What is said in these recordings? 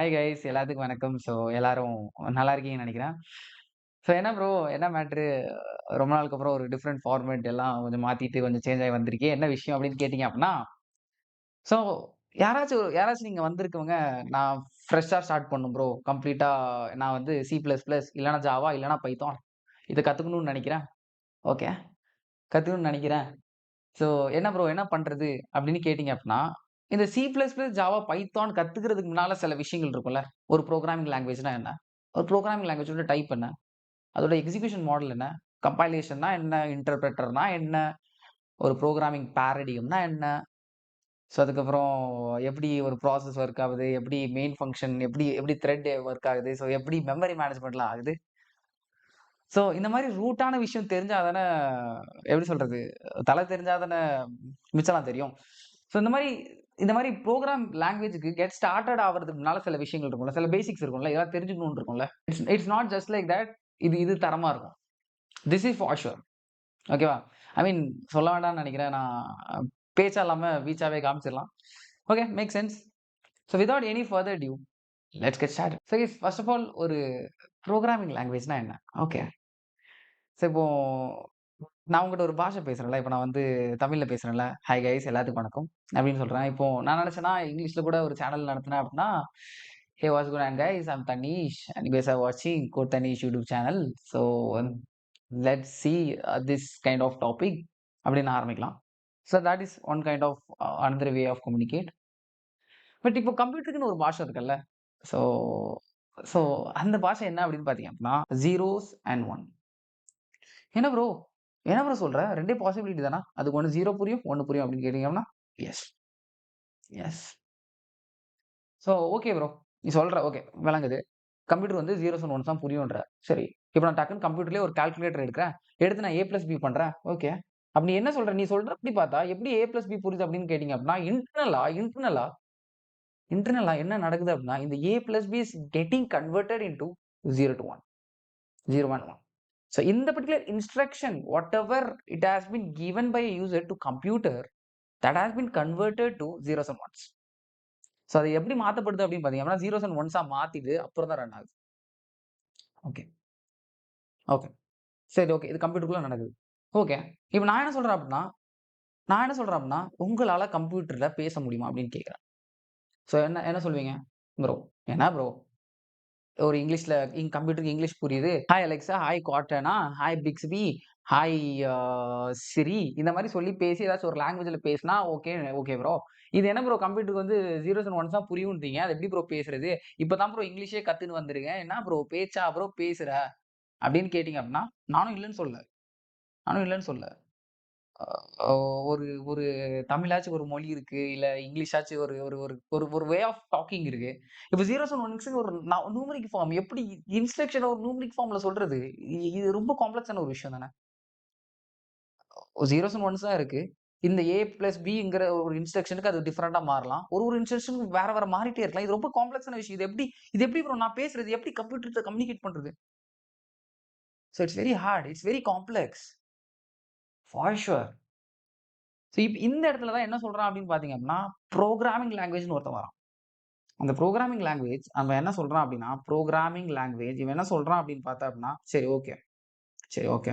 Hi guys எல்லாத்துக்கும் வணக்கம். எல்லாரும் நல்லா இருக்கீங்கன்னு நினைக்கிறேன். என்ன ப்ரோ என்ன மேட்ரு ரொம்ப நாளுக்கு அப்புறம் ஒரு டிஃப்ரெண்ட் ஃபார்மேட் எல்லாம் கொஞ்சம் மாத்திட்டு கொஞ்சம் சேஞ்ச் ஆகி வந்திருக்கே. என்ன விஷயம் அப்படின்னு கேட்டீங்க அப்படின்னா, ஸோ யாராச்சும் நீங்க வந்திருக்கவங்க, நான் ஃப்ரெஷ்ஷா ஸ்டார்ட் பண்ணணும் ப்ரோ. கம்ப்ளீட்டா நான் வந்து சி பிளஸ் பிளஸ் இல்லன்னா ஜாவா இல்லன்னா பைத்தான் இத கத்துக்கணும்னு நினைக்கிறேன். ஓகே. கத்துக்கணும்னு நினைக்கிறேன். ஸோ என்ன ப்ரோ என்ன பண்றது? அப்படின்னு கேட்டீங்க அப்படின்னா, இந்த C plus plus, Java, Python கத்துக்கிறதுக்கு முன்னால சில விஷயங்கள் இருக்கும்ல. ஒரு புரோகிராமிங் லாங்குவேஜ்னா என்ன? ஒரு புரோகிராமிங் லாங்குவேஜோட டைப் என்ன? அதோட எக்ஸிகியூஷன் மாடல் என்ன? கம்பைலேஷன்னா என்ன? இன்டர்பிரட்டர்னா என்ன? ஒரு புரோகிராமிங் பாரடிகம்னா என்ன? அதுக்கப்புறம் எப்படி ஒரு ப்ராசஸ் ஒர்க் ஆகுது? எப்படி மெயின் ஃபங்ஷன் எப்படி எப்படி த்ரெட் ஒர்க் ஆகுது? எப்படி மெமரி மேனேஜ்மென்ட்லாம் ஆகுது? இந்த மாரி ரூட்டான விஷயம் தெரிஞ்சா தானே எப்படி சொல்றது? தல தெரிஞ்சா தானே மிச்சம்லாம் தெரியும். ஸோ இந்த மாரி புரோகிராம் லாங்குவேஜ்க்கு கெட் ஸ்டார்ட்டட் ஆவறதுக்கு முன்னால சில விஷயங்கள் இருக்கும்ல. சில பேசிக்ஸ் இருக்கும்ல. இதெல்லாம் தெரிஞ்சுக்கணும்னு இருக்கும்ல. It's it's not just like that. இது தரமா இருக்கும். This is for sure. ஓகேவா? ஐ மீன் சொல்ல வேண்டாம்னு நெனைக்கிறேன். நான் பேச்சா இல்லாம வீச்சாவே காமிச்சிடலாம். Okay. Make sense. Without any further due let's get started. Yes first of all ஒரு புரோகிராமிங் லாங்குவேஜ்னா என்ன? ஓகே. இப்போ நான் உங்கட்ட ஒரு பாஷை பேசுறேன்ல. இப்ப நான் வந்து தமிழ்ல பேசுறேன்ல. ஹாய் கைஸ் எல்லாத்துக்கும் வணக்கம் அப்படின்னு சொல்றேன். இப்போ நான் நினைச்சேன்னா இங்கிலீஷ்ல கூட ஒரு சேனல் நடத்துனேன் அப்படின்னா, hey what's good and guys I'm Tanish and you guys are வாட்சிங் code Tanish YouTube channel. So let's see this kind of topic அப்படின்னு ஆரம்பிக்கலாம். That is one kind of another way of communicate. But இப்போ கம்ப்யூட்டருக்குன்னு ஒரு பாஷை இருக்குல்ல. ஸோ ஸோ அந்த பாஷை என்ன அப்படின்னு பார்த்தீங்க அப்படின்னா, ஜீரோஸ் அண்ட் ஒன். என்ன ப்ரோ? என்ன ப்ரோ சொல்ற? 2 பாசிபிலிட்டி தானா? அதுக்கு ஒண்ணு 0 புரியும், 1 புரியும் அப்படின்னு கேட்டீங்கன்னா, எஸ், எஸ். Okay bro. நீ சொல்ற ஓகே விளங்குது. கம்ப்யூட்டர் வந்து ஜீரோஸ் அண்ட் ஒன்ஸ் தான் புரியும்ன்ற. சரி. இப்ப நான் டக்குனு கம்ப்யூட்டர்லயே ஒரு கால்குலேட்டர் எடுக்கிறேன். எடுத்து நான் A+B பண்றேன். ஓகே. அப்ப நீ என்ன சொல்ற? நீ சொல்றபடி பார்த்தா எப்படி A+B புரியுது அப்படின்னு கேட்டீங்க அப்படின்னா, இன்டர்னலா என்ன நடக்குது அப்படின்னா, இந்த A+B is getting converted into 0 to 1. 0, 1, 1. In the particular instruction, whatever it has been given by a user to computer, that has been converted to zeros and ones. அது எப்படி மாத்தப்படுது அப்படின்னு பாத்தீங்கன்னா, zeros and ones மாத்திட்டு அப்புறம் தான் run ஆகுது. Okay, okay. சரி, okay. இது கம்ப்யூட்டருக்குள்ள நடக்குது. ஓகே. இப்ப நான் என்ன சொல்றேன் அப்படின்னா, உங்களால கம்ப்யூட்டர்ல பேச முடியுமா அப்படின்னு கேட்கிறேன். என்ன என்ன சொல்வீங்க? ப்ரோ, என்ன ப்ரோ? ஒரு இங்கிலீஷ்ல கம்ப்யூட்டருக்கு இங்கிலீஷ் புரியுது. Hi Alexa, hi Cortana, hi Bixby, hi Siri இந்த மாரி சொல்லி பேசி ஏதாச்சும் ஒரு லாங்குவேஜ்ல பேசினா ஓகே, ஓகே ப்ரோ. இது என்ன ப்ரோ கம்ப்யூட்டருக்கு வந்து ஜீரோஸ் அண்ட் ஒன்ஸ் தான் புரியும்ன்றீங்க. அது எப்படி ப்ரோ பேசுறது? இப்பதான் ப்ரோ இங்கிலீஷே கத்துன்னு வந்திருக்கேன். என்ன ப்ரோ பேச்சா ப்ரோ பேசுற? அப்படின்னு கேட்டீங்க அப்படின்னா, நானும் இல்லன்னு சொல்லல. நானும் இல்லன்னு சொல்லல. அ ஒரு ஒரு தமிழாச்சும் ஒரு மொழி இருக்கு. இல்ல இங்கிலீஷாச்சும் ஒரு ஒரு ஒரு ஒரு ஒரு வே ஆஃப் டாக்கிங் இருக்கு. இப்ப ஜீரோஸ் அண்ட் ஒன்ஸ்ன்னு ஒரு நியூமெரிக் ஃபார்ம் எப்படி இன்ஸ்ட்ரக்ஷன ஒரு நியூமெரிக் ஃபார்ம்ல சொல்றது? இது ரொம்ப காம்ப்ளக்ஸான ஒரு விஷயம் தானே. ஜீரோஸ் அண்ட் ஒன்ஸ் தான் இருக்கு. இந்த A பிளஸ் பிங்கிற ஒரு இன்ஸ்ட்ரக்ஷனுக்கு அது டிஃபரெண்ட்டா மாறலாம். ஒரு இன்ஸ்ட்ரக்ஷனுக்கு வேற வேற மாறிட்டே இருக்கலாம். இது ரொம்ப காம்ப்ளக்ஸான விஷயம். இது எப்படி ப்ரோ நான் பேசுறது? எப்படி கம்ப்யூட்டர்ட்ட கம்யூனிகேட் பண்றது? It's very hard. It's very complex. For sure. இந்த இடத்துல தான் என்ன சொல்றான் அப்படின்னு பார்த்தீங்க அப்படின்னா, புரோகிராமிங் லாங்குவேஜ்ன்னு ஒருத்தன் வரான். அந்த புரோகிராமிங் லாங்குவேஜ் அவன் என்ன சொல்றான் அப்படின்னா, புரோகிராமிங் லாங்குவேஜ் இவன் என்ன சொல்றான் அப்படின்னு பார்த்தா அப்படின்னா, சரி ஓகே, சரி ஓகே,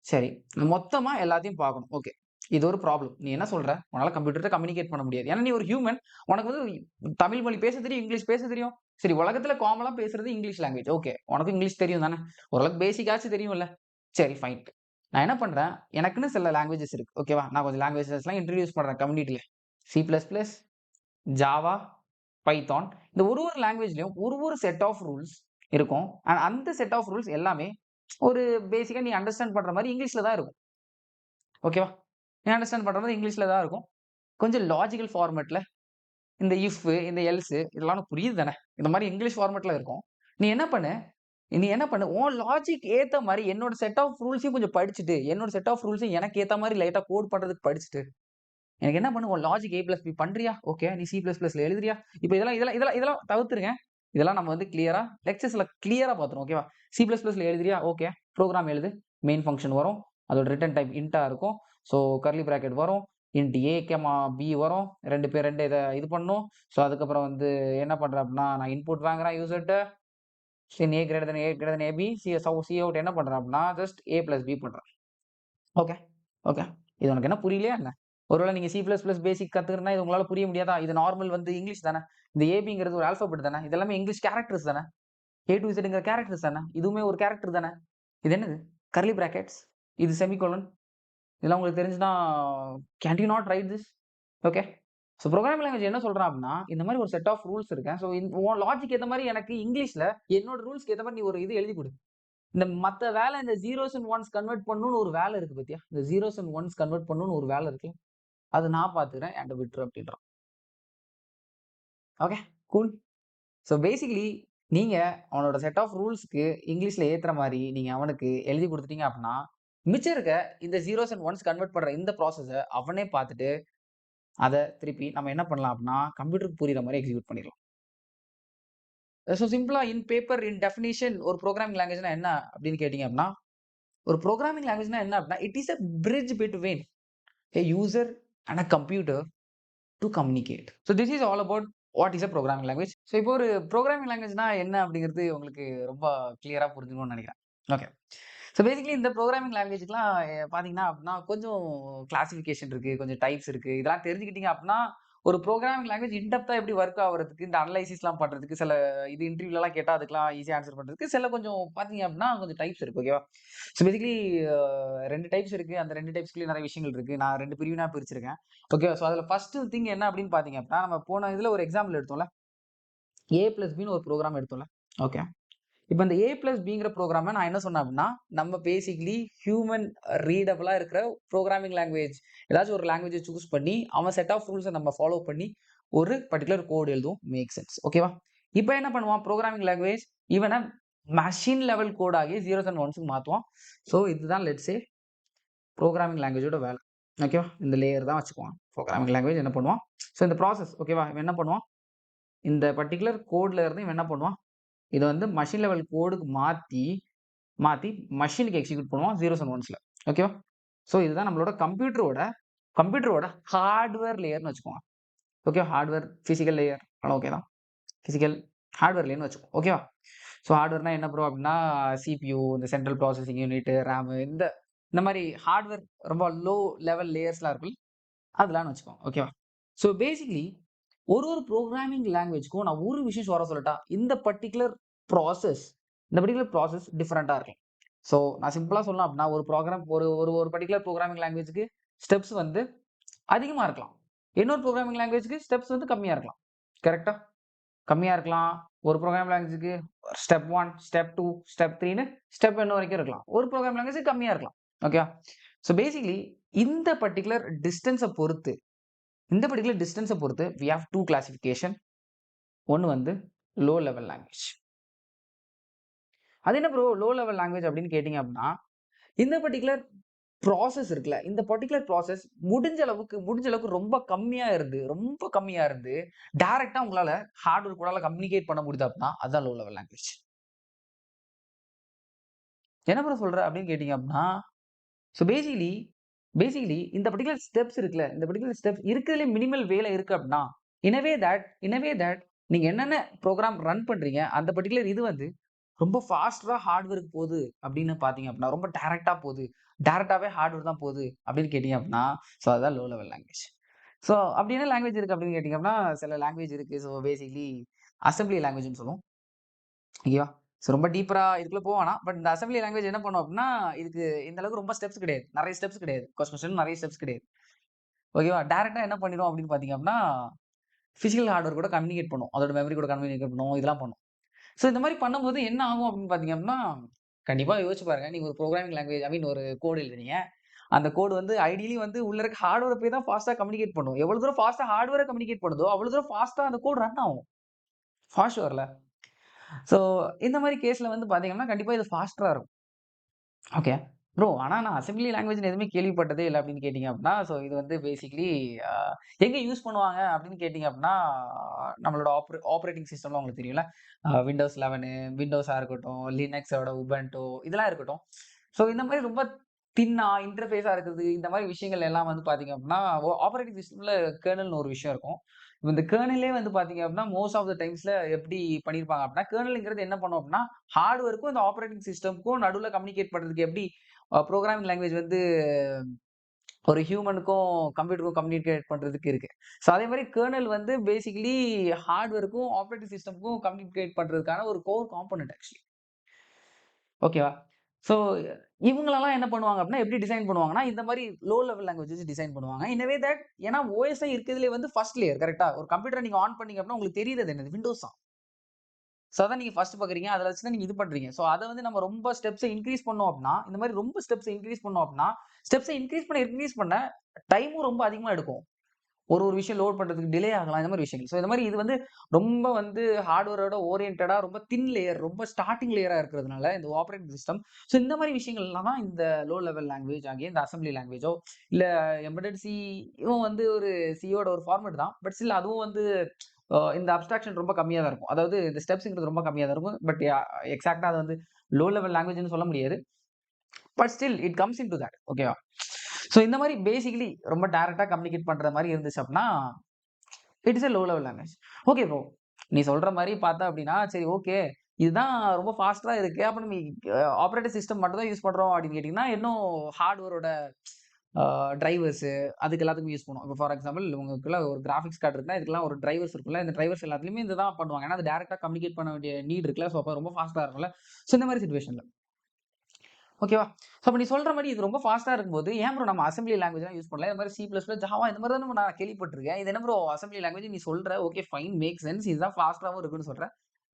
சரி மொத்தமா எல்லாத்தையும் பார்க்கணும். ஓகே. இது ஒரு ப்ராப்ளம். நீ என்ன சொல்ற? உன்னால கம்ப்யூட்டர்ட்ட கம்யூனிகேட் பண்ண முடியாது. ஏன்னா நீ ஒரு ஹியூமன். உனக்கு வந்து தமிழ் மொழி பேச தெரியும், இங்கிலீஷ் பேச தெரியும். சரி உலகத்துல காமனா பேசுறது இங்கிலீஷ் லாங்குவேஜ். ஓகே. உனக்கும் இங்கிலீஷ் தெரியும் தானே? ஓரளவுக்கு பேசிக்காச்சும் தெரியும்ல? சரி ஃபைன். நான் என்ன பண்றேன், எனக்குன்னு சில லாங்குவேஜஸ் இருக்கு. ஓகேவா? நான் கொஞ்சம் லாங்குவேஜஸ்லாம் இன்ட்ரோடியூஸ் பண்றேன் கம்யூனிட்டில. C plus plus, Java, Python இந்த ஒரு லாங்குவேஜ்லயும் ஒரு செட் ஆஃப் ரூல்ஸ் இருக்கும். அந்த செட் ஆஃப் ரூல்ஸ் எல்லாமே ஒரு பேசிக்கா நீ அண்டர்ஸ்டாண்ட் பண்ற மாரி இங்கிலீஷ்ல தான் இருக்கும். ஓகேவா? நீ அண்டர்ஸ்டாண்ட் பண்ற மாரி இங்கிலீஷ்ல தான் இருக்கும். கொஞ்சம் லாஜிக்கல் ஃபார்மேட்ல இந்த இஃப், இந்த எல்ஸ் இதெல்லாம் உனக்கு புரியுது தானே? இந்த மாரி இங்கிலீஷ் ஃபார்மேட்ல இருக்கும். நீ என்ன பண்ணு நீ என்ன பண்ணு, உன் லாஜிக் ஏத்த மாரி என்னோட செட் ஆஃப் ரூல்ஸையும் கொஞ்சம் படிச்சுட்டு, என்னோட செட் ஆஃப் ரூல்ஸையும் எனக்கு ஏத்த மாரி லைட்டா கோட் பண்றதுக்கு படிச்சுட்டு, எனக்கு என்ன பண்ணு, உன் லாஜிக் A+B பண்றியா? ஓகே. நீ C++ல எழுதுறியா? இப்ப இதெல்லாம் தவிர்த்துருங்க. இதெல்லாம் நம்ம வந்து கிளியரா லெக்சர்ஸ்ல கிளியரா பார்த்துருவோம். ஓகேவா? C++ல எழுதுறியா? ஓகே. புரோகிராம் எழுது. மெயின் ஃபங்ஷன் வரும். அதோட ரிட்டர்ன் டைப் இன்ட்டா இருக்கும். கர்லி பிராக்கெட் வரும். இன்ட் ஏ கமா பி வரும். 2 பேர் 2 இத இது பண்ணணும். ஸோ அதுக்கப்புறம் வந்து என்ன பண்றேன் அப்படின்னா, நான் இன்புட் வாங்குறேன் யூசர்ட்ட. Then A greater than A greater than A B. Cout என்ன பண்றேன் அப்படின்னா, ஜஸ்ட் ஏ பிளஸ் பி பண்றேன். Okay, okay. இது உனக்கு என்ன புரியலையா என்ன? ஒருவேளை நீங்க சி பிளஸ் பிளஸ் பேசிக் கத்துக்கிறனா இது உங்களால புரிய முடியாதா? இது நார்மல் வந்து இங்கிலீஷ் தானே. இந்த ஏபிங்கிறது ஒரு ஆல்பாபெட் தானே. இது எல்லாமே இங்கிலீஷ் கேரக்டர்ஸ் தானே. ஏ டு இசட்ங்கிற கேரக்டர்ஸ் தானே. இதுவுமே ஒரு கேரக்டர் தானே. இது என்னது? Curly brackets. இது செமிகோலன். இதெல்லாம் உங்களுக்கு தெரிஞ்சுனா can you not write this? Okay. So programming language என்ன சொல்றான் அப்படின்னா, இந்த மாதிரி ஒரு செட் ஆஃப் ரூல்ஸ் இருக்கேன். ஸோ உன் லாஜிக் ஏத்த மாதிரி எனக்கு இங்கிலீஷ்ல என்னோட ரூல்ஸ்க்கு ஏத்த மாதிரி நீ ஒரு இது எழுதி குடு. இந்த மத்த வேலை இந்த ஜீரோஸ் அண்ட் ஒன்ஸ் கன்வெர்ட் பண்ணணும்னு ஒரு வேலை இருக்கு பாத்தியா? இந்த ஜீரோஸ் அண்ட் ஒன்ஸ் கன்வெர்ட் பண்ணணும்னு ஒரு வேலை இருக்கு. அது நான் பாத்துக்கிறேன். என்கிட்ட விட்டுரு அப்படின்றான். Okay, cool. ஸோ பேசிக்கலி நீங்க அவனோட செட் ஆஃப் ரூல்ஸ்க்கு இங்கிலீஷ்ல ஏத்துற மாதிரி நீங்க அவனுக்கு எழுதி கொடுத்துட்டீங்க அப்படின்னா, மிச்சம் இருக்க இந்த ஜீரோஸ் அண்ட் ஒன்ஸ் கன்வெர்ட் பண்ற இந்த ப்ராசஸ அவனே பார்த்துட்டு, அத திருப்பி நம்ம என்ன பண்ணலாம் அப்படின்னா, கம்ப்யூட்டருக்கு புரியிற மாதிரி எக்ஸிக்யூட் பண்ணிடலாம். ஸோ சிம்பிளா இன் பேப்பர், இன் டெஃபினிஷன் ஒரு புரோகிராமிங் லாங்குவேஜ்னா என்ன அப்படின்னு கேட்டீங்க அப்படின்னா, ஒரு புரோகிராமிங் லாங்குவேஜ்னா என்ன அப்படின்னா, it is a bridge between a user and a computer to communicate. So this is all about what is a programming language. So இப்போ ஒரு புரோகிராமிங் லாங்குவேஜ்னா என்ன அப்படிங்கிறது உங்களுக்கு ரொம்ப கிளியரா புரிஞ்சுக்கணும்னு நினைக்கிறேன். ஓகே. ஸோ பேசிக்கலி இந்த புரோகிராமிங் லாங்குவேஜ்க்குலாம் பார்த்தீங்கன்னா அப்படின்னா, கொஞ்சம் கிளாசிஃபிகேஷன் இருக்கு, கொஞ்சம் டைப்ஸ் இருக்கு. இதெல்லாம் தெரிஞ்சுக்கிட்டீங்க அப்படின்னா, ஒரு புரோகிராமிங் லாங்குவேஜ் இன்டெப்த்தா எப்படி ஒர்க் ஆகுறதுக்கு, இந்த அனலைசிஸ்லாம் பண்றதுக்கு சில இது இன்டர்வியூலலாம் கேட்டா அதுக்கெல்லாம் ஈஸியா ஆன்சர் பண்றதுக்கு சில கொஞ்சம் பார்த்தீங்க அப்படின்னா, கொஞ்சம் டைப்ஸ் இருக்கு. ஓகேவா? ஸோ பேசிக்கலி 2 டைப்ஸ் இருக்கு. அந்த 2 டைப்ஸ்குள்ளயும் நிறைய விஷயங்கள் இருக்கு. நான் 2 பிரிவினா பிரிச்சிருக்கேன். ஓகேவா? ஸோ அதில ஃபர்ஸ்ட் திங் என்ன அப்படின்னு பார்த்தீங்க அப்படின்னா, நம்ம போன இதுல ஒரு எக்ஸாம்பிள் எடுத்தோம்ல. ஏ பிளஸ் பின்னு ஒரு புரோகிராம் எடுத்தோம்ல. ஓகே. இப்ப இந்த ஏ பிளஸ் பிங்கிற புரோகிராம நான் என்ன சொன்னேன் அப்படின்னா, நம்ம பேசிக்கலி ஹியூமன் ரீடபிளா இருக்கிற புரோகிராமிங் லாங்குவேஜ் ஏதாச்சும் ஒரு லாங்குவேஜ சூஸ் பண்ணி, அவன் செட் ஆஃப் ரூல்ஸ நம்ம ஃபாலோ பண்ணி ஒரு பர்ட்டிகுலர் கோட் எழுதுவோம். Make sense. ஓகேவா? இப்ப என்ன பண்ணுவான் புரோகிராமிங் லாங்குவேஜ் இவன மெஷின் லெவல் கோட் ஆகி ஜீரோஸ் அண்ட் ஒன்ஸ்க்கு மாத்துவான். ஸோ இதுதான் லெட்ஸ் சே புரோகிராமிங் லாங்குவேஜோட வேலை. ஓகேவா? இந்த லேயர் தான் வச்சுக்குவான். புரோகிராமிங் லாங்குவேஜ் என்ன பண்ணுவான்? ஸோ இந்த ப்ராசஸ் ஓகேவா? இவன் என்ன பண்ணுவான்? இந்த பர்ட்டிகுலர் கோட்ல இருந்து இவன் என்ன பண்ணுவான்? இத வந்து மெஷின் லெவல் கோடுக்கு மாத்தி மாத்தி மெஷினுக்கு எக்ஸிக்யூட் பண்ணுவோம் ஜீரோஸ் அண்ட் ஒன்ஸ்ல. ஓகேவா? ஸோ இதுதான் நம்மளோட கம்ப்யூட்டரோட ஹார்ட்வேர் லேயர்னு வச்சுக்கோங்க. Okay hardware physical layer okay தான். பிசிக்கல் ஹார்ட்வேர் லேயர்னு வச்சுக்கோங்க. ஓகேவா? ஸோ ஹார்ட்வேர்னா என்ன ப்ரோ அப்படின்னா சிபியூ, இந்த சென்ட்ரல் ப்ராசஸிங் யூனிட், ரேம் இந்த மாதிரி ஹார்ட்வேர் ரொம்ப லோ லெவல் லேயர்ஸ்லாம் இருக்குல்ல அதெல்லாம் வச்சுக்கோங்க. ஓகேவா? ஸோ பேசிக்கலி ஒரு புரோகிராமிங் லாங்குவேஜ்க்கும் நான் ஒரு விஷயம் சொல்லட்டா? இந்த பர்ட்டிகுலர் ப்ராசஸ் டிஃபரெண்ட்டா இருக்கும். ஸோ நான் சிம்பிளா சொல்லணும் அப்படின்னா, ஒரு ப்ரோகிராம் ஒரு ஒரு ஒரு பர்ட்டிகுலர் புரோகிராமிங் லாங்குவேஜ்க்கு ஸ்டெப்ஸ் வந்து அதிகமா இருக்கலாம். இன்னொரு புரோகிராமிங் லாங்குவேஜ்க்கு ஸ்டெப்ஸ் வந்து கம்மியா இருக்கலாம். கரெக்ட்டா? கம்மியா இருக்கலாம். ஒரு புரோகிராமிங் லாங்குவேஜ்க்கு ஸ்டெப் 1, ஸ்டெப் 2, ஸ்டெப் 3ன்னு ஸ்டெப் n வரைக்கும் இருக்கலாம். ஒரு புரோகிராமிங் லாங்குவேஜ்க்கு கம்மியா இருக்கலாம். ஓகேவா? ஸோ பேசிக்கலி இந்த பர்ட்டிகுலர் டிஸ்டன்ஸ பொறுத்து வி ஹேவ் 2 கிளாசிஃபிகேஷன். ஒண்ணு வந்து லோ லெவல் லாங்குவேஜ். அது என்ன ப்ரோ லோ லெவல் லாங்குவேஜ் அப்படின்னு கேட்டீங்க அப்படின்னா, இந்த பர்ட்டிகுலர் ப்ராசஸ் இருக்குல்ல, இந்த பர்ட்டிகுலர் ப்ராசஸ் முடிஞ்ச அளவுக்கு ரொம்ப கம்மியா இருந்து டைரக்ட்டா உங்களால ஹார்ட்வேர் கூடலாம் கம்யூனிகேட் பண்ண முடியுது அப்படின்னா, அதுதான் லோ லெவல் லாங்குவேஜ். என்ன ப்ரோ சொல்ற அப்படின்னு கேட்டீங்க அப்படின்னா, ஸோ பேசிக்கலி இந்த பர்ட்டிகுலர் ஸ்டெப்ஸ் இருக்குல்ல, இந்த பர்ட்டிகுலர் ஸ்டெப்ஸ் இருக்கிறதுலே மினிமல் வேல இருக்கு அப்படின்னா, இன் எ வே தட் நீங்க என்னென்ன ப்ரோகிராம் ரன் பண்றீங்க, அந்த பர்ட்டிகுலர் இது வந்து ரொம்ப ஃபாஸ்ட்டா ஹார்ட்வேருக்கு போகுது அப்படின்னு பார்த்தீங்க அப்படின்னா, ரொம்ப டைரக்ட்டா போகுது. டைரக்ட்டாவே ஹார்ட்வேர் தான் போகுது அப்படின்னு கேட்டீங்க அப்படின்னா, ஸோ அதுதான் லோ லெவல் லாங்குவேஜ். ஸோ அப்படி என்ன லாங்குவேஜ் இருக்கு அப்படின்னு கேட்டீங்க அப்படின்னா, சில லாங்குவேஜ் இருக்கு. ஸோ பேசிக்கலி அசெம்பிளி லாங்குவேஜ்ன்னு சொல்லுவோம். ஓகேவா? ஸோ ரொம்ப டீப்பரா இதுக்குள்ள போ வேணாம். பட் இந்த அசெம்பிளி லாங்குவேஜ் என்ன பண்ணும் அப்படின்னா, இதுக்கு இந்த அளவுக்கு ரொம்ப ஸ்டெப்ஸ் கிடையாது. நெறைய ஸ்டெப்ஸ் கிடையாது. கொஸ்டின் நெறைய ஸ்டெப்ஸ் கிடையாது. ஓகேவா? டைரக்ட்டா என்ன பண்ணிரும் அப்படின்னு பார்த்தீங்க அப்படின்னா, பிசிக்கல் ஹார்ட்வேர் கூட கம்யூனிகேட் பண்ணும். அதோட மெமரி கூட கம்யூனிகேட் பண்ணும். இதெல்லாம் பண்ணும். ஸோ இந்த மாரி பண்ணும்போது என்ன ஆகும் அப்படின்னு பார்த்தீங்க அப்படின்னா, கண்டிப்பா யோசிச்சு பாருங்க. நீங்க ஒரு புரோகிராமிங் லாங்குவேஜ் ஒரு கோட் எழுதுறீங்க. அந்த கோட் வந்து ஐடியலி வந்து உள்ள இருக்க ஹார்ட்வேர போய் தான் ஃபாஸ்ட்டா கம்யூனிகேட் பண்ணும். எவ்வளவு தூரம் ஃபாஸ்ட்டா ஹார்ட்வேர கம்யூனிகேட் பண்ணுதோ, அவ்வளவு தூரம் ஃபாஸ்ட்டா அந்த கோட் ரன் ஆகும். ஃபார் ஷூர்ல. ஸோ இந்த மாரி கேஸ்ல வந்து பார்த்தீங்கன்னா, கண்டிப்பா இது ஃபாஸ்ட்டரா இருக்கும். ஓகே. ப்ரோ ஆனா நான் அசெம்பிளி லாங்குவேஜ்ன்னு எதுவுமே கேள்விப்பட்டதே இல்ல அப்படின்னு கேட்டீங்க அப்படின்னா, ஸோ இது வந்து பேசிக்கலி அ எங்க யூஸ் பண்ணுவாங்க அப்படின்னு கேட்டீங்க அப்படின்னா, நம்மளோட ஆப்பரேட்டிங் சிஸ்டம்லாம் உங்களுக்கு தெரியும்ல. விண்டோஸ் 11, விண்டோஸா இருக்கட்டும், லினக்ஸோட உபுண்டு இதெல்லாம் இருக்கட்டும். ஸோ இந்த மாரி ரொம்ப தின்னா, இன்டர்ஃபேஸா இருக்குது. இந்த மாரி விஷயங்கள் எல்லாம் வந்து பார்த்தீங்க அப்டின்னா, ஆப்பரேட்டிங் சிஸ்டம்ல கெர்னல்னு ஒரு விஷயம் இருக்கும். இந்த கெர்னலே வந்து பார்த்தீங்க அப்டின்னா, மோஸ்ட் ஆஃப் த டைம்ஸ்ல எப்படி பண்ணியிருப்பாங்க அப்டின்னா, கெர்னல்ங்கிறது என்ன பண்ணும் அப்டின்னா, ஹார்ட்வேர்க்கும் இந்த ஆப்பரேட்டிங் சிஸ்டம்க்கும் நடுவுல கம்யூனிகேட் பண்றதுக்கு எப்படி புரோகிராமிங் லாங்குவேஜ் வந்து ஒரு ஹியூமனுக்கும், கம்ப்யூட்டருக்கும் கம்யூனிகேட் பண்றதுக்கு இருக்கு. ஸோ அதே மாரி கெர்னல் வந்து பேசிக்கலி ஹார்ட்வேர்க்கும், ஆப்பரேட்டிங் சிஸ்டம்க்கும் கம்யூனிகேட் பண்றதுக்கான ஒரு கோர் காம்போனன்ட் ஆக்சுவலி. ஓகேவா? ஸோ இவங்களலாம் என்ன பண்ணுவாங்க அப்டின்னா, எப்படி டிசைன் பண்ணுவாங்கன்னா, இந்த மாரி லோ லெவல் லாங்குவேஜ் வச்சு டிசைன் பண்ணுவாங்க. இன் எ வே தட் ஏன்னா ஓஎஸ்ஐ இருக்கிறதுலே வந்து ஃபர்ஸ்ட் லேயர் கரெக்ட்டா? ஒரு கம்ப்யூட்டர நீங்க ஆன் பண்ணீங்க அப்டின்னா, உங்களுக்கு தெரியிறது என்னது? விண்டோஸ் தான். ஸோ அதான் நீங்க ஃபர்ஸ்ட் பார்க்குறீங்க. அதுல வச்சு தான் நீங்க இது பண்றீங்க. ஸோ அத வந்து நம்ம ரொம்ப ஸ்டெப்ஸ இன்கிரீஸ் பண்ணோம் அப்டின்னா, இந்த மாரி ரொம்ப ஸ்டெப்ஸ இன்கிரீஸ் பண்ணோம் அப்டின்னா, ஸ்டெப்ஸ இன்கிரீஸ் பண்ண டைமும் ரொம்ப அதிகமா எடுக்கும். ஒரு விஷயம் லோட் பண்றதுக்கு டிலே ஆகலாம். இந்த மாரி விஷயங்கள். ஸோ இந்த மாரி இது வந்து ரொம்ப வந்து ஹார்ட்வேரோட ஓரியன்டடா ரொம்ப தின் லேயர், ரொம்ப ஸ்டார்ட்டிங் லேயரா இருக்கிறதுனால இந்த ஆப்பரேட்டிங் சிஸ்டம். ஸோ இந்த மாரி விஷயங்கள்லாம் தான் இந்த லோ லெவல் லாங்குவேஜ் ஆகிய இந்த அசெம்பிளி லாங்குவேஜோ, இல்ல எம்பெடெட் சி இதுவும் வந்து ஒரு சியோட ஒரு ஃபார்மேட் தான். பட் ஸ்டில் அதுவும் வந்து இந்த அப்ஸ்ட்ராக்ஷன் ரொம்ப கம்மியா தான் இருக்கும். அதாவது இந்த ஸ்டெப்ஸ்ங்கிறது ரொம்ப கம்மியா தான் இருக்கும். பட் எக்ஸாக்ட்டா அது வந்து லோ லெவல் லாங்குவேஜ்ன்னு சொல்ல முடியாது. But still it comes into that. ஓகேவா? ஸோ இந்த மாரி பேசிக்கலி ரொம்ப டைரக்ட்டா கம்யூனிகேட் பண்ற மாரி இருந்துச்சு அப்டின்னா, it is a low level language. Okay bro. நீ சொல்ற மாரி பார்த்தா அப்டின்னா, சரி ஓகே. இதுதான் ரொம்ப ஃபாஸ்ட்டா இருக்கு. அப்ப நம்ம ஆப்பரேட்டிங் சிஸ்டம் மட்டும் தான் யூஸ் பண்றோம் அப்டின்னு கேட்டீங்கன்னா, இன்னும் ஹார்ட்வேரோட அ டிரைவர்ஸு அதுக்கு எல்லாத்துக்கும் யூஸ் பண்ணுவோம். இப்ப ஃபார் எக்ஸாம்பிள் உங்களுக்குள்ள ஒரு கிராபிக்ஸ் கார்டு இருக்குன்னா, இதுக்கெல்லாம் ஒரு டிரைவர்ஸ் இருக்குல்ல. இந்த டிரைவர்ஸ் எல்லாத்துலயுமே இதுதான் பண்ணுவாங்க. ஏன்னா, அது டைரக்ட்டா கம்யூனிகேட் பண்ண வேண்டிய நீட் இருக்குல்ல. ஸோ அப்ப ரொம்ப ஃபாஸ்ட்டா இருக்கும்ல. ஸோ இந்த மாரி சிச்சுவேஷன்ல. ஓகேவா? ஸோ அப்ப நீ சொல்ற மாரி இது ரொம்ப ஃபாஸ்ட்டா இருக்கும்போது, ஏன் ப்ரோ நம்ம அசெம்பிளி லாங்குவேஜ்லாம் யூஸ் பண்ணல? இந்த மாரி சி பிளஸ் பிளஸ், ஜாவா இந்த மாரி தானே நான் கேள்விப்பட்டுருக்கேன். இது என்ன ப்ரோ அசெம்பிளி லாங்குவேஜ் நீ சொல்ற. Okay fine make sense. இதுதான் ஃபாஸ்ட்டாவும் இருக்குன்னு சொல்ற.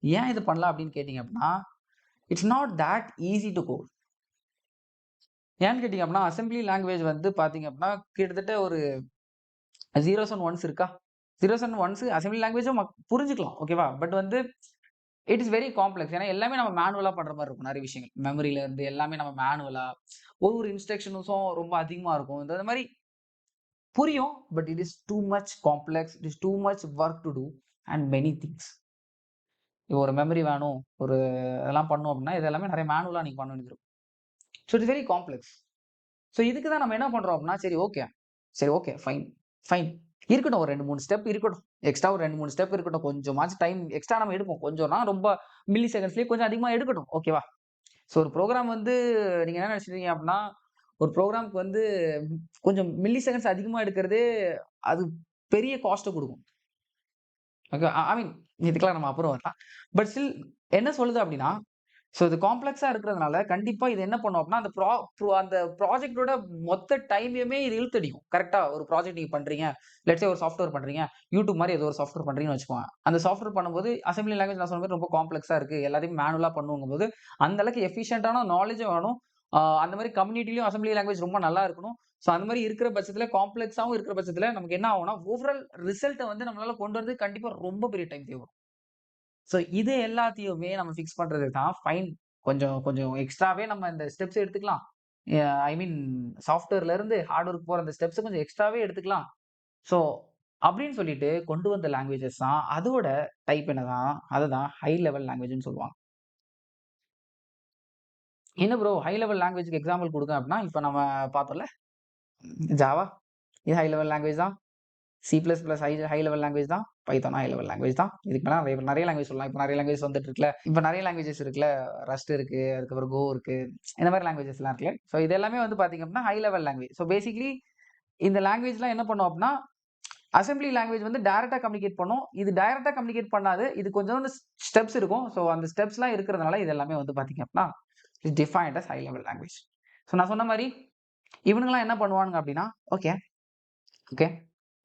ஏன் இது பண்ணல அப்படின்னு கேட்டீங்க அப்படின்னா, it's not that easy to code. ஏன்னு கேட்டீங்க அப்படின்னா, அசெம்பிளி லாங்குவேஜ் வந்து பார்த்தீங்க அப்படின்னா, கிட்டத்தட்ட ஒரு ஜீரோஸ் அண்ட் ஒன்ஸ் இருக்கா? ஜீரோஸ் அண்ட் ஒன்ஸ் அசெம்பிளி லாங்குவேஜும் புரிஞ்சுக்கலாம். ஓகேவா? பட் வந்து இட் இஸ் வெரி காம்ப்ளெக்ஸ். ஏன்னா எல்லாமே நம்ம மேனுவலா பண்ற மாரி இருக்கும் நெறைய விஷயங்கள். மெமரில இருந்து எல்லாமே நம்ம மேனுவலா, ஒவ்வொரு இன்ஸ்ட்ரக்ஷன்ஸும் ரொம்ப அதிகமா இருக்கும். இந்த மாரி புரியும். But it is too much complex. It is too much work to do and many things. ஒரு மெமரி வேணும். ஒரு இதெல்லாம் பண்ணணும் அப்டின்னா, இது எல்லாமே நெறைய மேனுவலா நீங்க பண்ண வேண்டியது இருக்கும். So it is very complex. So இதுக்கு தான் நம்ம என்ன பண்றோம் அப்டின்னா, சரி ஓகே. Fine, fine. இருக்கட்டும் ஒரு 2, 3 ஸ்டெப் இருக்கட்டும். எக்ஸ்ட்ரா ஒரு 2, 3 ஸ்டெப் இருக்கட்டும். கொஞ்சமாச்சும் டைம் எக்ஸ்ட்ரா நம்ம எடுப்போம். கொஞ்சம்னா ரொம்ப மில்லி செகண்ட்ஸ்லயே கொஞ்சம் அதிகமா எடுக்கட்டும். ஓகேவா? ஸோ ஒரு ப்ரோகிராம் வந்து நீங்க என்ன நெனச்சுட்டீங்க அப்டின்னா, ஒரு ப்ரோகிராம்க்கு வந்து கொஞ்சம் மில்லி செகண்ட்ஸ் அதிகமா எடுக்கிறதே, அது பெரிய காஸ்ட்ட குடுக்கும். ஓகே. ஐ மீன் இதுக்கெல்லாம் நம்ம அப்புறம் வரலாம். பட் ஸ்டில் என்ன சொல்லுது அப்டின்னா, ஸோ இது காம்ப்ளெக்ஸா இருக்கிறதுனால, கண்டிப்பா இது என்ன பண்ணும் அப்டின்னா, அந்த ப்ராஜெக்ட்டோட மொத்த டைமையுமே இது இழுத்தடிக்கும். கரெக்ட்டா? ஒரு ப்ராஜெக்ட் நீங்க பண்றீங்க. லெட்ஸ் சே ஒரு சாஃப்ட்வேர் பண்றீங்க. YouTube மாரி ஏதோ ஒரு சாஃப்ட்வேர் பண்றீங்கன்னு வச்சுக்கோங்க. அந்த சாஃப்ட்வேர் பண்ணும்போது அசெம்பிளி லாங்குவேஜ் நான் சொன்ன மாரி ரொம்ப காம்ப்ளெக்ஸா இருக்கு. எல்லாத்தையும் மேனுவலா பண்ணுங்கும்போது, அந்த அளவுக்கு எஃபிஷியன்ட்டான நாலேட்ஜும் வேணும். அந்த மாரி கம்யூனிட்டிலயும் அசெம்பிளி லாங்குவேஜ் ரொம்ப நல்லா இருக்கணும். ஸோ அந்த மாரி இருக்கிற பட்சத்தில, காம்ப்ளெக்ஸாவும் இருக்கிற பட்சத்தில, நமக்கு என்ன ஆகும்னா, ஓவரால் ரிசல்ட்ட வந்து நம்மளால கொண்டு வரதுக்கு கண்டிப்பா ரொம்ப பெரிய டைம் தேவைப்படும். ஸோ இது எல்லாத்தையுமே நம்ம ஃபிக்ஸ் பண்றதுக்கு தான் ஃபைன். கொஞ்சம் கொஞ்சம் எக்ஸ்ட்ராவே நம்ம இந்த ஸ்டெப்ஸ் எடுத்துக்கலாம். ஐ மீன் சாஃப்ட்வேர்ல இருந்து ஹார்ட்வேர்க்கு போற அந்த ஸ்டெப்ஸ் கொஞ்சம் எக்ஸ்ட்ராவே எடுத்துக்கலாம். ஸோ அப்படின்னு சொல்லிட்டு கொண்டு வந்த லாங்குவேஜஸ் தான் அதோட டைப் என்னதான் அததான் ஹை லெவல் லாங்குவேஜ்ன்னு சொல்லுவாங்க. என்ன ப்ரோ ஹை லெவல் லாங்குவேஜ்க்கு எக்ஸாம்பிள் குடுங்க அப்படின்னா, இப்ப நம்ம பார்த்தோம்ல ஜாவா இது ஹை லெவல் லாங்குவேஜ் தான். C plus plus high level language தான். பைத்தானும் ஹை லெவல் லாங்குவேஜ் தான். இதுக்கு மேல நெறைய லாங்குவேஜ் சொல்லலாம். இப்ப நெறைய லாங்குவேஜ் வந்துட்டு இருக்குல்ல. இப்ப நெறைய லாங்குவேஜஸ் இருக்குல்ல. ரஸ்ட் இருக்கு. அதுக்கப்புறம் கோ இருக்கு. இந்த மாரி லாங்குவேஜஸ்லாம் இருக்குல்ல. ஸோ இது எல்லாமே வந்து பார்த்தீங்க அப்படின்னா, high level language. So basically இந்த லாங்குவேஜ்லாம் என்ன பண்ணும் அப்படின்னா, அசெம்பிளி லாங்குவேஜ் வந்து டைரக்ட்டா கம்யூனிகேட் பண்ணும். இது டைரக்ட்டா கம்யூனிகேட் பண்ணாது. இது கொஞ்சோண்டு ஸ்டெப்ஸ் இருக்கும். ஸோ அந்த ஸ்டெப்ஸ்லாம் இருக்கிறதுனால இது எல்லாமே வந்து பார்த்தீங்க அப்படின்னா, is defined as high level language. So நான் சொன்ன மாரி இவனுங்கலாம் என்ன பண்ணுவானுங்க அப்படின்னா, ஓகே, ஓகே.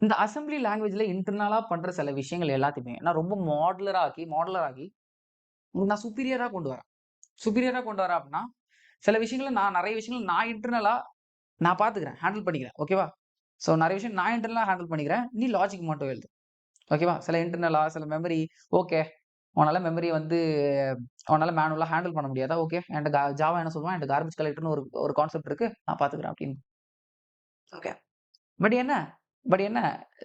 இந்த அசெம்பிளி லாங்குவேஜ்ல இன்டர்னலா பண்ற சில விஷயங்கள் எல்லாத்தையுமே நான் ரொம்ப மாடுலர் ஆக்கி நான் சுப்பீரியரா கொண்டு வரேன். சுப்பீரியரா கொண்டு வரேன் அப்படின்னா, சில விஷயங்கள நான் நெறைய விஷயங்கள் நான் இன்டர்னலா நான் பார்த்துக்கிறேன். ஹேண்டில் பண்ணிக்கிறேன். ஓகேவா? ஸோ நெறைய விஷயம் நான் இன்டர்னலா ஹேண்டில் பண்ணிக்கிறேன். நீ லாஜிக் மட்டும் எழுது. ஓகேவா? சில இன்டர்னலா, சில மெமரி ஓகே. உன்னால மெமரிய வந்து உன்னால மேனுவலா ஹேண்டில் பண்ண முடியாதா? ஓகே. என்ட்ட ஜாவா என்ன சொல்லுவான்? என்ட்ட கார்பேஜ் கலெக்டர்ன்னு ஒரு ஒரு கான்செப்ட் இருக்கு. நான் பார்த்துக்கிறேன் அப்படின்னு. ஓகே. பட் என்ன பட் என்ன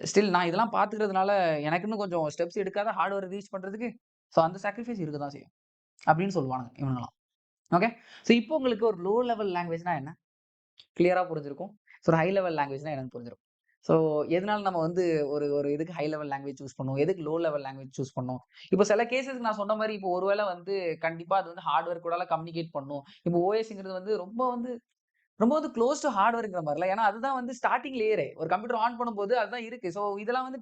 ஸ்டில் நான் இதெல்லாம் பார்த்துக்கிறதுனால எனக்குன்னு கொஞ்சம் ஸ்டெப்ஸ் எடுக்காத ஹார்ட்வேர் ரீச் பண்றதுக்கு, ஸோ அந்த சாக்ரிஃபைஸ் இருக்க தான் செய்யும். அப்படின்னு சொல்லுவானுங்க இவனுங்கலாம். ஓகே. ஸோ இப்போ உங்களுக்கு ஒரு லோ லெவல் லாங்குவேஜ்னா என்ன? கிளியரா புரிஞ்சிருக்கும். ஸோ ஒரு ஹை லெவல் லாங்குவேஜ்னா என்னன்னு புரிஞ்சிருக்கும். ஸோ எதனால நம்ம வந்து ஒரு ஒரு இதுக்கு ஹை லெவல் லாங்குவேஜ் சூஸ் பண்ணணும்? எதுக்கு லோ லெவல் லாங்குவேஜ் சூஸ் பண்ணணும்? இப்போ சில கேஸஸ்க்கு நான் சொன்ன மாரி இப்போ ஒரு வேள வந்து கண்டிப்பா அது வந்து ஹார்ட்வேர் கூடலாம் கம்யூனிகேட் பண்ணணும். இப்போ ஓஎஸ்ங்கிறது வந்து ரொம்ப வந்து க்ளோஸ் டூ ஹார்ட்வேர்ங்கிற மாரில. ஏன்னா அதுதான் வந்து ஸ்டார்ட்டிங் லேயரே. ஒரு கம்ப்யூட்டர் ஆன் பண்ணும்போது அதுதான் இருக்கு. ஸோ இதெல்லாம் வந்து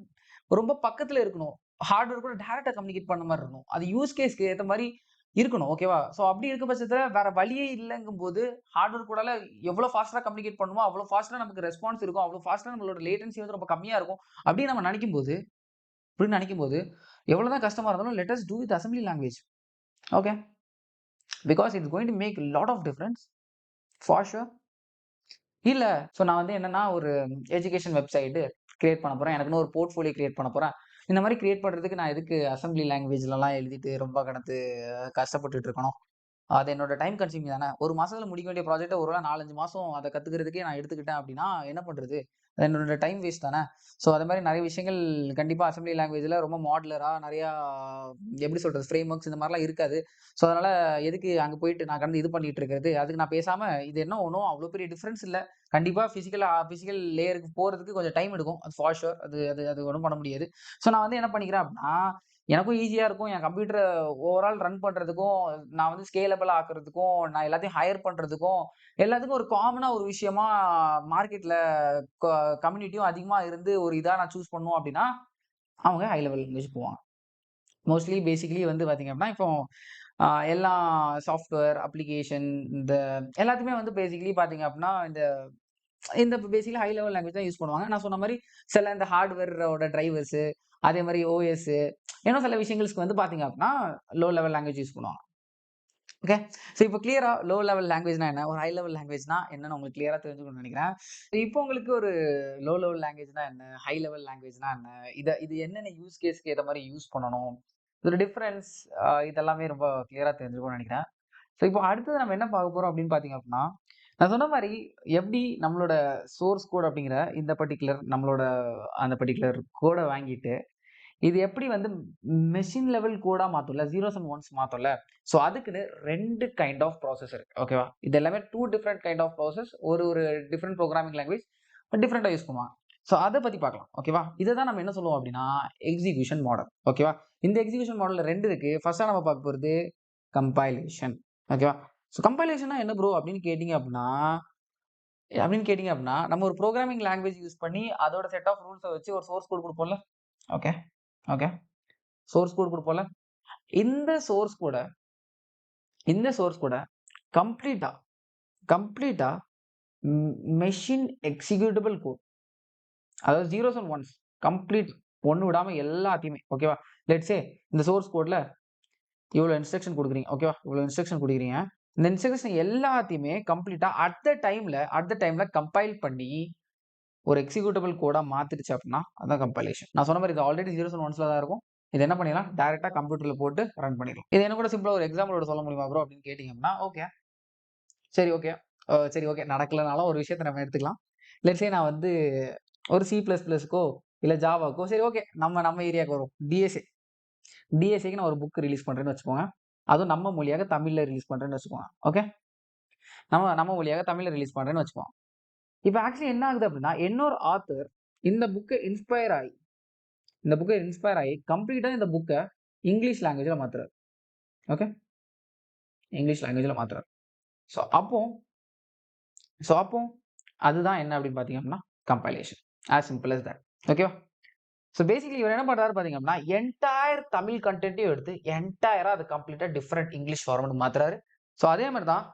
ரொம்ப பக்கத்துல இருக்கணும். ஹார்ட்வேர் கூட டைரக்ட்டா கம்யூனிகேட் பண்ண மாரி இருக்கணும். அது யூஸ் கேஸ்க்கு ஏத்த மாரி இருக்கணும். ஓகேவா? ஸோ அப்படி இருக்க பட்சத்துல வேற வழியே இல்லங்கும்போது, ஹார்ட்வேர் கூடல எவ்வளோ ஃபாஸ்ட்டா கம்யூனிகேட் பண்ணுமோ, அவ்வளோ ஃபாஸ்ட்டா நமக்கு ரெஸ்பான்ஸ் இருக்கும். அவ்வளோ ஃபாஸ்ட்டா நம்மளோட லேட்டன்சி வந்து ரொம்ப கம்மியா இருக்கும். அப்படின்னு நம்ம நெனைக்கும்போது, எவ்வளோ தான் கஷ்டமா இருந்தாலும் let us do with assembly language. Okay. Because it's going to make lot of difference for sure. இல்ல. ஸோ நான் வந்து என்னன்னா, ஒரு எஜுகேஷன் வெப்சைட் கிரியேட் பண்ண போறேன். எனக்குன்னு ஒரு போர்ட்ஃபோலியோ கிரியேட் பண்ண போறேன். இந்த மாரி கிரியேட் பண்றதுக்கு நான் எதுக்கு அசெம்பிளி லாங்குவேஜ்லலாம் எழுதிட்டு ரொம்ப கடந்து கஷ்டப்பட்டுட்டு இருக்கணும்? அது என்னோட டைம் கன்சியூமிங் தானே. 1 மாசத்துல முடிக்க வேண்டிய ப்ராஜெக்ட்ட ஒரு வேள 4, 5 மாசம் அத கத்துக்கிறதுக்கே நான் எடுத்துக்கிட்டேன் அப்டின்னா, என்ன பண்றது? அது என்னோட டைம் வேஸ்ட் தானே. ஸோ அது மாரி நெறைய விஷயங்கள் கண்டிப்பா அசெம்பிளி லாங்குவேஜ்ல ரொம்ப மாடுலரா நெறையா எப்படி சொல்றது? ஃப்ரேம் ஒர்க்ஸ் இந்த மாரிலாம் இருக்காது. ஸோ அதனால எதுக்கு அங்க போயிட்டு நான் கடந்து இது பண்ணிட்டு இருக்கிறது? அதுக்கு நான் பேசாம இது என்ன ஒண்ணும் அவ்ளோ பெரிய டிஃபரன்ஸ் இல்ல. கண்டிப்பா பிசிக்கல் லேயருக்கு போறதுக்கு கொஞ்சம் டைம் எடுக்கும். அது ஃபார் ஷூர். அது அது அது ஒண்ணும் பண்ண முடியாது. ஸோ நான் வந்து என்ன பண்ணிக்கிறேன் அப்டின்னா, எனக்கும் ஈஸியா இருக்கும். என் கம்ப்யூட்டர ஓவரால் ரன் பண்றதுக்கும், நான் வந்து ஸ்கேலபிள் ஆக்குறதுக்கும், நான் எல்லாத்தையும் ஹையர் பண்றதுக்கும், எல்லாத்துக்கும் ஒரு காமனா ஒரு விஷயமா மார்க்கெட்ல க கம்யூனிட்டியும் அதிகமா இருந்து ஒரு இதா நான் சூஸ் பண்ணணும் அப்டின்னா, அவங்க ஹை லெவல் லாங்குவேஜ் போவாங்க. மோஸ்ட்லி பேசிக்கலி வந்து பார்த்தீங்க அப்டின்னா, இப்போ அ எல்லா சாஃப்ட்வேர், அப்ளிகேஷன் இந்த எல்லாத்துக்குமே வந்து பேசிக்கலி பார்த்தீங்க அப்டின்னா, இந்த இந்த பேசிக்கலி ஹை லெவல் லாங்குவேஜ் தான் யூஸ் பண்ணுவாங்க. நான் சொன்ன மாரி சில இந்த ஹார்ட்வேரோட டிரைவர்ஸு, அதே மாரி ஓஎஸ்ஸு இன்னும் சில விஷயங்களுக்கு வந்து பார்த்தீங்க அப்டின்னா, லோ லெவல் லாங்குவேஜ் யூஸ் பண்ணுவாங்க. ஓகே. ஸோ இப்போ கிளியரா லோ லெவல் லாங்குவேஜ்னா என்ன? ஒரு ஹை லெவல் லாங்குவேஜ்னா என்னன்னு உங்களுக்கு கிளியரா தெரிஞ்சுக்கணும்னு நெனைக்கிறேன். இப்போ உங்களுக்கு ஒரு லோ லெவல் லாங்குவேஜ்னா என்ன? ஹை லெவல் லாங்குவேஜ்னா என்ன? இது என்னென்ன யூஸ் கேஸ்க்கு ஏத்த மாரி யூஸ் பண்ணணும்? இதோட டிஃபரன்ஸ் இதெல்லாமே ரொம்ப கிளியரா தெரிஞ்சுக்கணும்னு நெனைக்கிறேன். ஸோ இப்போ அடுத்தது நம்ம என்ன பார்க்க போறோம் அப்படின்னு பார்த்தீங்க அப்படின்னா, நான் சொன்ன மாரி எப்படி நம்மளோட சோர்ஸ் கோட் அப்படிங்கிற இந்த பர்ட்டிகுலர் நம்மளோட அந்த பர்ட்டிகுலர் கோட வாங்கிட்டு, இது எப்படி வந்து machine level Kota மாத்தும்ல, zeros and once மாத்தும்ல. So அதுக்குன்னு 2 கைண்ட் ஆஃப் ப்ராசஸ் இருக்கு. ஓகேவா? இது எல்லாமே 2 டிஃபரெண்ட் கைண்ட் ஆஃப் ப்ராசஸ். ஒரு ஒரு டிஃபரெண்ட் புரோகிராமிங் லாங்குவேஜ் டிஃபரெண்ட்டா யூஸ் பண்ணுவாங்க. ஸோ அத பத்தி பார்க்கலாம். ஓகேவா? இத தான் நம்ம என்ன சொல்லுவோம் அப்படின்னா, எக்ஸிகியூஷன் மாடல். ஓகேவா? இந்த எக்ஸிகியூஷன் மாடல்ல 2 இருக்கு. ஃபர்ஸ்ட்டா நம்ம பார்க்க போறது கம்பைலேஷன். ஓகேவா? ஸோ கம்பைலேஷன்னா என்ன ப்ரோ அப்படின்னு கேட்டீங்க அப்படின்னா, நம்ம ஒரு புரோகிராமிங் லாங்குவேஜ் யூஸ் பண்ணி அதோட செட் ஆஃப் ரூல்ஸ வச்சு ஒரு சோர்ஸ் கோட் குடுப்போம்ல. Okay, okay. சோர்ஸ் கோட் குடுப்போம்ல. இந்த சோர்ஸ் கோட இந்த சோர்ஸ் கோட கம்ப்ளீட்டா கம்ப்ளீட்டா ம் மெஷின் எக்ஸிகியூட்டபிள் கோட். அதாவது ஜீரோஸ் அண்ட் ஒன்ஸ் கம்ப்ளீட் ஒண்ணு விடாம எல்லாத்தையுமே ஓகேவா? லெட்ஸ் சே இந்த சோர்ஸ் கோட்ல இவ்வளோ இன்ஸ்ட்ரக்ஷன் குடுக்குறீங்க. ஓகேவா? இவ்வளோ இன்ஸ்ட்ரக்ஷன் குடுக்குறீங்க. இந்த இன்ஸ்ட்ரக்ஷன் எல்லாத்தையுமே கம்ப்ளீட்டா அட் த டைம்ல கம்பைல் பண்ணி ஒரு எக்ஸிகியூட்டபிள் கோடா மாத்திருச்சு அப்படின்னா, அதான் கம்பைலேஷன். நான் சொன்ன மாரி இது ஆல்ரெடி ஜீரோஸ் அண்ட் ஒன்ஸ்ல தான் இருக்கும். இது என்ன பண்ணிடலாம்? டைரக்ட்டா கம்ப்யூட்டர்ல போட்டு ரன் பண்ணிடலாம். இத இன்னும் கூட சிம்பிளா ஒரு எக்ஸாம்பிளோட சொல்ல முடியுமா ப்ரோ? அப்படின்னு கேட்டீங்க அப்படின்னா, ஓகே. சரி ஓகே. சரி ஓகே. நடக்கலனாலும் ஒரு விஷயத்த நம்ம எடுத்துக்கலாம். லெட்ஸ் சே நான் வந்து ஒரு சி பிளஸ் பிளஸ்க்கோ, இல்ல ஜாவாக்கோ சரி ஓகே. நம்ம நம்ம ஏரியாவுக்கு வருவோம். டிஎஸ்ஏ. டிஎஸ்ஏக்கு நான் ஒரு புக் ரிலீஸ் பண்றேன்னு வச்சுக்கோங்க. அதுவும் நம்ம மொழியாக தமிழ்ல ரிலீஸ் பண்றேன்னு வச்சுக்கோங்க. ஓகே. நம்ம நம்ம மொழியாக தமிழ்ல ரிலீஸ் பண்றேன்னு வச்சுக்குவோம். இப்ப ஆக்சுவலி என்ன ஆகுது அப்படின்னா, இன்னொரு ஆத்தர் இந்த புக்க இன்ஸ்பயர் ஆயி கம்ப்ளீட்டா இந்த புக்க இங்கிலீஷ் லாங்குவேஜ்ல மாத்துறாரு. ஓகே. இங்கிலீஷ் லாங்குவேஜ்ல மாத்துறாரு. ஸோ அப்போ ஸோ அப்போ அதுதான் என்ன அப்படின்னு பார்த்தீங்க அப்படின்னா, compilation. As simple as that. ஓகேவா? ஸோ பேசிக்கலி இவர் என்ன பண்றாரு பார்த்தீங்க அப்படின்னா, என்டையர் தமிழ் கன்டென்ட்டையும் எடுத்து என்டையரா அது கம்ப்ளீட்டா டிஃபரெண்ட் இங்கிலீஷ் ஃபார்மேட் மாத்துறாரு. ஸோ அதே மாரி தான்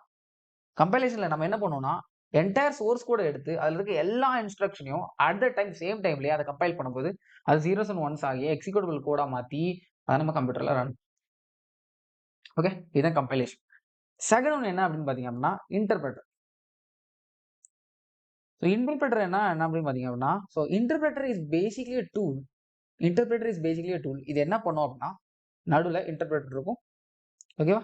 கம்பைலேஷன்ல நம்ம என்ன பண்ணுவோம்னா, என்டையர் சோர்ஸ் கோட எடுத்து அதுல இருக்க எல்லா இன்ஸ்ட்ரக்ஷனையும் அட் த டைம் சேம் டைம்லயே அத கம்பைல் பண்ணும்போது, அது ஜீரோஸ் அண்ட் ஒன்ஸ் ஆகி எக்ஸிக்யூட்டபிள் கோடா மாத்தி அத நம்ம கம்ப்யூட்டர்ல ரன் ஓகே. இதுதான் கம்பைலேஷன். செகண்ட் ஒன் என்ன அப்படின்னு பார்த்தீங்க அப்படின்னா, இன்டர்பிரட்டர். ஸோ இன்டர்பிரட்டர் என்ன அப்படின்னு பார்த்தீங்க அப்படின்னா, so interpreter is basically a tool. இது என்ன பண்ணும் அப்படின்னா, நடுவுல இன்டர்பிரட்டர் இருக்கும். ஓகேவா?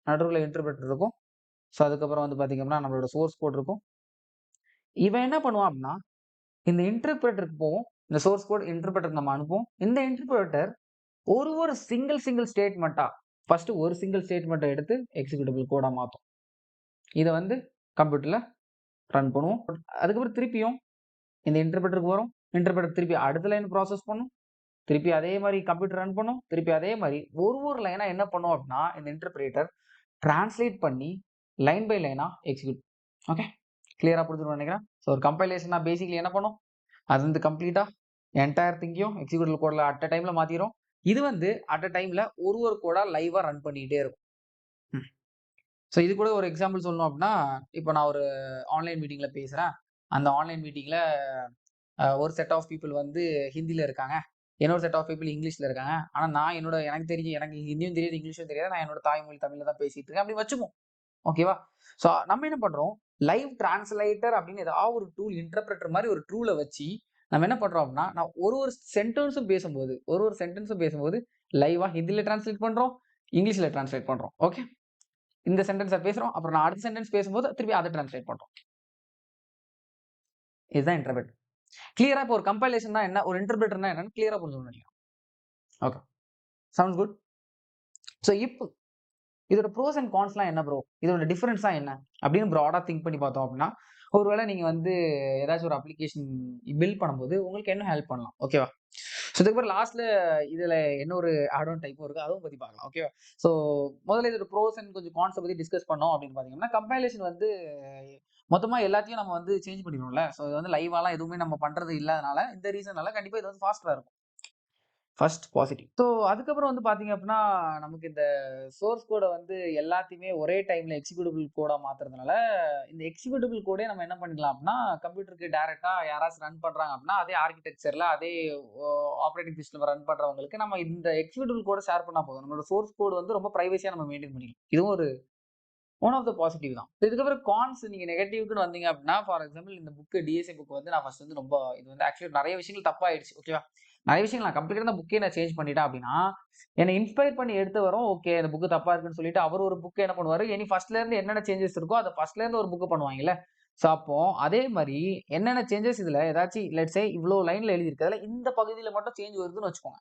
நடுவுல இன்டர்பிரட்டர் இருக்கும். ஸோ அதுக்கப்புறம் வந்து பார்த்தீங்க அப்படின்னா, நம்மளோட சோர்ஸ் கோட் இருக்கும். இவன் என்ன பண்ணுவான் அப்படின்னா, இந்த இன்டர்பிரட்டருக்கு போவும். இந்த சோர்ஸ் கோட் இன்டர்பிரட்டருக்கு நம்ம அனுப்புவோம். இந்த இன்டர்பிரட்டர் ஒரு சிங்கிள் ஸ்டேட்மெண்ட்டா ஃபர்ஸ்ட் ஒரு சிங்கிள் ஸ்டேட்மெண்ட்ட எடுத்து எக்ஸிக்யூட்டபிள் கோடா மாத்தும். இத வந்து கம்ப்யூட்டர்ல ரன் பண்ணுவோம். அதுக்கப்புறம் திருப்பியும் இந்த இன்டர்பிரட்டருக்கு வரும். இன்டர்பிரட்டர் திருப்பி அடுத்த லைன் ப்ராசஸ் பண்ணும். திருப்பி அதே மாரி கம்ப்யூட்டர் ரன் பண்ணும். திருப்பி அதே மாரி ஒரு லைனா என்ன பண்ணும் அப்டின்னா, இந்த இன்டர்பிரேட்டர் டிரான்ஸ்லேட் பண்ணி லைன் பை லைனா எக்ஸிக்யூட். ஓகே. கிளியரா புரிஞ்சிருக்கும்னு நெனைக்கிறேன். ஸோ ஒரு கம்பைலேஷன்னா பேசிக்கலி என்ன பண்ணும்? அது வந்து கம்ப்ளீட்டா என்டையர் திங்கையும் எக்ஸிக்யூட்டபிள் கோட்ல அட் அ டைம்ல மாத்திரும். இது வந்து அட் அ டைம்ல ஒரு கோடா லைவா ரன் பண்ணிட்டே இருக்கும். ஸோ இது கூட ஒரு எக்ஸாம்பிள் சொல்லணும் அப்டின்னா, இப்போ நான் ஒரு ஆன்லைன் மீட்டிங்ல பேசுறேன். அந்த ஆன்லைன் மீட்டிங்ல ஒரு செட் ஆஃப் பீப்பிள் வந்து ஹிந்தில இருக்காங்க. இன்னொரு செட் ஆஃப் பீப்பிள் இங்கிலீஷ்ல இருக்காங்க. ஆனா நான் எனக்கு தெரிஞ்சு எனக்கு ஹிந்தியும் தெரியாது, இங்கிலீஷும் தெரியாது. நான் என்னோட தாய்மொழி தமிழ்ல தான் பேசிட்டு இருக்கேன். அப்படி வச்சுப்போம். ஓகேவா? ஸோ நம்ம என்ன பண்றோம்? லைவ் டிரான்ஸ்லேட்டர் அப்படின்னு ஏதாவது ஒரு டூல் இன்டர்பிரட்டர் மாரி ஒரு டூல வச்சு நம்ம என்ன பண்றோம் அப்படின்னா, நான் ஒரு சென்டென்ஸும் பேசும்போது லைவா ஹிந்தில டிரான்ஸ்லேட் பண்றோம், இங்கிலீஷ்ல டிரான்ஸ்லேட் பண்றோம். ஓகே. இந்த சென்டென்ஸ பேசுறோம். அப்புறம் நான் அடுத்த சென்டென்ஸ் பேசும்போது திருப்பி அத டிரான்ஸ்லேட் பண்றோம். இதுதான் இன்டர்பிரட். கிளியரா இப்போ ஒரு கம்பைலேஷன்னா என்ன? ஒரு இன்டர்பிரட்டர்னா என்னன்னு கிளியரா புரிஞ்சுக்கணும்னு நினைக்கிறேன். ஓகே. Sounds good. ஸோ இப்போ இதோட ப்ரோஸ் அண்ட் கான்ஸ்லாம் என்ன ப்ரோ? இதோட டிஃபரன்ஸ்லாம் என்ன? அப்படின்னு ப்ராடா திங்க் பண்ணி பார்த்தோம் அப்படின்னா, ஒருவேளை நீங்க வந்து ஏதாச்சும் ஒரு அப்ளிகேஷன் பில்ட் பண்ணும்போது உங்களுக்கு என்ன ஹெல்ப் பண்ணலாம். ஓகேவா? ஸோ இதுக்கப்புறம் லாஸ்ட்ல இதுல என்ன ஒரு ஆட் ஆன் டைப்பும் இருக்கு. அதுவும் பத்தி பார்க்கலாம். ஓகேவா? ஸோ முதல்ல இதோட ப்ரோஸ் அண்ட் கொஞ்சம் கான்ஸ பத்தி டிஸ்கஸ் பண்ணோம் அப்படின்னு பார்த்தீங்கன்னா, கம்பைலேஷன் வந்து மொத்தமா எல்லாத்தையும் நம்ம வந்து சேஞ்ச் பண்ணிடுவோம்ல. ஸோ இது வந்து லைவாலாம் எதுவுமே நம்ம பண்றது இல்லாதனால, இந்த ரீசன்னால கண்டிப்பா இது வந்து ஃபாஸ்ட்டா இருக்கும். First positive. ஸோ அதுக்கப்புறம் வந்து பார்த்தீங்க அப்படின்னா, நமக்கு இந்த சோர்ஸ் கோட வந்து எல்லாத்தையுமே ஒரே டைம்ல எக்ஸிக்யூட்டபிள் கோடா மாத்துறதுனால, இந்த எக்ஸிக்யூட்டபிள் கோடே நம்ம என்ன பண்ணிக்கலாம் அப்படின்னா, கம்ப்யூட்டருக்கு டைரக்ட்டா யாராச்சும் ரன் பண்றாங்க அப்படின்னா, அதே ஆர்க்கிடெக்சர்ல அதே ஆப்பரேட்டிங் சிஸ்டம் ரன் பண்றவங்களுக்கு நம்ம இந்த எக்ஸிக்யூட்டபிள் கோட ஷேர் பண்ணா போதும். நம்மளோட சோர்ஸ் கோட் வந்து ரொம்ப பிரைவசியா நம்ம மெயின்டெயின் பண்ணிக்கலாம். இதுவும் ஒரு ஒன் ஆஃப் த பாசிட்டிவ் தான். இதுக்கப்புறம் கான்ஸ் நீங்க நெகட்டிவ்க்குன்னு வந்தீங்க அப்படின்னா, ஃபார் எக்ஸாம்பிள் இந்த டிஎஸ்ஏ புக் வந்து நான் ஃபர்ஸ்ட் வந்து ரொம்ப இது வந்து ஆக்சுவலி நெறைய விஷயங்கள் தப்பாயிடுச்சு. ஓகேவா? நெறைய விஷயங்கள் நான் கம்ப்ளீட்டா அந்த புக்கே நான் சேஞ்ச் பண்ணிட்டேன் அப்படின்னா, என்ன இன்ஸ்பயர் பண்ணி எடுத்தவரும் ஓகே இந்த புக் தப்பா இருக்குன்னு சொல்லிட்டு அவர் ஒரு புக் என்ன பண்ணுவாரு, இனி ஃபர்ஸ்ட்ல இருந்து என்னென்ன சேஞ்சஸ் இருக்கோ அத ஃபர்ஸ்ட்ல இருந்து ஒரு புக் பண்ணுவாங்கல்ல. ஸோ அப்போ அதே மாரி என்னென்ன சேஞ்சஸ் இதுல ஏதாச்சும் லெட்ஸ் சே இவ்ளோ லைன்ல எழுதியிருக்கு. அதுல இந்த பகுதியில மட்டும் சேஞ்ச் வருதுன்னு வச்சுக்கோங்க.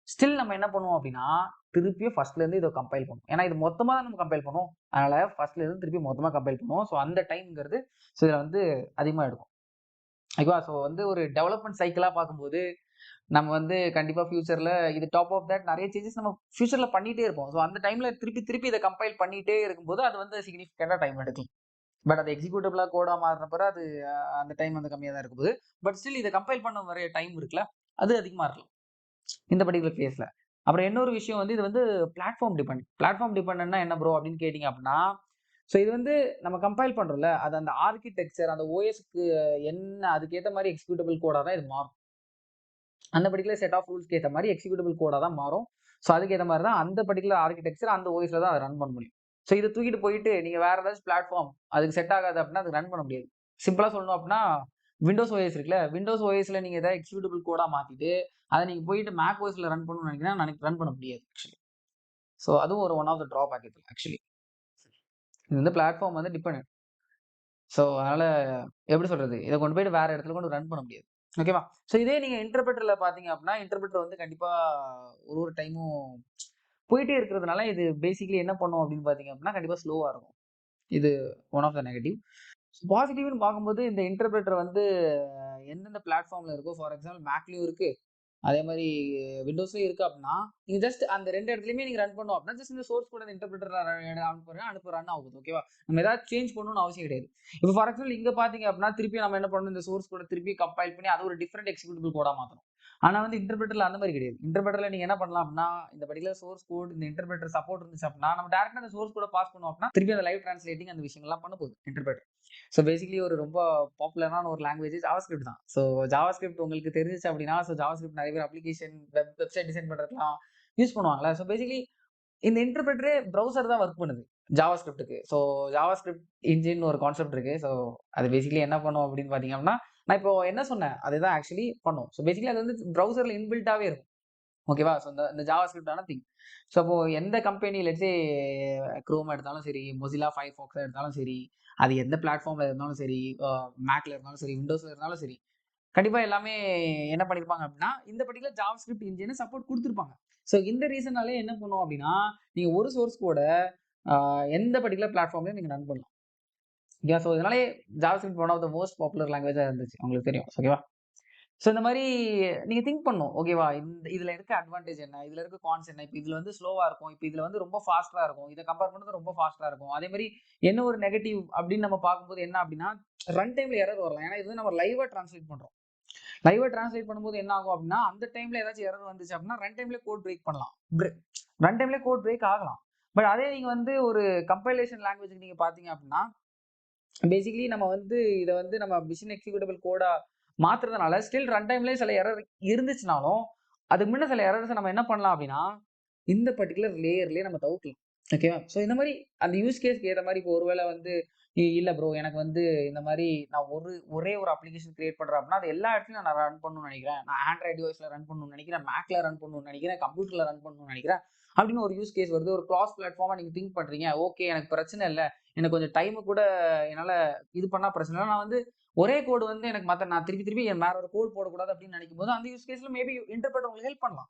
ஸ்டில் நம்ம என்ன பண்ணுவோம் அப்படின்னா, திருப்பியும் ஃபர்ஸ்ட்ல இருந்து இத கம்பைல் பண்ணுவோம். ஏன்னா இது மொத்தமா தான் நம்ம கம்பைல் பண்ணுவோம். அதனால ஃபர்ஸ்ட்ல இருந்து திருப்பி மொத்தமா கம்பைல் பண்ணுவோம். ஸோ அந்த டைம்ங்கிறது இதுல வந்து அதிகமா எடுக்கும். ஓகேவா? ஸோ வந்து ஒரு டெவலப்மென்ட் சைக்கிளா பார்க்கும்போது, நம்ம வந்து கண்டிப்பா ஃபியூச்சர்ல இது டாப் ஆஃப் தட் நெறைய சேஞ்சஸ் நம்ம ஃபியூச்சர்ல பண்ணிட்டே இருப்போம். ஸோ அந்த டைம்ல திருப்பி திருப்பி இத கம்பைல் பண்ணிட்டே இருக்கும்போது, அது வந்து சிக்னிஃபிகன்ட்டா டைம் எடுக்கும். பட் அது எக்ஸிக்யூட்டபிளா கோடா மாறுன பிறகு அது அந்த டைம் வந்து கம்மியா தான் இருக்க போகுது. பட் ஸ்டில் இத கம்பைல் பண்ண வர டைம் இருக்குல்ல, அது அதிகமா இருக்கலாம். இந்த பர்ட்டிகுலர் கேஸ்ல. அப்புறம் இன்னொரு விஷயம் வந்து இது வந்து பிளாட்ஃபார்ம் டிபெண்ட். பிளாட்ஃபார்ம் டிபெண்டன்ட்னா என்ன ப்ரோ அப்படின்னு கேட்டீங்க அப்படின்னா, ஸோ இது வந்து நம்ம கம்பைல் பண்றோம்ல, அது அந்த ஆர்க்கிடெக்சர் அந்த ஓஎஸ்க்கு என்ன அதுக்கேத்த மாரி எக்ஸிக்யூட்டபிள் கோடா தான் இது மாறும். அந்த பர்ட்டிகுலர் செட் ஆஃப் ரூல்ஸ்க்கு ஏத்த மாரி எக்ஸிக்யூட்டபிள் கோடா தான் மாறும். ஸோ அதுக்கு ஏத்த மாரி தான் அந்த பர்ட்டிகுலர் ஆர்க்கிடெக்சர் அந்த ஓஎஸ்ல தான் அத ரன் பண்ண முடியும். ஸோ இத தூக்கிட்டு போயிட்டு நீங்க வேற ஏதாச்சும் பிளாட்ஃபார்ம் அதுக்கு செட் ஆகாது அப்படின்னா, அது ரன் பண்ண முடியாது. சிம்பிளா சொல்லணும் அப்படின்னா, விண்டோஸ் ஓஎஸ் இருக்குல்ல, விண்டோஸ் ஓஎஸ்ல நீங்க ஏதாவது எக்ஸிக்யூட்டபிள் கோடா மாத்திட்டு, அத நீங்க போயிட்டு மேக் ஓஎஸ்ல ரன் பண்ணணும்னு நினைக்கிறீங்கன்னா, ரன் பண்ண முடியாது ஆக்சுவலி. ஸோ அதுவும் ஒரு ஒன் ஆஃப் த ட்ராபேக் இதுல ஆக்சுவலி. இது வந்து பிளாட்ஃபார்ம் வந்து டிபெண்டன்ட். ஸோ அதனால எப்படி சொல்றது? இத கொண்டு போயிட்டு வேற இடத்துல கொண்டு ரன் பண்ண முடியாது. ஓகேவா? ஸோ இதே நீங்க இன்டர்பிரிட்டர்ல பார்த்தீங்க அப்படின்னா, இன்டர்பிரிட்டர் வந்து கண்டிப்பா ஒரு டைமும் போயிட்டே இருக்கிறதுனால, இது பேசிக்கலி என்ன பண்ணும் அப்படின்னு பார்த்தீங்க அப்படின்னா, கண்டிப்பா ஸ்லோவா இருக்கும். இது ஒன் ஆஃப் த நெகட்டிவ். பாசிட்டிவ்னு பார்க்கும்போது இந்த இன்டர்பிரிட்டர் வந்து எந்தெந்த பிளாட்ஃபார்ம்ல இருக்கோ, ஃபார் எக்ஸாம்பிள் மேக்லயும் இருக்கு. அதே மாரி விண்டோஸ்லயும் இருக்கு அப்படின்னா, நீங்க ஜஸ்ட் அந்த 2 இடத்துலயுமே நீங்க ரன் பண்ணணும் அப்படின்னா, ஜஸ்ட் இந்த சோர்ஸ் கோட இன்டர்பிரிட்டர் ரன் ஆகுது. ஓகேவா? நம்ம ஏதாவது சேஞ்ச் பண்ணணும்னு அவசியம் கிடையாது. இப்போ ஃபார் எக்ஸாம்பிள் இங்க பார்த்தீங்க அப்படின்னா, திருப்பி நம்ம என்ன பண்ணணும், இந்த சோர்ஸ் கோட திருப்பி கம்பைல் பண்ணி அது ஒரு டிஃபரெண்ட் எக்ஸிக்யூட்டபிள் கோடா மாத்தணும். ஆனா வந்து இன்டர்பிரிட்டர்ல அந்த மாரி கிடையாது. இன்டர்பிரிட்டர்ல நீங்க என்ன பண்ணலாம் அப்படின்னா, இந்த பர்ட்டிகுலர் சோர்ஸ் கோட் இந்த இன்டர்பிரிட்டர் சப்போர்ட் இருந்துச்சு அப்படின்னா, நம்ம டைரக்ட்டா அந்த சோர்ஸ் கோட பாஸ் பண்ணோம் அப்படின்னா, திருப்பி அந்த லைவ் டிரான்ஸ்லேட்டிங் அந்த விஷயங்கள்லாம் பண்ண போகுது இன்டர்பிரிட்டர். ஸோ பேசிக்கலி ஒரு ரொம்ப பாப்புலரான ஒரு லாங்குவேஜ் ஜாவாஸ்கிரிப்ட் தான். ஸோ ஜாவாஸ்கிரிப்ட் உங்களுக்கு தெரிஞ்சுச்சு அப்படின்னா, ஸோ ஜாவாஸ்கிரிப்ட் நெறைய பேர் அப்ளிகேஷன் வெப்சைட் டிசைன் பண்றதுக்குலாம் யூஸ் பண்ணுவாங்கல்ல. ஸோ பேசிக்கலி இந்த இன்டர்பிரிட்டரே ப்ரௌசர் தான் வொர்க் பண்ணுது ஜாவாஸ்கிரிப்ட்க்கு. ஸோ ஜாவாஸ்கிரிப்ட் இன்ஜின் ஒரு கான்செப்ட் இருக்கு. ஸோ அது பேசிக்கலி என்ன பண்ணும் அப்படின்னு பார்த்தீங்க அப்படின்னா, நான் இப்போ என்ன சொன்னேன் அதுதான் ஆக்சுவலி பண்ணும். ஸோ பேசிக்கலி அது வந்து ப்ரௌசர்ல இன்பில்ட்டாவே இருக்கும். ஓகேவா? ஸோ இந்த இந்த ஜாவாஸ்கிரிப்டான திங். ஸோ அப்போ எந்த கம்பெனி லெட்ஸ் சே குரோம் எடுத்தாலும் சரி, மொசில்லா ஃபயர்ஃபாக்ஸ் எடுத்தாலும் சரி, அது எந்த பிளாட்ஃபார்ம்ல இருந்தாலும் சரி, மேக்ல இருந்தாலும் சரி, விண்டோஸ்ல இருந்தாலும் சரி, கண்டிப்பா எல்லாமே என்ன பண்ணியிருப்பாங்க அப்படின்னா, இந்த பர்ட்டிகுலர் ஜாவாஸ்கிரிப்ட் இன்ஜின சப்போர்ட் குடுத்துருப்பாங்க. ஸோ இந்த ரீசனாலே என்ன பண்ணும் அப்படின்னா, நீங்க ஒரு சோர்ஸ் கோட எந்த பர்ட்டிகுலர் பிளாட்ஃபார்ம்லயும் நீங்க ரன் பண்ணலாம். ஓகேவா? ஸோ இதனாலேயே JavaScript one of the most popular லாங்குவேஜா இருந்துச்சு. உங்களுக்கு தெரியும். ஓகேவா? ஸோ இந்த மாரி நீங்க திங்க் பண்ணணும். ஓகேவா? இதுல இருக்க அட்வான்டேஜ் என்ன? இதுல இருக்க கான்ஸ் என்ன? இப்ப இதுல வந்து ஸ்லோவா இருக்கும். இப்ப இதுல வந்து ரொம்ப ஃபாஸ்ட்டா இருக்கும். இத கம்பேர் பண்ணும்போது ரொம்ப ஃபாஸ்ட்டா இருக்கும். அதே மாரி என்ன ஒரு நெகட்டிவ் அப்படின்னு நம்ம பார்க்கும்போது என்ன அப்படின்னா, ரன் டைம்ல எரர் வரலாம். ஏன்னா இது வந்து நம்ம லைவா டிரான்ஸ்லேட் பண்றோம். லைவா டிரான்ஸ்லேட் பண்ணும்போது என்ன ஆகும் அப்படின்னா, அந்த டைம்ல ஏதாச்சும் எரர் வந்துச்சு அப்படின்னா, ரன் டைம்லயே கோட் பிரேக் பண்ணலாம். ரன் டைம்லயே கோட் பிரேக் ஆகலாம். பட் அதே நீங்க வந்து ஒரு கம்பைலேஷன் லாங்குவேஜ்க்கு நீங்க பார்த்தீங்க அப்படின்னா, பேசிக்கலி நம்ம வந்து இத வந்து நம்ம மிஷின் எக்ஸிக்யூட்டபிள் கோடா மாத்துறதுனால, ஸ்டில் ரன் டைம்லயே சில எரர் இருந்துச்சுனாலும், அதுக்கு முன்ன சில எரர்ஸ நம்ம என்ன பண்ணலாம் அப்டின்னா, இந்த பர்ட்டிகுலர் லேயர்லயே நம்ம தவிர்க்கலாம். ஓகேவா? ஸோ இந்த மாரி அந்த யூஸ் கேஸ்க்கு ஏத்த மாரி இப்போ ஒரு வேள வந்து இல்ல ப்ரோ எனக்கு வந்து இந்த மாரி நான் ஒரே ஒரு அப்ளிகேஷன் கிரியேட் பண்றேன் அப்டின்னா, அது எல்லா இடத்துலயும் நான் ரன் பண்ணணும்னு நெனைக்கிறேன். நான் ஆண்ட்ராய்டு டிவைஸ்ல ரன் பண்ணணும்னு நெனைக்கிறேன். மேக்ல ரன் பண்ணணும்னு நெனைக்கிறேன். கம்ப்யூட்டர்ல ரன் பண்ணணும்னு நெனைக்கிறேன். அப்டின்னு ஒரு யூஸ் கேஸ் வருது. ஒரு கிராஸ் பிளாட்ஃபார்மா நீங்க திங்க் பண்றீங்க. ஓகே எனக்கு பிரச்சனை இல்ல. எனக்கு கொஞ்சம் டைம் கூட என்னால இது பண்ணா பிரச்சனை இல்ல. நான் வந்து ஒரே கோடு வந்து எனக்கு நான் திருப்பி திருப்பி வேற ஒரு கோட் போடக்கூடாது அப்படின்னு நினைக்கும்போது, அந்த யூஸ் கேஸ்ல மேபி இன்டர்பிரட்டர் உங்களுக்கு ஹெல்ப் பண்ணலாம்.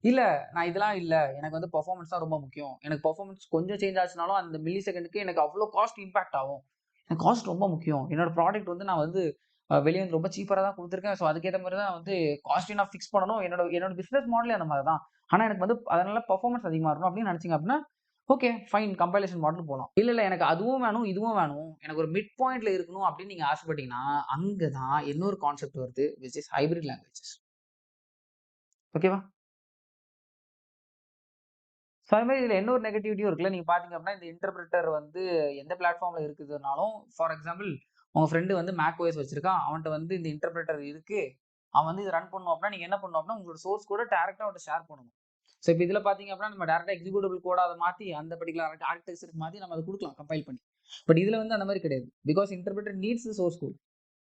இல்ல நான் இதெல்லாம் இல்ல. எனக்கு வந்து பெர்ஃபார்மன்ஸ் தான் ரொம்ப முக்கியம். எனக்கு பெர்ஃபார்மன்ஸ் கொஞ்சம் சேஞ்ச் ஆச்சுனாலும் அந்த மில்லி செகண்ட்க்கு எனக்கு அவ்ளோ காஸ்ட் இம்பாக்ட் ஆகும். எனக்கு காஸ்ட் ரொம்ப முக்கியம். என்னோட ப்ராடக்ட் வந்து நான் வந்து வெளிய வந்து ரொம்ப சீப்பரா தான் குடுத்துருக்கேன். ஸோ அதுக்கேத்த மாரி தான் வந்து காஸ்ட்டையும் நான் ஃபிக்ஸ் பண்ணணும். என்னோட பிசினஸ் மாடலே அந்த மாரி தான். ஆனா எனக்கு வந்து அதனால பெர்ஃபார்மன்ஸ் அதிகமா இருக்கணும் அப்படின்னு நினைச்சீங்க அப்படின்னா, ஓகே ஃபைன் கம்பைலேஷன் மாடல் போலாம். இல்ல எனக்கு அதுவும் வேணும், இதுவும் வேணும். எனக்கு ஒரு மிட் பாயிண்ட்ல இருக்கணும் அப்படின்னு நீங்க ஆசைப்பட்டீங்கன்னா, அங்க தான் இன்னொரு கான்செப்ட் வருது. Which is hybrid languages. ஓகேவா? ஸோ அது மாரி இதுல இன்னொரு நெகட்டிவிட்டியும் இருக்குல்ல. நீங்க பார்த்தீங்க அப்படின்னா, இந்த இன்டர்பிரிட்டர் வந்து எந்த பிளாட்ஃபார்ம்ல இருக்குதுனாலும், ஃபார் எக்ஸாம்பிள் உங்க ஃப்ரெண்ட் வந்து மேக் ஓஎஸ் வச்சிருக்கான். அவன்ட்ட வந்து இந்த இன்டர்பிரிட்டர் இருக்கு. அவன் வந்து இத ரன் பண்ணணும் அப்படின்னா, நீங்க என்ன பண்ணணும் அப்படின்னா, உங்களோட சோர்ஸ் கோட டைரக்ட்டா அவன்ட்ட ஷேர் பண்ணணும். ஸோ இப்ப இதுல பார்த்தீங்க அப்படின்னா, நம்ம டைரக்ட்டா எக்ஸிக்யூட்டபிள் கோடா அத மாத்தி அந்த பர்ட்டிகுலர் ஆர்க்கிடெக்சருக்கு மாத்தி நம்ம அத குடுக்கலாம் கம்பைல் பண்ணி. பட் இதுல வந்து அந்த மாரி கிடையாது. Because interpreter needs the source code.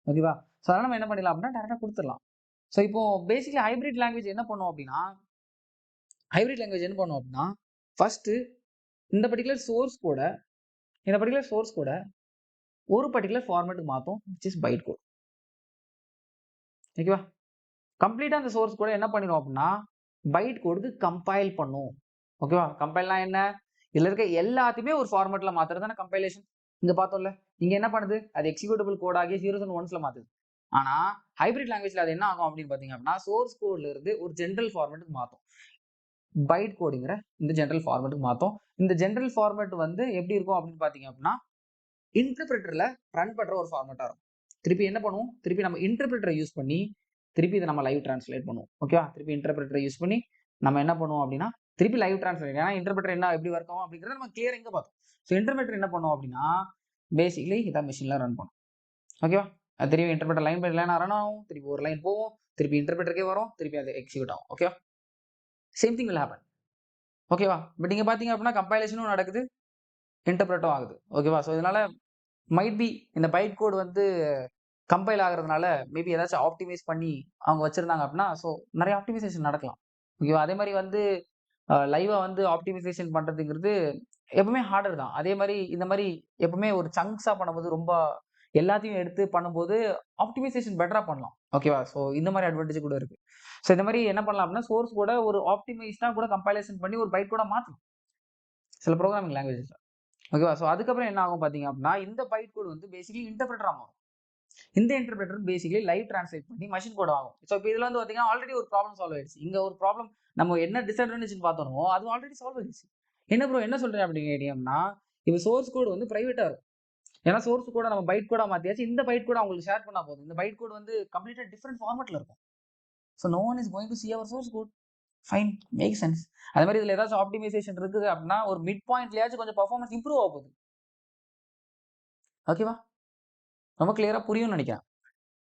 ஓகேவா? ஸோ அதனால நம்ம என்ன பண்ணிடலாம் அப்படின்னா, டைரக்ட்டா குடுத்துறலாம். ஸோ இப்போ பேசிக்கலி ஹைபிரிட் லாங்குவேஜ் என்ன பண்ணும் அப்படின்னா, ஹைபிரிட் லாங்குவேஜ் என்ன பண்ணும் அப்படின்னா, ஃபர்ஸ்ட்டு இந்த பர்ட்டிகுலர் சோர்ஸ் கோட இந்த பர்ட்டிகுலர் சோர்ஸ் கோட ஒரு பர்ட்டிகுலர் ஃபார்மேட்க்கு மாத்தும். Which is byte code. ஓகேவா? கம்ப்ளீட்டா அந்த சோர்ஸ் கோட என்ன பண்ணிரும் அப்படின்னா, பைட் கோடுக்கு கம்பைல் பண்ணும். ஓகேவா? கம்பைல்னா என்ன? இதுல இருக்க எல்லாத்தையுமே ஒரு ஃபார்மேட்ல மாத்துறது தானே கம்பைலேஷன். இங்க பார்த்தோம்ல. இங்க என்ன பண்ணுது? அது எக்ஸிக்யூட்டபிள் கோட் ஆகி 0s அண்ட் 1ஸ்ல மாத்துது. ஆனா, ஹைபிரிட் லாங்குவேஜ்ல அது என்ன ஆகும் அப்படின்னு பார்த்தீங்க அப்படின்னா, சோர்ஸ் கோட்ல இருந்து ஒரு ஜெனரல் ஃபார்மேட்க்கு மாத்தும். பைட் கோடுங்கிற இந்த ஜெனரல் ஃபார்மேட்க்கு மாத்தும். இந்த ஜெனரல் ஃபார்மேட் வந்து எப்படி இருக்கும் அப்படின்னு பார்த்தீங்க அப்படின்னா, இன்டர்பிரிட்டர்ல ரன் பண்ற ஒரு ஃபார்மேட்டா இருக்கும். திருப்பி என்ன பண்ணுவோம்? திருப்பி நம்ம இன்டர்பிரிட்டர யூஸ் பண்ணி, திருப்பி இத நம்ம லைவ் டிரான்ஸ்லேட் பண்ணுவோம். ஓகேவா? திருப்பி இன்டர்பிரிட்டர யூஸ் பண்ணி நம்ம என்ன பண்ணுவோம் அப்டின்னா, திருப்பி லைவ் டிரான்ஸ்லேட். ஏன்னா இன்டர்பிரிட்டர் என்ன எப்படி ஒர்க் ஆகும் அப்படிங்கிறத நம்ம கிளியரா இங்க பார்த்தோம். ஸோ இன்டர்பிரிட்டர் என்ன பண்ணும் அப்டின்னா, பேசிக்கலி இத மெஷின்ல ரன் பண்ணும். ஓகேவா? அது தெரியும் இன்டர்பிரிட்டர் லைன் பை லைனா ரன் ஆகும். திருப்பி ஒரு லைன் போகும். திருப்பி இன்டர்பிரிட்டருக்கே வரும். திருப்பி அது எக்ஸிக்யூட் ஆகும். ஓகேவா? Same thing will happen. ஓகேவா? பட் இங்க பார்த்தீங்க அப்டின்னா கம்பைலேஷனும் நடக்குது. இன்டர்பிரட்டும் ஆகுது. ஓகேவா? ஸோ இதனால மைட் பி இந்த பைட் கோட் வந்து கம்பைல் ஆகுறதுனால மேபி ஏதாச்சும் ஆப்டிமைஸ் பண்ணி அவங்க வச்சிருந்தாங்க அப்படின்னா, ஸோ நெறைய ஆப்டிமைசேஷன் நடக்கலாம். ஓகேவா? அதே மாரி வந்து லைவா வந்து ஆப்டிமைசேஷன் பண்றதுங்கிறது எப்பவுமே ஹார்டர் தான். அதே மாரி இந்த மாரி எப்பவுமே ஒரு சங்க்ஸா பண்ணும்போது ரொம்ப எல்லாத்தையும் எடுத்து பண்ணும்போது ஆப்டிமைசேஷன் பெட்டரா பண்ணலாம். ஓகேவா? ஸோ இந்த மாரி அட்வான்டேஜ் கூட இருக்கு. ஸோ இந்த மாரி என்ன பண்ணலாம் அப்படின்னா, சோர்ஸ் கூட ஒரு ஆப்டிமைஸ்டா கூட கம்பைலேஷன் பண்ணி ஒரு பைட் கோடா மாத்தலாம். சில புரோகிராமிங் லாங்குவேஜஸ்ல. ஓகேவா? ஸோ அதுக்கப்புறம் என்ன ஆகும் பார்த்தீங்க அப்படின்னா, இந்த பைட் கோட் வந்து பேசிக்கலி இன்டர்பிரிட்டரா மாறும். இந்த இன்டர்பிரேட்டர் பேசிக்கலி லைவ் டிரான்ஸ்லேட் பண்ணி மெஷின் கோட் ஆகும். ஸோ இப்போ இதுல வந்து பார்த்தீங்கன்னா, ஆல்ரெடி ஒரு ப்ராப்ளம் சால்வ் ஆயிடுச்சு. இங்க ஒரு ப்ராப்ளம் நம்ம என்ன டிஸ்அட்வான்டேஜ்ன்னு பார்த்தோமோ, அது ஆல்ரெடி சால்வ் ஆயிடுச்சு. என்ன ப்ரோ என்ன சொல்றேன் அப்படின்னு கேட்டீங்கன்னா, இப்ப சோர்ஸ் கோட் வந்து பிரைவேட்டா இருக்கும். ஏன்னா சோர்ஸ் கோட நம்ம பைட் கோடா மாத்தியாச்சு. இந்த பைட் கோட அவங்களுக்கு ஷேர் பண்ணா போதும். இந்த பைட் கோட் வந்து கம்ப்ளீட்டா டிஃபரெண்ட் ஃபார்மட்ல இருக்கும். So no one is going to see our source code. Fine. Make sense. அதே மாரி இதுல ஏதாச்சும் ஆப்டிமைசேஷன் இருக்குது அப்படின்னா, ஒரு மிட் பாயிண்ட்லயாச்சும் கொஞ்சம் பெர்ஃபார்மன்ஸ் இம்ப்ரூவ் ஆக போகுது. ஓகேவா? ரொம்ப கிளியரா புரியும்னு நெனைக்கிறேன்.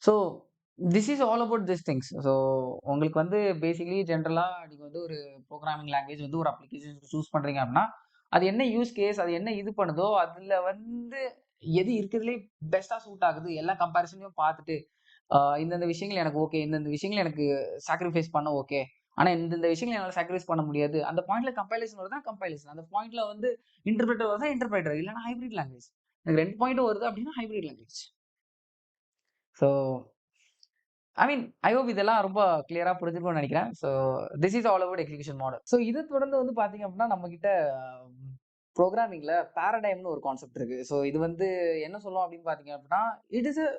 So, this is all about this things. So, உங்களுக்கு வந்து பேசிக்கலி ஜென்ரலா நீங்க வந்து ஒரு புரோகிராமிங் லாங்குவேஜ் வந்து ஒரு அப்ளிகேஷன் சூஸ் பண்றீங்க அப்படின்னா, அது என்ன யூஸ் கேஸ், அது என்ன இது பண்ணுதோ, அதுல வந்து எது இருக்கிறதுலயே பெஸ்ட்டா சூட் ஆகுது, எல்லா கம்பேரிசனையும் பார்த்துட்டு, இந்தந்த விஷயங்கள் எனக்கு ஓகே. இந்தந்த விஷயங்கள் எனக்கு சாக்ரிஃபைஸ் பண்ண ஓகே. ஆனா இந்தந்த விஷயங்கள என்னால சாக்ரிஃபைஸ் பண்ண முடியாது. அந்த பாயிண்ட்ல கம்பைலேஷன் வருதா கம்பைலேஷன். அந்த பாயிண்ட்ல வந்து இன்டர்பிரிட்டர் வருதா இன்டர்பிரிட்டர். இல்லன்னா ஹைபிரிட் லாங்குவேஜ். எனக்கு 2 பாயிண்ட்டும் வருது அப்படின்னா hybrid language. So I mean, I hope இதெல்லாம் ரொம்ப கிளியரா புரிஞ்சிருக்கும்னு நெனைக்கிறேன். So this is all about execution model. So இத தொடர்ந்து வந்து பார்த்தீங்க அப்படின்னா, நம்மகிட்ட ப்ரோகிராமிங்ல பாராடைம்னு ஒரு கான்செப்ட் இருக்கு. ஸோ இது வந்து என்ன சொல்லும் அப்படின்னு பார்த்தீங்க அப்படின்னா, it is a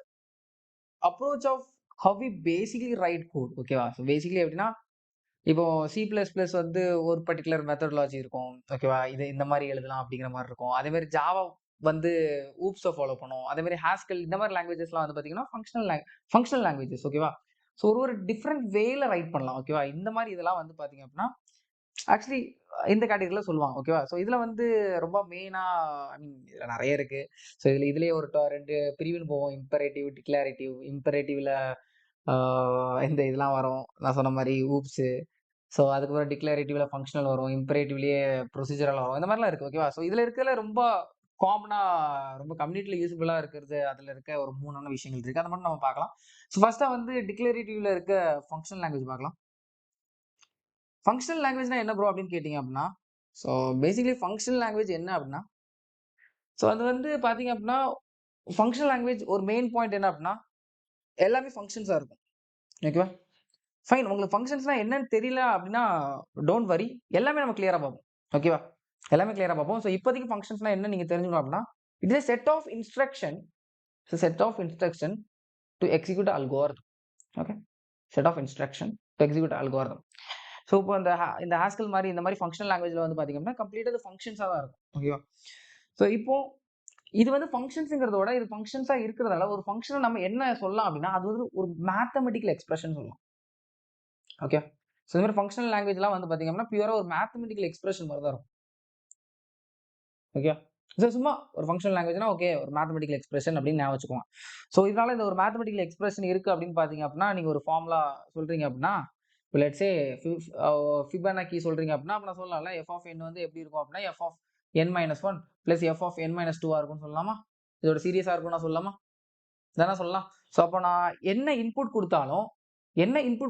approach of how we basically write code. ஓகேவா? ஸோ பேசிக்கலி எப்படின்னா, இப்போ சி பிளஸ் பிளஸ் வந்து ஒரு பர்ட்டிகுலர் மெத்தடாலஜி இருக்கும். ஓகேவா? இது இந்த மாரி எழுதலாம் அப்படிங்கிற மாரி இருக்கும். அதே மாரி ஜாவா வந்து ஊப்ஸ ஃபாலோ பண்ணும். அதே மாரி ஹாஸ்கல் இந்த மாரி லாங்குவேஜஸ்லாம் வந்து பார்த்தீங்கன்னா, ஃபங்ஷனல் லாங்குவேஜஸ். ஓகேவா? ஸோ ஒரு ஒரு டிஃபரெண்ட் வேல ரைட் பண்ணலாம். ஓகேவா? இந்த மாரி இதெல்லாம் வந்து பார்த்தீங்க அப்படின்னா, ஆக்சுவலி இந்த கேட்டகரில சொல்லுவாங்க. ஓகேவா? ஸோ இதுல வந்து ரொம்ப மெயினா ஐ மீன் இதுல நெறைய இருக்கு. ஸோ இதுலயே ஒரு 2 பிரிவுன்னு போவோம். Imperative, declarative. இம்பரேட்டிவ்ல ஆ இந்த இதெல்லாம் வரும். நான் சொன்ன மாரி ஊப்ஸ். ஸோ அதுக்கப்புறம் டிக்ளரேட்டிவ்ல ஃபங்ஷனல் வரும். இம்பரேட்டிவ்லயே ப்ரொசீஜரல் வரும். இந்த மாரிலாம் இருக்கு. ஓகேவா? ஸோ இதுல இருக்கதுல ரொம்ப காமனா ரொம்ப கம்யூனிட்டில யூசபிளா இருக்கிறது, அதுல இருக்க ஒரு 3 விஷயங்கள் இருக்கு. அத மட்டும் நம்ம பார்க்கலாம். ஸோ ஃபர்ஸ்ட்டா வந்து டிக்ளரேட்டிவ்ல இருக்க ஃபங்ஷனல் லாங்குவேஜ் பார்க்கலாம். ஃபங்ஷனல் லாங்குவேஜ்னா என்ன ப்ரோ அப்படின்னு கேட்டீங்க அப்படின்னா, ஸோ பேசிக்கலி ஃபங்ஷனல் லாங்குவேஜ் என்ன அப்படின்னா, ஸோ அது வந்து பார்த்தீங்க அப்படின்னா, ஃபங்ஷனல் லாங்குவேஜ் ஒரு மெயின் பாயிண்ட் என்ன அப்படின்னா, எல்லாமே ஃபங்ஷன்ஸா இருக்கும். ஓகேவா? ஃபைன். உங்களுக்கு ஃபங்ஷன்ஸ்னா என்னன்னு தெரியல அப்டின்னா, டோன்ட் வரி. எல்லாமே நம்ம கிளியரா பார்ப்போம். ஓகேவா? எல்லாமே கிளியரா பார்ப்போம். ஸோ இப்போதைக்கு ஃபங்ஷன்ஸ்னா என்னன்னு நீங்க தெரிஞ்சுக்கணும் அப்டின்னா, it is a set of instruction set of instruction to execute algorithm. Okay. Set of instruction to execute algorithm. So இப்போ இந்த ஹாஸ்கல் மாரி இந்த மாரி ஃபங்ஷனல் லாங்குவேஜ்ல வந்து பார்த்தீங்க அப்டின்னா, கம்ப்ளீட்டா இது ஃபங்ஷன்ஸா தான் இருக்கும். ஓகேவா? ஸோ இப்போ இது வந்து ஃபங்ஷன்ஸ்ங்கிறத விட இது ஃபங்ஷன்ஸா இருக்கிறதால ஒரு ஃபங்ஷன நம்ம என்ன சொல்லலாம் அப்டின்னா, அது வந்து ஒரு மேத்தமேட்டிக்கல் எக்ஸ்பிரஷன் சொல்லலாம். ஓகே. ஸோ இந்த மாரி ஃபங்ஷனல் லாங்குவேஜ்லாம் வந்து பார்த்தீங்க அப்படின்னா, பியூரா ஒரு மேத்தமேட்டிக்கல் எக்ஸ்பிரஷன் மாரி தான் இருக்கும். ஓகே. ஸோ சும்மா ஒரு ஃபங்ஷனல் லாங்குவேஜ்னா ஓகே. ஒரு மேத்தமேட்டிக்கல் எக்ஸ்பிரஷன் அப்படின்னு ஞாபகம் வச்சுக்கோங்க. ஸோ இதனால இந்த ஒரு மேத்தமேட்டிக்கல் எக்ஸ்பிரஷன் இருக்கு அப்படின்னு பார்த்தீங்க அப்படின்னா, நீங்க ஒரு ஃபார்முலா சொல்றீங்க அப்படின்னா, இப்போ லெட்ஸ் சே ஃபிபனாக்கி சொல்றீங்க அப்படின்னா, அப்ப நான் சொல்லலாம்ல எஃப் ஆஃப் என் வந்து எப்படி இருக்கும் அப்படின்னா, F of N minus 1 plus F of N minus 2 இருக்கும்னு சொல்லலாமா? இதோட சீரியஸா இருக்கும்னு நான் சொல்லலாமா? தானே சொல்லலாம். ஸோ அப்ப நான் என்ன இன்புட்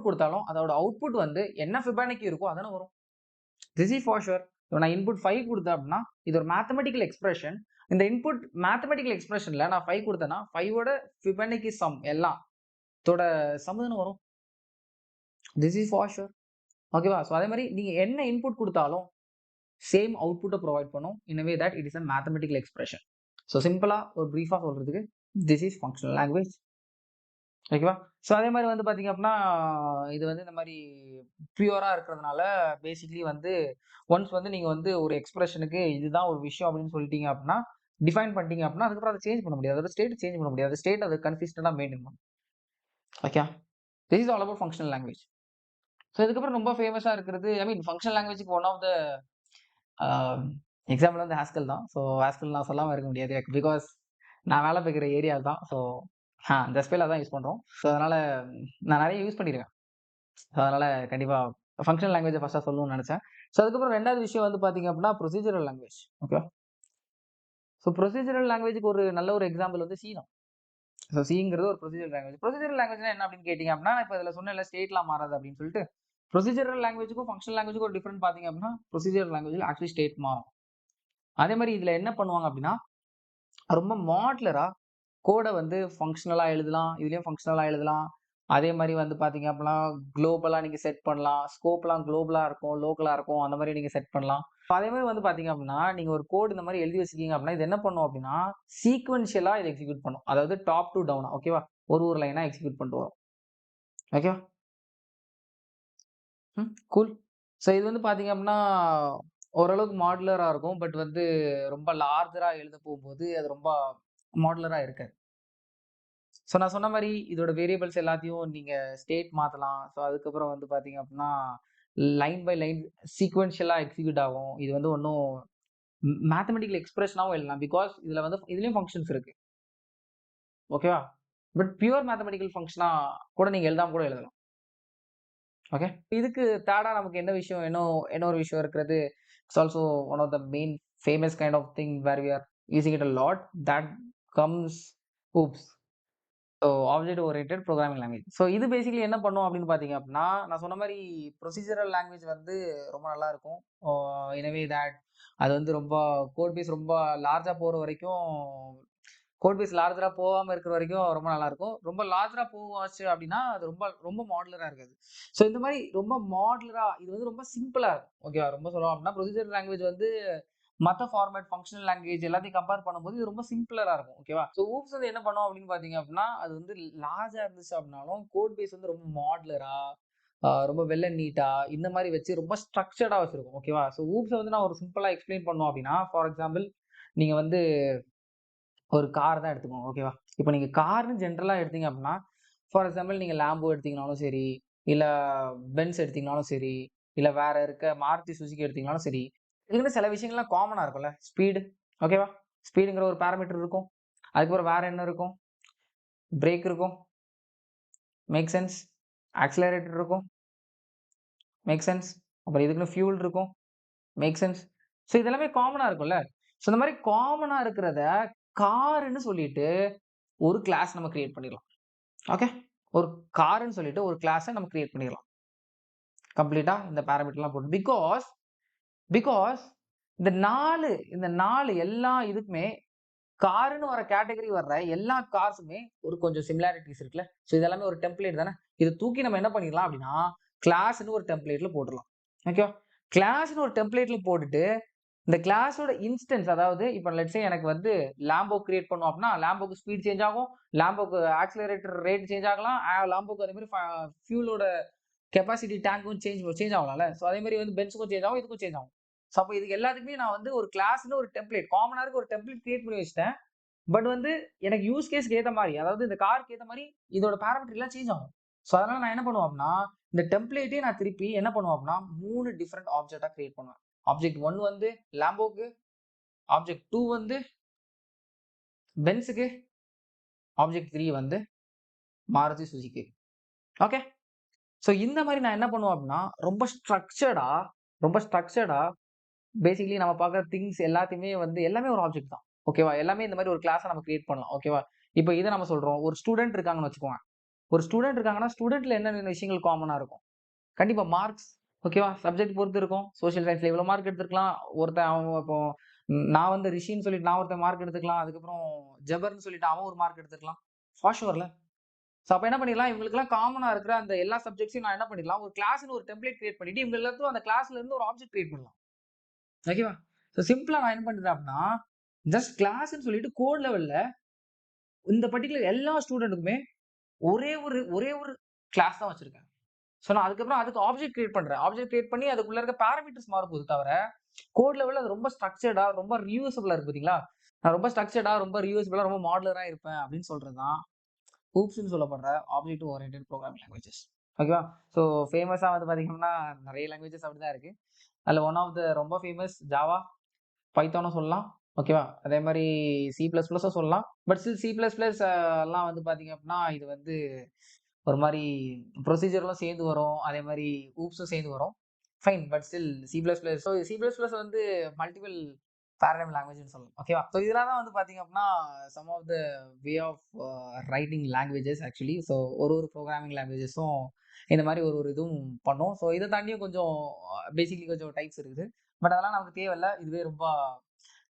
குடுத்தாலும் அதோட அவுட்புட் வந்து என்ன ஃபிபானாக்கி இருக்கோ அதானே வரும். This is for sure. இப்போ நான் இன்புட் 5 குடுத்தேன் அப்படின்னா, இது ஒரு மேத்தமேட்டிக்கல் எக்ஸ்பிரஷன். இந்த இன்புட் மேத்தமேட்டிக்கல் எக்ஸ்பிரஷன்ல நான் 5 குடுத்தேன்னா, 5 ஓட ஃபிபானாக்கி சம் எல்லாம் இதோட சம் தானே வரும். This is for sure. ஓகேவா? ஸோ அதே மாரி நீங்க என்ன இன்புட் குடுத்தாலும் சேம் அவுட்புட்ட புரொவைட் பண்ணும். In a way that it is a mathematical expression. So சிம்பிளா ஒரு பிரீஃபா சொல்றதுக்கு திஸ் இஸ் ஃபங்ஷனல் லாங்குவேஜ். ஓகேவா? ஸோ அதே மாரி வந்து பார்த்தீங்க அப்டின்னா, இது வந்து இந்த மாரி பியூரா இருக்கிறதுனால பேசிக்கலி வந்து ஒன்ஸ் வந்து நீங்க வந்து ஒரு எக்ஸ்பிரஷனுக்கு இதுதான் ஒரு விஷயம் அப்டின்னு சொல்லிட்டீங்க அப்டின்னா, டிஃபைன் பண்ணிட்டீங்க அப்டின்னா, அதுக்கப்புறம் அத சேஞ்ச் பண்ண முடியாது. அதோட ஸ்டேட் சேஞ்ச் பண்ண முடியாது. ஸ்டேட் அது கன்சிஸ்டன்ட்டா மெயின்டெயின் பண்ணும். Okay. This is all about functional language. So இதுக்கப்புறம் ரொம்ப ஃபேமஸா இருக்கிறது ஐ மீன் ஃபங்ஷனல் லாங்குவேஜ்க்கு one of the a example வந்து ஹாஸ்கல் தான். ஸோ ஹாஸ்கல் நான் சொல்லாம இருக்க முடியாது. பிகாஸ் நான் வேலை பார்க்குற ஏரியா தான். ஸோ ஜஸ்பேல் அதான் யூஸ் பண்றோம். ஸோ அதனால நான் நெறைய யூஸ் பண்ணியிருக்கேன். ஸோ அதனால கண்டிப்பா ஃபங்ஷனல் லாங்குவேஜ ஃபர்ஸ்ட்டா சொல்லணும்னு நெனச்சேன். ஸோ அதுக்கப்புறம் 2வது விஷயம் வந்து பார்த்தீங்க அப்டின்னா, procedural language. Okay. So procedural லாங்குவேஜ்க்கு ஒரு நல்ல ஒரு எக்ஸாம்பிள் வந்து சி தான். ஸோ சிங்கிறது ஒரு ப்ரொசீஜரல் லாங்குவேஜ். ப்ரொசீஜரல் லாங்குவேஜ்னா என்ன அப்டின்னு கேட்டீங்க அப்டின்னா, நான் இப்ப இதுல சொன்னேன்ல ஸ்டேட்லாம் மாறாது அப்டின்னு சொல்லிட்டு. ப்ரொசீஜரல் லாங்குவேஜ்க்கும், ஃபங்ஷனல் லாங்குவேஜ்க்கும் ஒரு டிஃபரெண்ட் பார்த்தீங்க அப்டின்னா, ப்ரொசீஜரல் லாங்குவேஜ்ல ஆக்சுவலி ஸ்டேட் மாறும். அதே மாரி இதுல என்ன பண்ணுவாங்க அப்டின்னா, ரொம்ப மாடுலரா கோட வந்து ஃபங்ஷனலா எழுதலாம். இதுலயும் ஃபங்ஷனலா எழுதலாம். அதே மாரி வந்து பார்த்தீங்க அப்டின்னா, குளோபலா நீங்க செட் பண்ணலாம். ஸ்கோப்லாம் குளோபலா இருக்கும், லோக்கலா இருக்கும். அந்த மாரி நீங்க செட் பண்ணலாம். அதே மாரி வந்து பார்த்தீங்க அப்டின்னா, நீங்க ஒரு கோட் இந்த மாரி எழுதி வச்சுருக்கீங்க அப்டின்னா, இது என்ன பண்ணும் அப்டின்னா, சீக்வென்ஷியலா இத எக்ஸிக்யூட் பண்ணும். அதாவது டாப் டூ டவுனா ஓகேவா? ஒரு லைனா எக்ஸிக்யூட் பண்ணிட்டு வரும். ஓகேவா? கூல். ஸோ இது வந்து பார்த்தீங்க அப்டின்னா, ஓரளவுக்கு மாடுலரா இருக்கும். பட் வந்து ரொம்ப லார்ஜரா எழுத போம்போது, அது ரொம்ப மாடுலரா இருக்காது. ஸோ நான் சொன்ன மாரி இதோட வேரியபிள்ஸ் எல்லாத்தையும் நீங்க ஸ்டேட் மாத்தலாம். ஸோ அதுக்கப்புறம் வந்து பார்த்தீங்க அப்டின்னா, லைன் பை லைன் சீக்வென்ஷியலா எக்ஸிக்யூட் ஆகும். இது வந்து ஒண்ணும் மேத்தமேட்டிக்கல் எக்ஸ்பிரஷனாவும் எழுதலாம். பிகாஸ் இதுல வந்து இதுலயும் ஃபங்ஷன்ஸ் இருக்கு. ஓகேவா? பட் பியூர் மேத்தமேட்டிக்கல் ஃபங்ஷனா கூட நீங்க எழுதாம கூட எழுதலாம். ஓகே. இதுக்கு தேர்டா நமக்கு என்ன விஷயம் என்ன ஒரு விஷயம் இருக்கிறது. It's also one of the main famous kind of thing where we are using it a lot that comes OOPs. So object oriented programming language. So இது பேசிக்கலி என்ன பண்ணும் அப்படின்னு பார்த்தீங்க அப்படின்னா, நான் சொன்ன மாரி ப்ரொசீஜரல் லாங்குவேஜ் வந்து ரொம்ப நல்லா இருக்கும். எனவே தட் அது வந்து ரொம்ப கோட் பேஸ் ரொம்ப லார்ஜா போற வரைக்கும் கோட் பேஸ் லார்ஜரா போகாம இருக்கிற வரைக்கும் ரொம்ப நல்லாருக்கும். ரொம்ப லார்ஜரா போவாச்சு அப்படின்னா, அது ரொம்ப ரொம்ப மாடுலரா இருக்காது. ஸோ இந்த மாரி ரொம்ப மாடுலரா இது வந்து ரொம்ப சிம்பிளா இருக்கும். ஓகேவா? ரொம்ப சொல்லணும் அப்படின்னா ப்ரொசீஜரல் லாங்குவேஜ் வந்து மற்ற ஃபார்மேட் ஃபங்க்ஷனல் லாங்குவேஜ் எல்லாத்தையும் கம்பேர் பண்ணும்போது இது ரொம்ப சிம்பிளரா இருக்கும். ஓகேவா? ஸோ ஊப்ஸ் வந்து என்ன பண்ணும் அப்படின்னு பார்த்தீங்க அப்படின்னா, அது வந்து லார்ஜா இருந்துச்சு அப்படின்னாலும் கோட் பேஸ் வந்து ரொம்ப மாடுலரா, ரொம்ப வெல் அண்ட் நீட்டா இந்த மாதிரி வச்சு ரொம்ப ஸ்ட்ரக்சர்டா வச்சிருக்கும். ஓகேவா? ஸோ ஊப்ஸை வந்து நான் ஒரு சிம்பிளா எக்ஸ்பிளைன் பண்ணோம் அப்படின்னா, ஃபார் எக்ஸாம்பிள் நீங்க வந்து ஒரு கார் தான் எடுத்துக்கோங்க. ஓகேவா? இப்போ நீங்க கார்ன்னு ஜென்ரலா எடுத்தீங்க அப்படின்னா, ஃபார் எக்ஸாம்பிள் நீங்க லாம்போ எடுத்தீங்கனாலும் சரி, இல்ல பென்ஸ் எடுத்தீங்கனாலும் சரி, இல்ல வேற இருக்க மாருதி சுசுகி எடுத்தீங்கனாலும் சரி, இதுக்குன்னு சில விஷயங்கள்லாம் காமனா இருக்கும்ல. ஸ்பீடு. ஓகேவா? ஸ்பீடுங்கிற ஒரு பாராமீட்டர் இருக்கும். அதுக்கப்புறம் வேற என்ன இருக்கும்? பிரேக் இருக்கும். Make sense. ஆக்ஸலரேட்டர் இருக்கும். Make sense. அப்புறம் இதுக்குன்னு ஃபியூல் இருக்கும். Make sense. ஸோ இது எல்லாமே காமனா இருக்கும்ல. ஸோ இந்த மாரி காமனா இருக்கிறத காருன்னு சொல்லிட்டு ஒரு கிளாஸ் நம்ம கிரியேட் பண்ணிடலாம். ஓகே. ஒரு கார்ன்னு சொல்லிட்டு ஒரு கிளாஸ நம்ம கிரியேட் பண்ணிடலாம். கம்ப்ளீட்டா இந்த பாராமீட்டர்லாம் போட்டு. பிகாஸ் பிகாஸ் இந்த 4 எல்லா இதுக்குமே கார்ன்னு வர கேட்டகரி வர்ற எல்லா கார்ஸுமே ஒரு கொஞ்சம் சிமிலாரிட்டீஸ் இருக்குல்ல. ஸோ இது எல்லாமே ஒரு டெம்ப்ளேட் தானே. இத தூக்கி நம்ம என்ன பண்ணிடலாம் அப்படின்னா, கிளாஸ்ன்னு ஒரு டெம்ப்ளேட்ல போட்டுறலாம். ஓகேவா? கிளாஸ்ன்னு ஒரு டெம்ப்ளேட்ல போட்டுட்டு இந்த கிளாஸோட இன்ஸ்டன்ஸ் அதாவது இப்ப லெட்ஸ் சே எனக்கு வந்து லாம்போ கிரியேட் பண்ணோம் அப்படின்னா, லாம்போக்கு ஸ்பீட் சேஞ்ச் ஆகும். லாம்போக்கு ஆக்ஸலரேட்டர் ரேட் சேஞ்ச் ஆகலாம். லாம்போக்கு அதே மாரி ஃபியூலோட கெபாசிட்டி டேங்க்கும் சேஞ்ச் ஆகலாம்ல. ஸோ அதே மாரி வந்து பென்ஸுக்கும் சேஞ்ச் ஆகும். இதுக்கும் சேஞ்ச் ஆகும். ஸோ அப்ப இதுக்கு எல்லாத்துக்குமே நான் வந்து ஒரு கிளாஸ்ன்னு ஒரு டெம்ப்ளேட் காமனா இருக்க ஒரு டெம்ப்ளேட் கிரியேட் பண்ணி வச்சுட்டேன். பட் வந்து எனக்கு யூஸ் கேஸ்க்கு ஏத்த மாரி, அதாவது இந்த காருக்கு ஏத்த மாரி இதோட பாராமீட்டர் எல்லாம் சேஞ்ச் ஆகும். ஸோ அதனால நான் என்ன பண்ணுவேன் அப்படின்னா, இந்த டெம்ப்ளேட்டே நான் திருப்பி என்ன பண்ணுவேன் அப்படின்னா, 3 டிஃபரெண்ட் ஆப்ஜெக்ட்டா கிரியேட் பண்ணுவேன். ஆப்ஜெக்ட் 1 வந்து லாம்போக்கு, ஆப்ஜெக்ட் 2 வந்து பென்ஸுக்கு, ஆப்ஜெக்ட் 3 வந்து மாருதி சுசுகி. ஓகே. ஸோ இந்த மாரி நான் என்ன பண்ணுவேன் அப்படின்னா, ரொம்ப ஸ்ட்ரக்சர்டா பேசிக்கலி நம்ம பார்க்குற திங்ஸ் எல்லாத்தையுமே வந்து எல்லாமே ஒரு ஆப்ஜெக்ட் தான். ஓகேவா? எல்லாமே இந்த மாரி ஒரு கிளாஸ நம்ம கிரியேட் பண்ணலாம். ஓகேவா? இப்ப இத நம்ம சொல்றோம். ஒரு ஸ்டூடண்ட் இருக்காங்கன்னு வச்சுக்கோங்க. ஒரு ஸ்டூடண்ட் இருக்காங்கன்னா, ஸ்டூடண்ட்ல என்னென்ன விஷயங்கள் காமனா இருக்கும்? கண்டிப்பா மார்க்ஸ். ஓகேவா? சப்ஜெக்ட் பொறுத்து இருக்கும். சோசியல் சயன்ஸ்ல இவ்வளோ மார்க் எடுத்திருக்கலாம். ஒருத்தன் அவன் இப்போ நான் வந்து ரிஷின்னு சொல்லிட்டு நான் ஒருத்தன் மார்க் எடுத்துக்கலாம். அதுக்கப்புறம் ஜபர்ன்னு சொல்லிட்டு அவன் ஒரு மார்க் எடுத்துக்கலாம். ஃபார் ஷூர்ல. ஸோ அப்ப என்ன பண்ணிடலாம், இவங்களுக்கெல்லாம் காமனா இருக்கிற அந்த எல்லா சப்ஜெக்ட்ஸையும் நான் என்ன பண்ணிடலாம், ஒரு கிளாஸ்ன்னு ஒரு டெம்ப்ளேட் கிரியேட் பண்ணிட்டு, இவங்க எல்லாத்துக்கும் அந்த கிளாஸ்ல இருந்து ஒரு ஆப்ஜெக்ட் கிரியேட் பண்ணலாம். ஓகேவா? ஸோ சிம்பிளா நான் என்ன பண்றேன் அப்படின்னா, ஜஸ்ட் கிளாஸ்ன்னு சொல்லிட்டு கோட் லெவல்ல இந்த பர்ட்டிகுலர் எல்லா ஸ்டூடண்ட்டுக்குமே ஒரே ஒரு கிளாஸ் தான் வச்சிருக்கேன். ஸோ நான் அதுக்கப்புறம் அதுக்கு ஆப்ஜெக்ட் கிரியேட் பண்றேன். ஆப்ஜெக்ட் கிரியேட் பண்ணி அதுக்குள்ள இருக்க பாராமீட்டர்ஸ் மாறப்போகுது தவிர, கோட் லெவல்ல அது ரொம்ப ஸ்ட்ரக்சர்டா, ரொம்ப ரீயூசபிளா இருக்கு பார்த்தீங்களா? நான் ரொம்ப ஸ்ட்ரக்சர்டா, ரொம்ப ரீயூசபிளா, ரொம்ப மாடுலரா இருப்பேன் அப்படின்னு சொல்றது தான் ஹூப்ஸ்ன்னு சொல்லப்படுற ஆப்ஜெக்ட் ஓரியன்டட் ப்ரோகிராமிங் லாங்குவேஜஸ். ஓகேவா? ஸோ ஃபேமஸா வந்து பார்த்தீங்கன்னா, நெறைய லாங்குவேஜஸ் அப்படிதான் இருக்கு. அதுல ஒன் ஆஃப் த ரொம்ப ஃபேமஸ் ஜாவா, பைத்தானும் சொல்லலாம். ஓகேவா? அதே மாரி சி பிளஸ் பிளஸும் சொல்லலாம். But still C plus plus எல்லாம் வந்து பார்த்தீங்க அப்படின்னா, இது வந்து ஒரு மாரி ப்ரொசீஜர்லாம் சேர்ந்து வரும். அதே மாரி ஊப்ஸும் சேர்ந்து வரும். Fine. But still C plus plus so C plus plus வந்து மல்டிபிள் பேரடைம் லாங்குவேஜ்ன்னு சொல்லலாம். ஓகேவா? ஸோ இதெல்லாம் தான் வந்து பார்த்தீங்க அப்படின்னா, some of the way of writing languages actually. So ஒரு ப்ரோகிராமிங் லாங்குவேஜஸும் இந்த மாரி ஒரு இதுவும் பண்ணும். ஸோ இத தாண்டியும் கொஞ்சம் பேசிக்கலி கொஞ்சம் டைப்ஸ் இருக்குது. பட் அதெல்லாம் நமக்கு தேவையில்ல. இதுவே ரொம்ப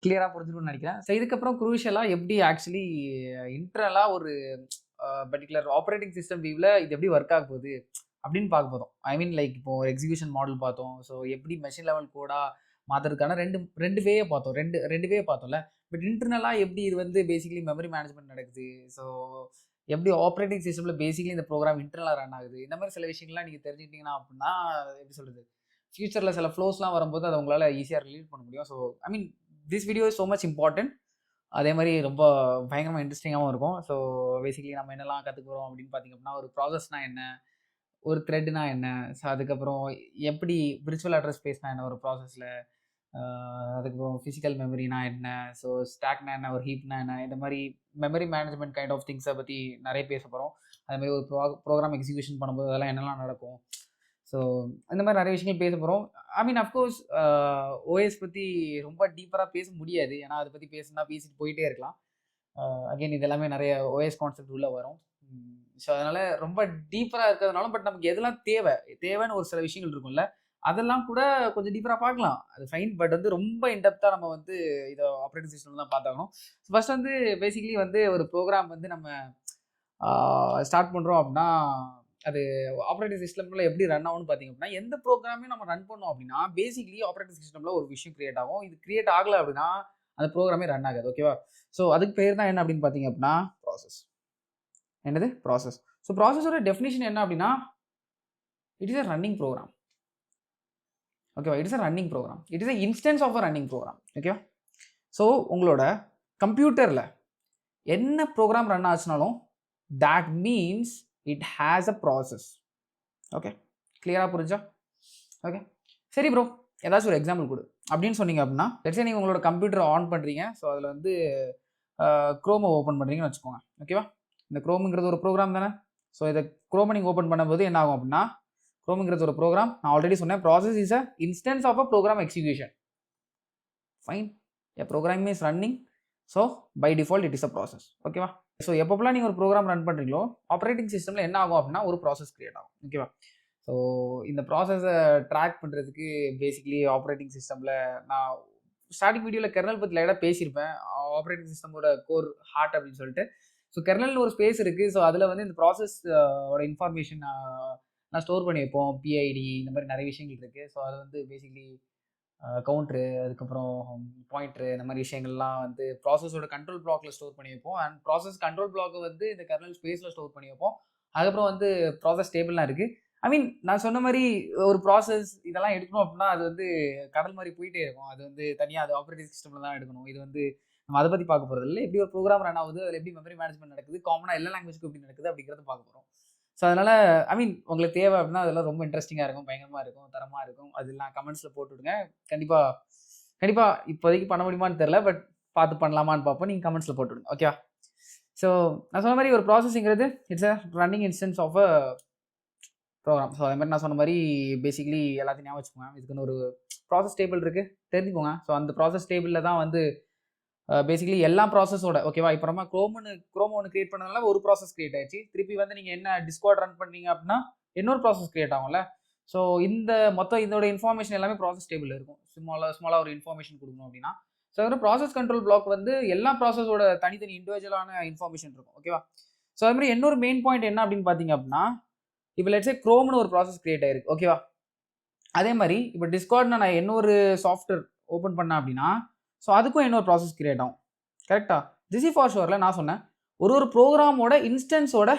கிளியரா புரிஞ்சிருக்கும்னு நெனைக்கிறேன். ஸோ இதுக்கப்புறம் குரூஷியலா எப்படி ஆக்சுவலி இன்டர்னலா ஒரு பர்ட்டிகுலர் ஆப்பரேட்டிங் சிஸ்டம் வியூல இது எப்படி ஒர்க் ஆக போகுது அப்படின்னு பார்க்க போறோம். ஐ மீன் லைக் இப்போ எக்ஸிகியூஷன் மாடல் பார்த்தோம். ஸோ எப்படி மெஷின் லெவல் கோடா மாத்துறதுக்கான 2 வேய பார்த்தோம். 2 வே பார்த்தோம்ல. பட் இன்டர்னலா எப்படி இது வந்து பேசிக்கலி மெமரி மேனேஜ்மென்ட் நடக்குது. ஸோ எப்படி ஆப்பரேட்டிங் சிஸ்டம்ல பேசிக்கலி இந்த ப்ரோகிராம் இன்டர்னலா ரன் ஆகுது. இந்த மாதிரி சில விஷயங்கள்லாம் நீங்க தெரிஞ்சுக்கிட்டீங்கன்னா அப்படின்னா எப்படி சொல்றது? ஃபியூச்சர்ல சில ஃப்ளோஸ்லாம் வரும்போது அத உங்களால ஈஸியா ரிலேட் பண்ண முடியும். So I mean this video is so much important. அதே மாரி ரொம்ப பயங்கரமா இன்ட்ரஸ்டிங்காவும் இருக்கும். ஸோ பேசிக்கலி நம்ம என்னலாம் கத்துக்க போறோம் அப்படின்னு பார்த்தீங்க அப்படின்னா, ஒரு ப்ராசஸ்னா என்ன? ஒரு த்ரெட்னா என்ன? ஸோ அதுக்கப்புறம் எப்படி விர்ச்சுவல் அட்ரஸ் ஸ்பேஸ்னா என்ன ஒரு ப்ராசஸ்ல? அ அதுக்கப்புறம் பிசிக்கல் மெமரினா என்ன? ஸோ ஸ்டாக்னா என்ன? ஒரு ஹீப்னா என்ன? இந்த மாரி memory management kind of things பத்தி நெறைய பேச போறோம். அதே மாரி ஒரு ப்ரோகிராம் எக்ஸிகியூஷன் பண்ணும்போது அதெல்லாம் என்னலாம் நடக்கும்? ஸோ இந்த மாரி நெறைய விஷயங்கள் பேச போறோம். ஐ மீன் அஃப்கோர்ஸ் ஓஎஸ் பத்தி ரொம்ப டீப்பரா பேச முடியாது. ஏன்னா அத பத்தி பேசுனா பேசிட்டு போயிட்டே இருக்கலாம். அகைன் இது எல்லாமே நெறைய ஓஎஸ் கான்செப்ட் உள்ள வரும். ஸோ அதனால ரொம்ப டீப்பரா இருக்கிறதுனால பட் நமக்கு எதெல்லாம் தேவைன்னு ஒரு சில விஷயங்கள் இருக்கும்ல. அதெல்லாம் கூட கொஞ்சம் டீப்பரா பார்க்கலாம். அது ஃபைன். பட் வந்து ரொம்ப இன் டெப்த்தா நம்ம வந்து இத ஆப்பரேட்டிங் சிஸ்டம் தான் பார்த்தாகணும். ஃபர்ஸ்ட் வந்து பேசிக்கலி வந்து ஒரு ப்ரோகிராம் வந்து நம்ம ஸ்டார்ட் பண்றோம் அப்படின்னா, அது ஆப்ரேட்டிங் சிஸ்டம்ல எப்படி ரன் ஆகும்னு பார்த்தீங்க அப்படின்னா, எந்த ப்ரோக்ராமே நம்ம ரன் பண்ணோம் அப்படின்னா, பேசிக்கலி ஆப்ரேட்டிங் சிஸ்டம்ல ஒரு விஷயம் கிரியேட் ஆகும். இது கிரியேட் ஆகல அப்படின்னா, அந்த ப்ரோக்ராமே ரன் ஆகாது. ஓகேவா? ஸோ அதுக்கு பேர் தான் என்ன அப்படின்னு பார்த்தீங்க அப்படின்னா, ப்ராசஸ். என்னது? ப்ராசஸ். ஸோ ப்ராசஸோட டெஃபினிஷன் என்ன அப்படின்னா, it is a running program. ஓகேவா? It is a running program. It is a instance of a running program. ஓகேவா? ஸோ உங்களோட கம்ப்யூட்டரில் என்ன ப்ரோக்ராம் ரன் ஆச்சுனாலும் that means it has a process. Okay, கிளியராக புரிஞ்சா? ஓகே, சரி ப்ரோ, ஏதாச்சும் ஒரு எக்ஸாம்பிள் கொடு அப்படின்னு சொன்னீங்க அப்படின்னா, லெட்ஸே நீங்கள் உங்களோட கம்ப்யூட்டரை ஆன் பண்ணுறீங்க. ஸோ அதில் வந்து க்ரோமை ஓப்பன் பண்ணுறீங்கன்னு வச்சுக்கோங்க. ஓகேவா? இந்த க்ரோமுங்கிறது ஒரு ப்ரோக்ராம் தானே. ஸோ இதை க்ரோமை நீங்கள் ஓப்பன் பண்ணும்போது என்ன ஆகும் அப்படின்னா, க்ரோமுங்கிறது ஒரு ப்ரோக்ராம். நான் ஆல்ரெடி சொன்னேன், process is a instance of a program execution. Fine, a program is running. So by default it is a process. ஓகேவா? ஸோ எப்பப்பெல்லாம் நீங்கள் ஒரு ப்ரோக்ராம் ரன் பண்ணுறீங்களோ, ஆப்ரேட்டிங் சிஸ்டமில் என்ன ஆகும் அப்படின்னா, ஒரு ப்ராசஸ் கிரியேட் ஆகும். ஓகேவா? ஸோ இந்த ப்ராசஸை ட்ராக் பண்ணுறதுக்கு பேசிக்கலி ஆப்ரேட்டிங் சிஸ்டமில் நான் ஸ்டார்டிங் வீடியோவில் கெர்னல் பற்றி லைட்டாக பேசியிருப்பேன். ஆப்ரேட்டிங் சிஸ்டமோட கோர் ஹார்ட் அப்படின்னு சொல்லிட்டு. ஸோ கெர்னல்னு ஒரு ஸ்பேஸ் இருக்குது. ஸோ அதில் வந்து இந்த ப்ராசஸ் ஓட இன்ஃபர்மேஷன் நான் ஸ்டோர் பண்ணி வைப்போம். பிஐடி இந்த மாதிரி நிறைய விஷயங்கள் இருக்குது. ஸோ அது வந்து பேசிக்கலி கவுண்ட்ரு, அதுக்கப்புறம் பாயிண்ட்ரு, இந்த மாதிரி விஷயங்கள்லாம் வந்து ப்ராசஸோட கண்ட்ரோல் பிளாக்ல ஸ்டோர் பண்ணி வைப்போம். அண்ட் ப்ராசஸ் கண்ட்ரோல் பிளாக் வந்து இந்த கர்னல் ஸ்பேஸில் ஸ்டோர் பண்ணி வைப்போம். அதுக்கப்புறம் வந்து ப்ராசஸ் டேபிள்லாம் இருக்குது. ஐ மீன், நான் சொன்ன மாதிரி ஒரு ப்ராசஸ் இதெல்லாம் எடுக்கணும் அப்படின்னா அது வந்து கடல் மாதிரி போயிட்டே இருக்கும். அது வந்து தனியாக அது ஆப்ரேட்டிங் சிஸ்டமில் தான் எடுக்கணும். இது வந்து நம்ம அதை பற்றி பார்க்க போகிறது இல்லை. எப்படி ஒரு ப்ரோக்ராம் ரன் ஆகுது, அதில் எப்படி மெமரி மேனேஜ்மெண்ட் நடக்குது, காமனாக எல்லா லாங்குவேஜ்க்கும் எப்படி நடக்குது அப்படிங்கிறத பார்க்க போகிறோம். ஸோ அதனால் ஐ மீன், உங்களுக்கு தேவை அப்படின்னா அதெல்லாம் ரொம்ப இன்ட்ரெஸ்டிங்காக இருக்கும், பயங்கரமாக இருக்கும், தரமாக இருக்கும். அதெல்லாம் கமெண்ட்ஸில் போட்டு விடுங்க. கண்டிப்பாக இப்போதைக்கு பண்ண முடியுமான்னு தெரில, பட் பார்த்து பண்ணலாமான்னு பார்ப்போம். நீங்கள் கமெண்ட்ஸில் போட்டு விடுங்க. ஓகேவா? ஸோ நான் சொன்ன மாதிரி ஒரு ப்ராசஸிங்கிறது it's a running instance of a program. So அதே மாதிரி நான் சொன்ன மாதிரி பேசிக்கலி எல்லாத்தையும் ஞாபகம் வச்சுக்கோங்க. இதுக்குன்னு ஒரு ப்ராசஸ் டேபிள் இருக்குது, தெரிஞ்சுக்கோங்க. ஸோ அந்த ப்ராசஸ் டேபிளில் தான் வந்து பேசிக்கலி எல்லா ப்ராசஸோட, ஓகேவா? இப்போ நம்ம க்ரோம் ஒன்று கிரியேட் பண்ணதுனால ஒரு ப்ராசஸ் கிரியேட் ஆயிடுச்சு. திருப்பி வந்து நீங்கள் என்ன டிஸ்கார்ட் ரன் பண்ணீங்க அப்படின்னா இன்னொரு ப்ராசஸ் கிரியேட் ஆகும்ல. ஸோ இதோட இன்ஃபர்மேஷன் எல்லாமே ப்ராசஸ் டேபிள் இருக்கும். ஸ்மாலாக ஒரு இன்ஃபர்மேஷன் கொடுக்கணும் அப்படின்னா. ஸோ அது ப்ராசஸ் கண்ட்ரோல் பிளாக் வந்து எல்லா ப்ராசஸோட தனித்தனி இண்டிவிஜுவலான இன்ஃபர்மேஷன் இருக்கும். ஓகேவா? ஸோ அது மாதிரி இன்னொரு மெயின் பாயிண்ட் என்ன அப்படின்னு பார்த்தீங்க அப்படின்னா, இப்போ லெட்ஸே க்ரோம்னு ஒரு ப்ராசஸ் கிரியேட் ஆயிருக்கு. ஓகேவா? அதே மாதிரி இப்போ டிஸ்கார்ட்னா நான் இன்னொரு சாஃப்ட்வேர் ஓப்பன் பண்ணேன் அப்படின்னா, ஸோ அதுக்கும் இன்னொரு ப்ராசஸ் கிரியேட் ஆகும். கரெக்டா? திஸ் இஸ் ஃபார் ஷுவரில் நான் சொன்னேன், ஒரு ப்ரோக்ராமோட இன்ஸ்டன்ஸோட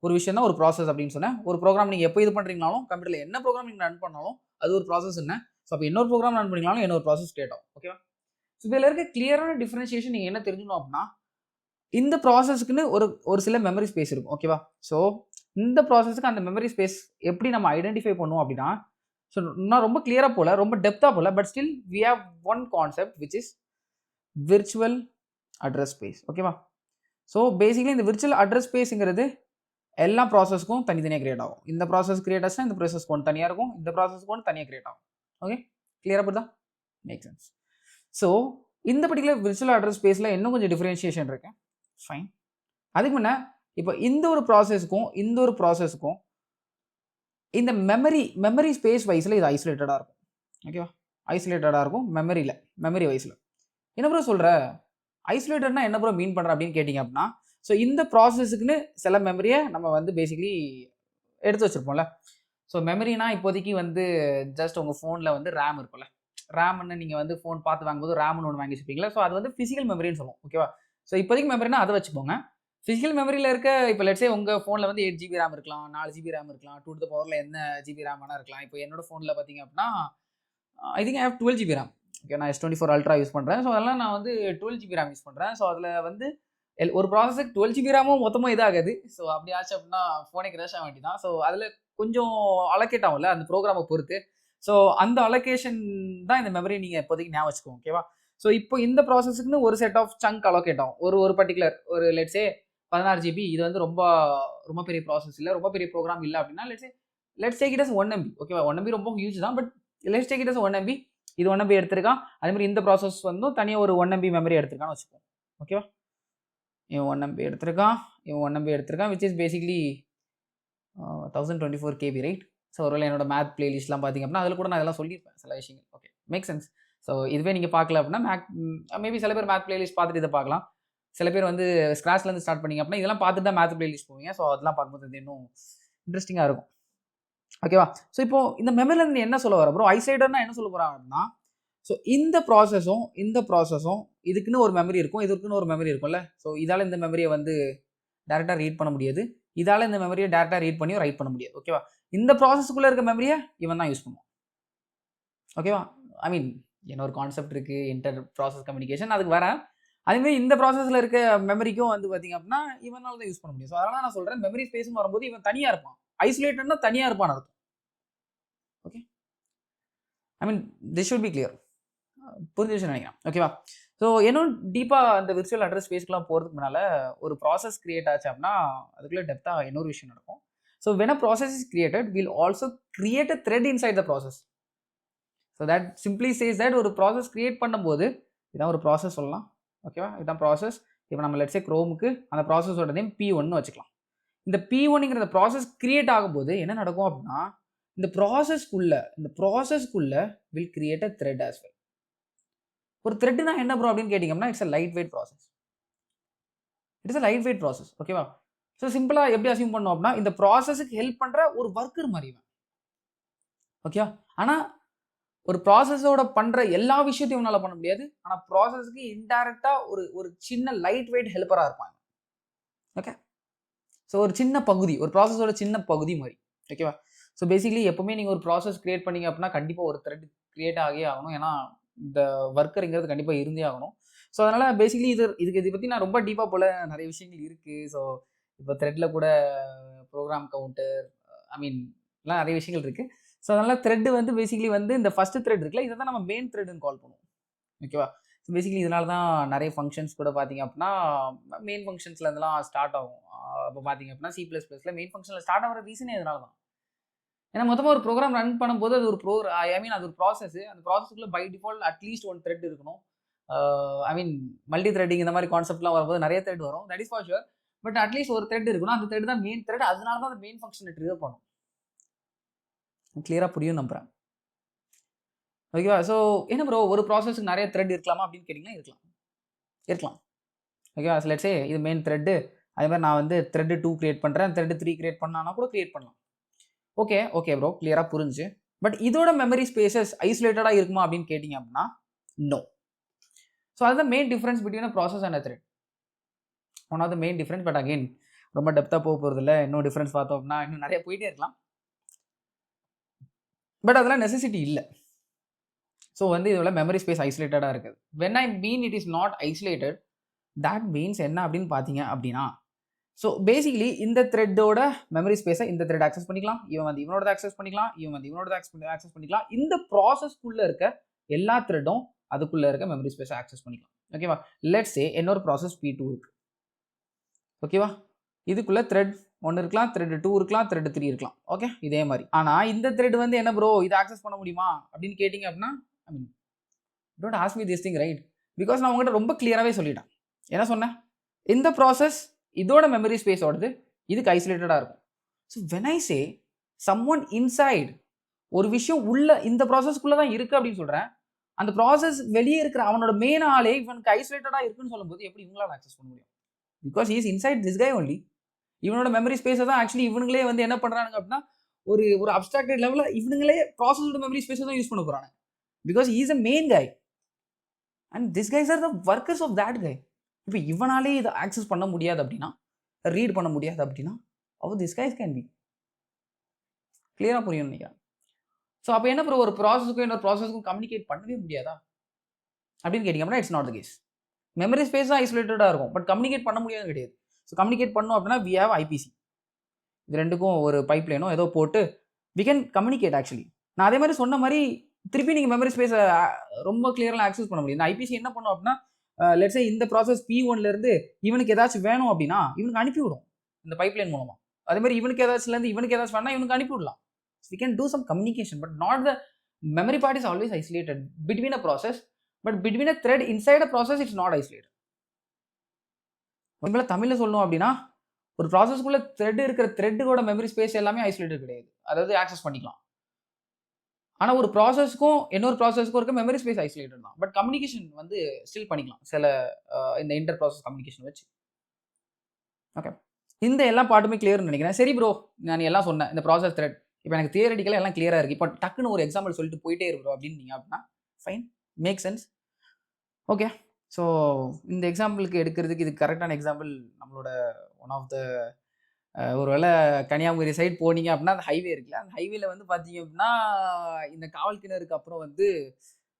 ஒரு விஷயம் தான் ஒரு ப்ராசஸ் அப்படின்னு சொன்னேன். ஒரு ப்ரோக்ராம் நீங்கள் எப்போ இது பண்ணுறீங்கனாலும், கம்ப்யூட்டரில் என்ன ப்ரோக்ராம் நீங்கள் ரன் பண்ணாலும் அது ஒரு ப்ராசஸ் என்ன. ஸோ அப்போ இன்னொரு ப்ரோக்ராம் ரன் பண்ணிங்கனாலும் இன்னொரு ப்ராசஸ் கிரியேட் ஆகும். ஓகேவா? ஸோ இதில் இருக்க கிளியரான டிஃபரன்ஷியேஷன் நீங்கள் என்ன தெரிஞ்சுக்கணும் அப்படின்னா, இந்த ப்ராசஸ்க்குன்னு ஒரு சில மெமரி ஸ்பேஸ் இருக்கும். ஓகேவா? ஸோ இந்த ப்ராசஸ்க்கு அந்த மெமரி ஸ்பேஸ் எப்படி நம்ம ஐடென்டிஃபை பண்ணுவோம் அப்படின்னா, ஸோ நான் ரொம்ப கிளியராக போல, ரொம்ப டெப்த்தாக போல, but still we have one concept which is virtual address space. ஓகேவா? ஸோ பேசிக்கலி இந்த விர்ச்சுவல் அட்ரஸ் ஸ்பேஸுங்கிறது எல்லா ப்ராசஸ்க்கும் தனித்தனியாக கிரியேட் ஆகும். இந்த ப்ராசஸ் கிரியேட் ஆச்சுன்னா இந்த ப்ராசஸ்க்கு ஒன்று தனியாக இருக்கும், இந்த ப்ராசஸ்க்கு ஒன்று தனியாக கிரியேட் ஆகும். ஓகே, கிளியராக புரியுதா? Make sense. ஸோ இந்த பர்டிகுலர் விர்ச்சுவல் அட்ரஸ் ஸ்பேஸில் இன்னும் கொஞ்சம் டிஃபரன்ஷியேஷன் இருக்கு. ஃபைன். அதுக்கு முன்னே இப்போ இந்த ஒரு ப்ராசஸ்க்கும் இந்த ஒரு ப்ராசஸ்க்கும் இந்த மெமரி ஸ்பேஸ் வைஸில் இது ஐசோலேட்டடாக இருக்கும். ஓகேவா? ஐசோலேட்டடாக இருக்கும் மெமரி வைஸில். என்ன ப்ரோ சொல்கிற, ஐசோலேட்டட்னா என்ன ப்ரோ மீன் பண்ணுற அப்படின்னு கேட்டிங்க அப்படின்னா, ஸோ இந்த ப்ராசஸுக்குன்னு சில மெமரியை நம்ம வந்து பேசிக்கலி எடுத்து வச்சுருப்போம்ல. ஸோ மெமரினா இப்போதைக்கு வந்து ஜஸ்ட் உங்கள் ஃபோனில் வந்து ரேம் இருக்கும்ல, ரேம்னு நீங்கள் வந்து ஃபோன் பார்த்து வாங்கும்போது ரேம்னு ஒன்று வாங்கி வச்சுப்பீங்களா. ஸோ அது வந்து ஃபிசிக்கல் மெமரின்னு சொல்லுவோம். ஓகேவா? ஸோ இப்போதைக்கு மெமரினா அதை வச்சுக்கோங்க. ஃபிசிக்கல் மெமரியில் இருக்க இப்போ லெட்ஸே உங்கள் ஃபோனில் வந்து 8 GB ரேம் இருக்கலாம், 4 GB ரேம் இருக்கலாம், 2 to the power என்ன GB ரேம் வேணா இருக்கலாம். இப்போ என்னோட ஃபோனில் பார்த்தீங்க அப்படின்னா I think I have 12 GB RAM. Okay, நான் S24 Ultra யூஸ் பண்ணுறேன். ஸோ அதெல்லாம் நான் வந்து 12 GB ரேம் யூஸ் பண்ணுறேன். ஸோ அதில் வந்து ஒரு ப்ராசஸுக்கு 12 GB ரேமும் மொத்தமாக இதாகாது. ஸோ அப்படி ஆச்சு அப்படின்னா ஃபோனே கிராஷ் ஆக வேண்டியதான். ஸோ அதில் கொஞ்சம் அலோகேட் ஆகும்ல அந்த ப்ரோக்ராமை பொறுத்து. ஸோ அந்த அலோகேஷன் தான் இந்த மெமரி நீங்கள் இப்போதைக்கு ஞாபகம் வச்சுக்கோங்க. ஓகேவா? ஸோ இப்போ இந்த ப்ராசஸுக்குன்னு ஒரு செட் ஆஃப் சங்க் அலோகேட் ஆகும். ஒரு பர்டிகுலர் ஒரு லெட்ஸே 16 GB. இது வந்து ரொம்ப பெரிய ப்ராசஸ் இல்லை, ரொம்ப பெரிய ப்ரோக்ராம் இல்லை அப்படின்னா let's take it as 1 MB. ஓகேவா? 1 MB ரொம்ப ஹியூஜ் தான், but let's take it as 1 MB. இது 1 MB எடுத்திருக்கான். அதே மாதிரி இந்த ப்ராசஸ் வந்து தனியாக ஒரு 1 MB மெமரி எடுத்திருக்கான்னு வச்சுப்போம். ஓகேவா? இவன் 1 MB எடுத்திருக்கான் which is basically 1024 KB, right? So ஒருவேளை என்னோட மேத் பிளேலிஸ்ட்லாம் பார்த்தீங்க அப்படின்னா அதில் கூட நான் இதெல்லாம் சொல்லியிருப்பேன் சில விஷயங்கள். Okay, make sense. ஸோ இதுவே நீங்கள் பார்க்கல அப்படின்னா மேபி சில பேர் மேத் பிளேலிஸ்ட் பார்த்துட்டு இதை பார்க்கலாம். சில பேர் வந்து ஸ்க்ராட்ச்லேருந்து ஸ்டார்ட் பண்ணிங்க அப்படின்னா இதெல்லாம் பார்த்துட்டு தான் மேத் பிளேலிஸ்ட் போவீங்க. ஸோ அதெல்லாம் பார்க்கும்போது இன்னும் இன்ட்ரெஸ்டிங்காக இருக்கும். ஓகேவா? ஸோ இப்போ இந்த மெமரிலேருந்து என்ன சொல்ல வர ப்ரோ, ஐசோலேட்டட்னா என்ன சொல்ல போகிறாங்கன்னா, ஸோ இந்த ப்ராசஸும் இதுக்குன்னு ஒரு மெமரி இருக்கும், இதுக்குன்னு ஒரு மெமரி இருக்கும்ல. ஸோ இதால் இந்த மெமரியை வந்து டேரெக்டாக ரீட் பண்ண முடியாது, இதால் இந்த மெமரியை டேரெக்டாக ரீட் பண்ணியும் ரைட் பண்ண முடியாது. ஓகேவா? இந்த ப்ராசஸ்க்குள்ளே இருக்க மெமரியை இவன் தான் யூஸ் பண்ணுவான். ஓகேவா? ஐ மீன் என்ன ஒரு கான்செப்ட் இருக்குது, இன்டர் ப்ராசஸ் கம்யூனிகேஷன், அதுக்கு வரேன். அதேமாதிரி இந்த ப்ராசஸில் இருக்க மெமரிக்கும் வந்து பார்த்திங்க அப்படின்னா இவனால் தான் யூஸ் பண்ண முடியும். ஸோ அதனால் நான் சொல்கிறேன், மெமரி ஸ்பேஸ்னு வரும்போது இவன் தனியாக இருப்பான். ஐசோலேட்டட்னா தனியாக இருப்பான்னு அர்த்தம். Okay, I mean this should be clear. புரிஞ்சிச்சு நினைக்கிறேன். ஓகேவா? ஸோ இன்னும் டீப்பாக அந்த விர்ச்சுவல் அட்ரஸ் ஸ்பேஸ்க்குலாம் போகிறதுக்கு முன்னால் ஒரு ப்ராசஸ் கிரியேட் ஆச்சு அப்படின்னா அதுக்குள்ளே டெப்த்தாக இன்னொரு விஷயம் நடக்கும். So when a process is created will also create a thread inside the process. So that simply says that ஒரு ப்ராசஸ் கிரியேட் பண்ணும்போது இதான் ஒரு ப்ராசஸ் சொல்லலாம். ஓகேவா? இதுதான் ப்ராசஸ். இப்போ நம்ம லெட்ஸே க்ரோமுக்கு அந்த ப்ராசஸோட நேம் P1 வச்சுக்கலாம். இந்த P1ங்கிற ப்ராசஸ் கிரியேட் ஆகும்போது என்ன நடக்கும் அப்படின்னா இந்த ப்ராசஸ்க்குள்ள will create a thread as well. ஒரு த்ரெட்னா என்ன ப்ரோ அப்படின்னு கேட்டிங்கன்னா it's a lightweight process. ஓகேவா? ஸோ சிம்பிளாக எப்படி அசியூம் பண்ணோம் அப்படின்னா இந்த ப்ராசஸுக்கு ஹெல்ப் பண்ணுற ஒரு ஒர்க்கர் மாதிரி. ஓகேவா? ஆனால் ஒரு ப்ராசஸோட பண்ணுற எல்லா விஷயத்தையும் உன்னால் பண்ண முடியாது. ஆனால் ப்ராசஸ்க்கு இன்டைரக்டாக ஒரு சின்ன லைட் வெயிட் ஹெல்ப்பராக இருப்பாங்க. ஓகே, ஸோ ஒரு சின்ன பகுதி, ஒரு ப்ராசஸோட சின்ன பகுதி மாதிரி. ஓகேவா? ஸோ பேசிக்கலி எப்பவுமே நீங்கள் ஒரு ப்ராசஸ் கிரியேட் பண்ணீங்க அப்படின்னா கண்டிப்பாக ஒரு த்ரெட் கிரியேட் ஆகியே ஆகணும். ஏன்னா இந்த ஒர்க்கருங்கிறது கண்டிப்பாக இருந்தே ஆகணும். ஸோ அதனால் பேசிக்கலி இதை பற்றி நான் ரொம்ப டீப்பாக போல நிறைய விஷயங்கள் இருக்குது. ஸோ இப்போ த்ரெட்டில் கூட ப்ரோக்ராம் கவுண்டர், ஐ மீன் எல்லாம் நிறைய விஷயங்கள் இருக்குது. ஸோ அதனால் த்ரெட் வந்து பேசிக்கலி வந்து இந்த ஃபஸ்ட்டு த்ரெட் இருக்குல்ல, இதை தான் நம்ம மெயின் த்ரெட்னு கால் பண்ணுவோம். ஓகேவா? ஸோ பேசிக்கலி இதனால தான் நிறைய ஃபங்க்ஷன்ஸ் கூட பார்த்தீங்க அப்படின்னா மெயின் ஃபங்க்ஷன்ஸில் இருந்தெல்லாம் ஸ்டார்ட் ஆகும். இப்போ பார்த்தீங்க அப்படின்னா C++ல மெயின் ஃபங்க்ஷனில் ஸ்டார்ட் ஆகிற ரீசனே இதனால தான். ஏன்னா மொத்தமாக ஒரு ப்ரோக்ராம் ரன் பண்ணும்போது அது ஒரு ஐ மீன் அது ஒரு ப்ராசஸ். அந்த ப்ராசஸ்க்குள்ளே by default at least one thread இருக்கணும். ஐ மீன் மல்டி த்ரெட்டிங் இந்த மாதிரி கான்செப்ட்லாம் வரும்போது நிறைய த்ரெட் வரும், that is for sure. But at least ஒரு த்ரெட் இருக்கணும். அந்த த்ரெட் தான் மெயின் த்ரெட். அதனால தான் அந்த மெயின் ஃபங்க்ஷனை ட்ரிகர் பண்ணும். கிளியராக புரியும் நம்புறேன். ஓகேவா? ஸோ என்ன ப்ரோ ஒரு ப்ராசஸ்க்கு நிறைய த்ரெட் இருக்கலாமா அப்படின்னு கேட்டிங்கன்னா இருக்கலாம். ஓகேவா? ஸோ லெட்ஸ் சே இது மெயின் த்ரெட்டு, அதே மாதிரி நான் வந்து த்ரெட் 2 கிரியேட் பண்ணுறேன், த்ரெட் 3 கிரியேட் பண்ணானா கூட கிரியேட் பண்ணலாம். ஓகே ப்ரோ, கிளியராக புரிஞ்சு. பட் இதோட மெமரி ஸ்பேசஸ் ஐசோலேட்டடாக இருக்குமா அப்படின்னு கேட்டிங்க அப்படின்னா நோ. ஸோ அதுதான் main difference between a process and a thread. One of the main difference. But again ரொம்ப டெப்த்தாக போக போகிறது இல்லை. இன்னும் டிஃப்ரென்ஸ் பார்த்தோம் அப்படின்னா இன்னும் நிறைய போயிட்டே இருக்கலாம். பட் அதெல்லாம் நெசசிட்டி இல்லை. ஸோ வந்து இதில் மெமரி ஸ்பேஸ் ஐசோலேட்டடாக இருக்குது. When I mean it is not isolated, that means என்ன அப்படின்னு பார்த்தீங்க அப்படின்னா ஸோ பேசிக்கலி இந்த த்ரெட்டோட மெமரி ஸ்பேஸை இந்த த்ரெட் ஆக்சஸ் பண்ணிக்கலாம், இவன் வந்து இவனோட ஆக்சஸ் பண்ணிக்கலாம், இவன் வந்து இவனோட ஆக்சஸ் பண்ணிக்கலாம். இந்த ப்ராசஸ்க்குள்ளே இருக்க எல்லா த்ரெட்டும் அதுக்குள்ளே இருக்க மெமரி ஸ்பேஸை ஆக்சஸ் பண்ணிக்கலாம். ஓகேவா? லெட்ஸ் சே இன்னொரு ப்ராசஸ் P2 இருக்கு. ஓகேவா? இதுக்குள்ளே த்ரெட் 1 இருக்கலாம், த்ரெட் 2 இருக்கலாம், த்ரெட் 3 இருக்கலாம். ஓகே, இதே மாதிரி. ஆனால் இந்த த்ரெட் வந்து என்ன ப்ரோ இதை ஆக்சஸ் பண்ண முடியுமா அப்படின்னு கேட்டிங்க அப்படின்னா I mean don't ask me this thing, right? Because நான் உங்கள்கிட்ட ரொம்ப கிளியராகவே சொல்லிட்டேன். என்ன சொன்னேன்? இந்த ப்ராசஸ் இதோட மெமரி ஸ்பேஸோடது இதுக்கு ஐசோலேட்டடாக இருக்கும். So when I say someone inside, ஒரு விஷயம் உள்ள இந்த ப்ராசஸ்க்குள்ளே தான் இருக்குது அப்படின்னு சொல்கிறேன். அந்த ப்ராசஸ் வெளியே இருக்கிற அவனோட மெயின் ஆளே இவனுக்கு ஐசோலேட்டடாக இருக்குன்னு சொல்லும்போது எப்படி இவங்களால ஆக்சஸ் பண்ண முடியும்? Because he is inside this guy only. இவனோட மெமரி ஸ்பேஸை தான் ஆக்சுவலி இவனுங்களே வந்து என்ன பண்ணுறாங்க அப்படின்னா ஒரு அப்ஸ்ட்ராக்டட் லெவலில் இவனுங்களே ப்ராசஸோட மெமரி ஸ்பேஸை தான் யூஸ் பண்ண போகிறாங்க. Because he is a main guy and this guys are the workers of that guy. இப்போ இவனாலே இதை ஆக்சஸ் பண்ண முடியாது அப்படின்னா, ரீட் பண்ண முடியாது அப்படின்னா how this guys can be. கிளியராக புரியும் நினைக்கிறேன். ஸோ அப்போ என்ன ப்ரோ ஒரு ப்ராசஸுக்கும் இன்னொரு ப்ராசஸுக்கும் கம்யூனிகேட் பண்ணவே முடியாதா அப்படின்னு கேட்டிங்க அப்படின்னா it's not the case. Memory space தான் ஐசோலேட்டடாக இருக்கும், பட் கம்யூனிகேட் பண்ண முடியாது கிடையாது. ஸோ கம்யூனிகேட் பண்ணோம் அப்படின்னா வி ஹேவ் ஐபிசி. இது ரெண்டுக்கும் ஒரு பைப் லைனோ ஏதோ போட்டு வி கேன் கம்யூனிகேட். ஆக்சுவலி நான் அதே மாதிரி சொன்ன மாதிரி திருப்பி நீங்கள் மெமரி ஸ்பேஸை ரொம்ப கிளியராக ஆக்சஸ் பண்ண முடியும். இந்த ஐபிசி என்ன பண்ணும் அப்படின்னா லெட்ஸ் சே இந்த ப்ராசஸ் P1லேருந்து இவனுக்கு ஏதாச்சும் வேணும் அப்படின்னா இவனுக்கு அனுப்பிவிடும் இந்த பைப் லைன் மூலமாக. அதே மாதிரி இவனுக்கு ஏதாச்சும்லேருந்து இவனுக்கு ஏதாச்சும் வேணா இவனுக்கு அனுப்பிவிடலாம். We can do some communication, but not the memory part is always isolated between a process, but between a thread inside a process it's not isolated. ஒருவேளை தமிழில் சொல்லணும் அப்படின்னா ஒரு ப்ராசஸ்க்குள்ள த்ரெட் இருக்கிற த்ரெட்டோட மெமரி ஸ்பேஸ் எல்லாமே ஐசோலேட்டட் கிடையாது, அதாவது ஆக்சஸ் பண்ணிக்கலாம். ஆனால் ஒரு ப்ராசஸ்க்கும் இன்னொரு ப்ராசஸ்க்கும் இருக்க மெமரி ஸ்பேஸ் ஐசோலேட்டட் தான், பட் கம்யூனிகேஷன் வந்து ஸ்டில் பண்ணிக்கலாம் சில இந்த இன்டர் ப்ராசஸ் கம்யூனிகேஷன் வச்சு. ஓகே, இந்த எல்லா பார்ட்டுமே கிளியர்னு நினைக்கிறேன். சரி ப்ரோ, நான் எல்லாம் சொன்னேன். இந்த ப்ராசஸ் த்ரெட் இப்போ எனக்கு தியரிட்டிக்கலா எல்லாம் கிளியரா இருக்கு. இப்போ டக்குன்னு ஒரு எக்ஸாம்பிள் சொல்லிட்டு போயிட்டே இரு ப்ரோ அப்படின்னீங்க அப்படின்னா fine, make sense. Okay. So இந்த எக்ஸாம்பிளுக்கு எடுக்கிறதுக்கு இது கரெக்டான எக்ஸாம்பிள் நம்மளோட ஒன் ஆஃப் த ஒருவேளை கன்னியாகுமரி சைடு போனீங்க அப்படின்னா அந்த ஹைவே இருக்குல்ல, அந்த ஹைவேல வந்து பார்த்தீங்க அப்படின்னா இந்த காவல் கிணறுக்கு அப்புறம் வந்து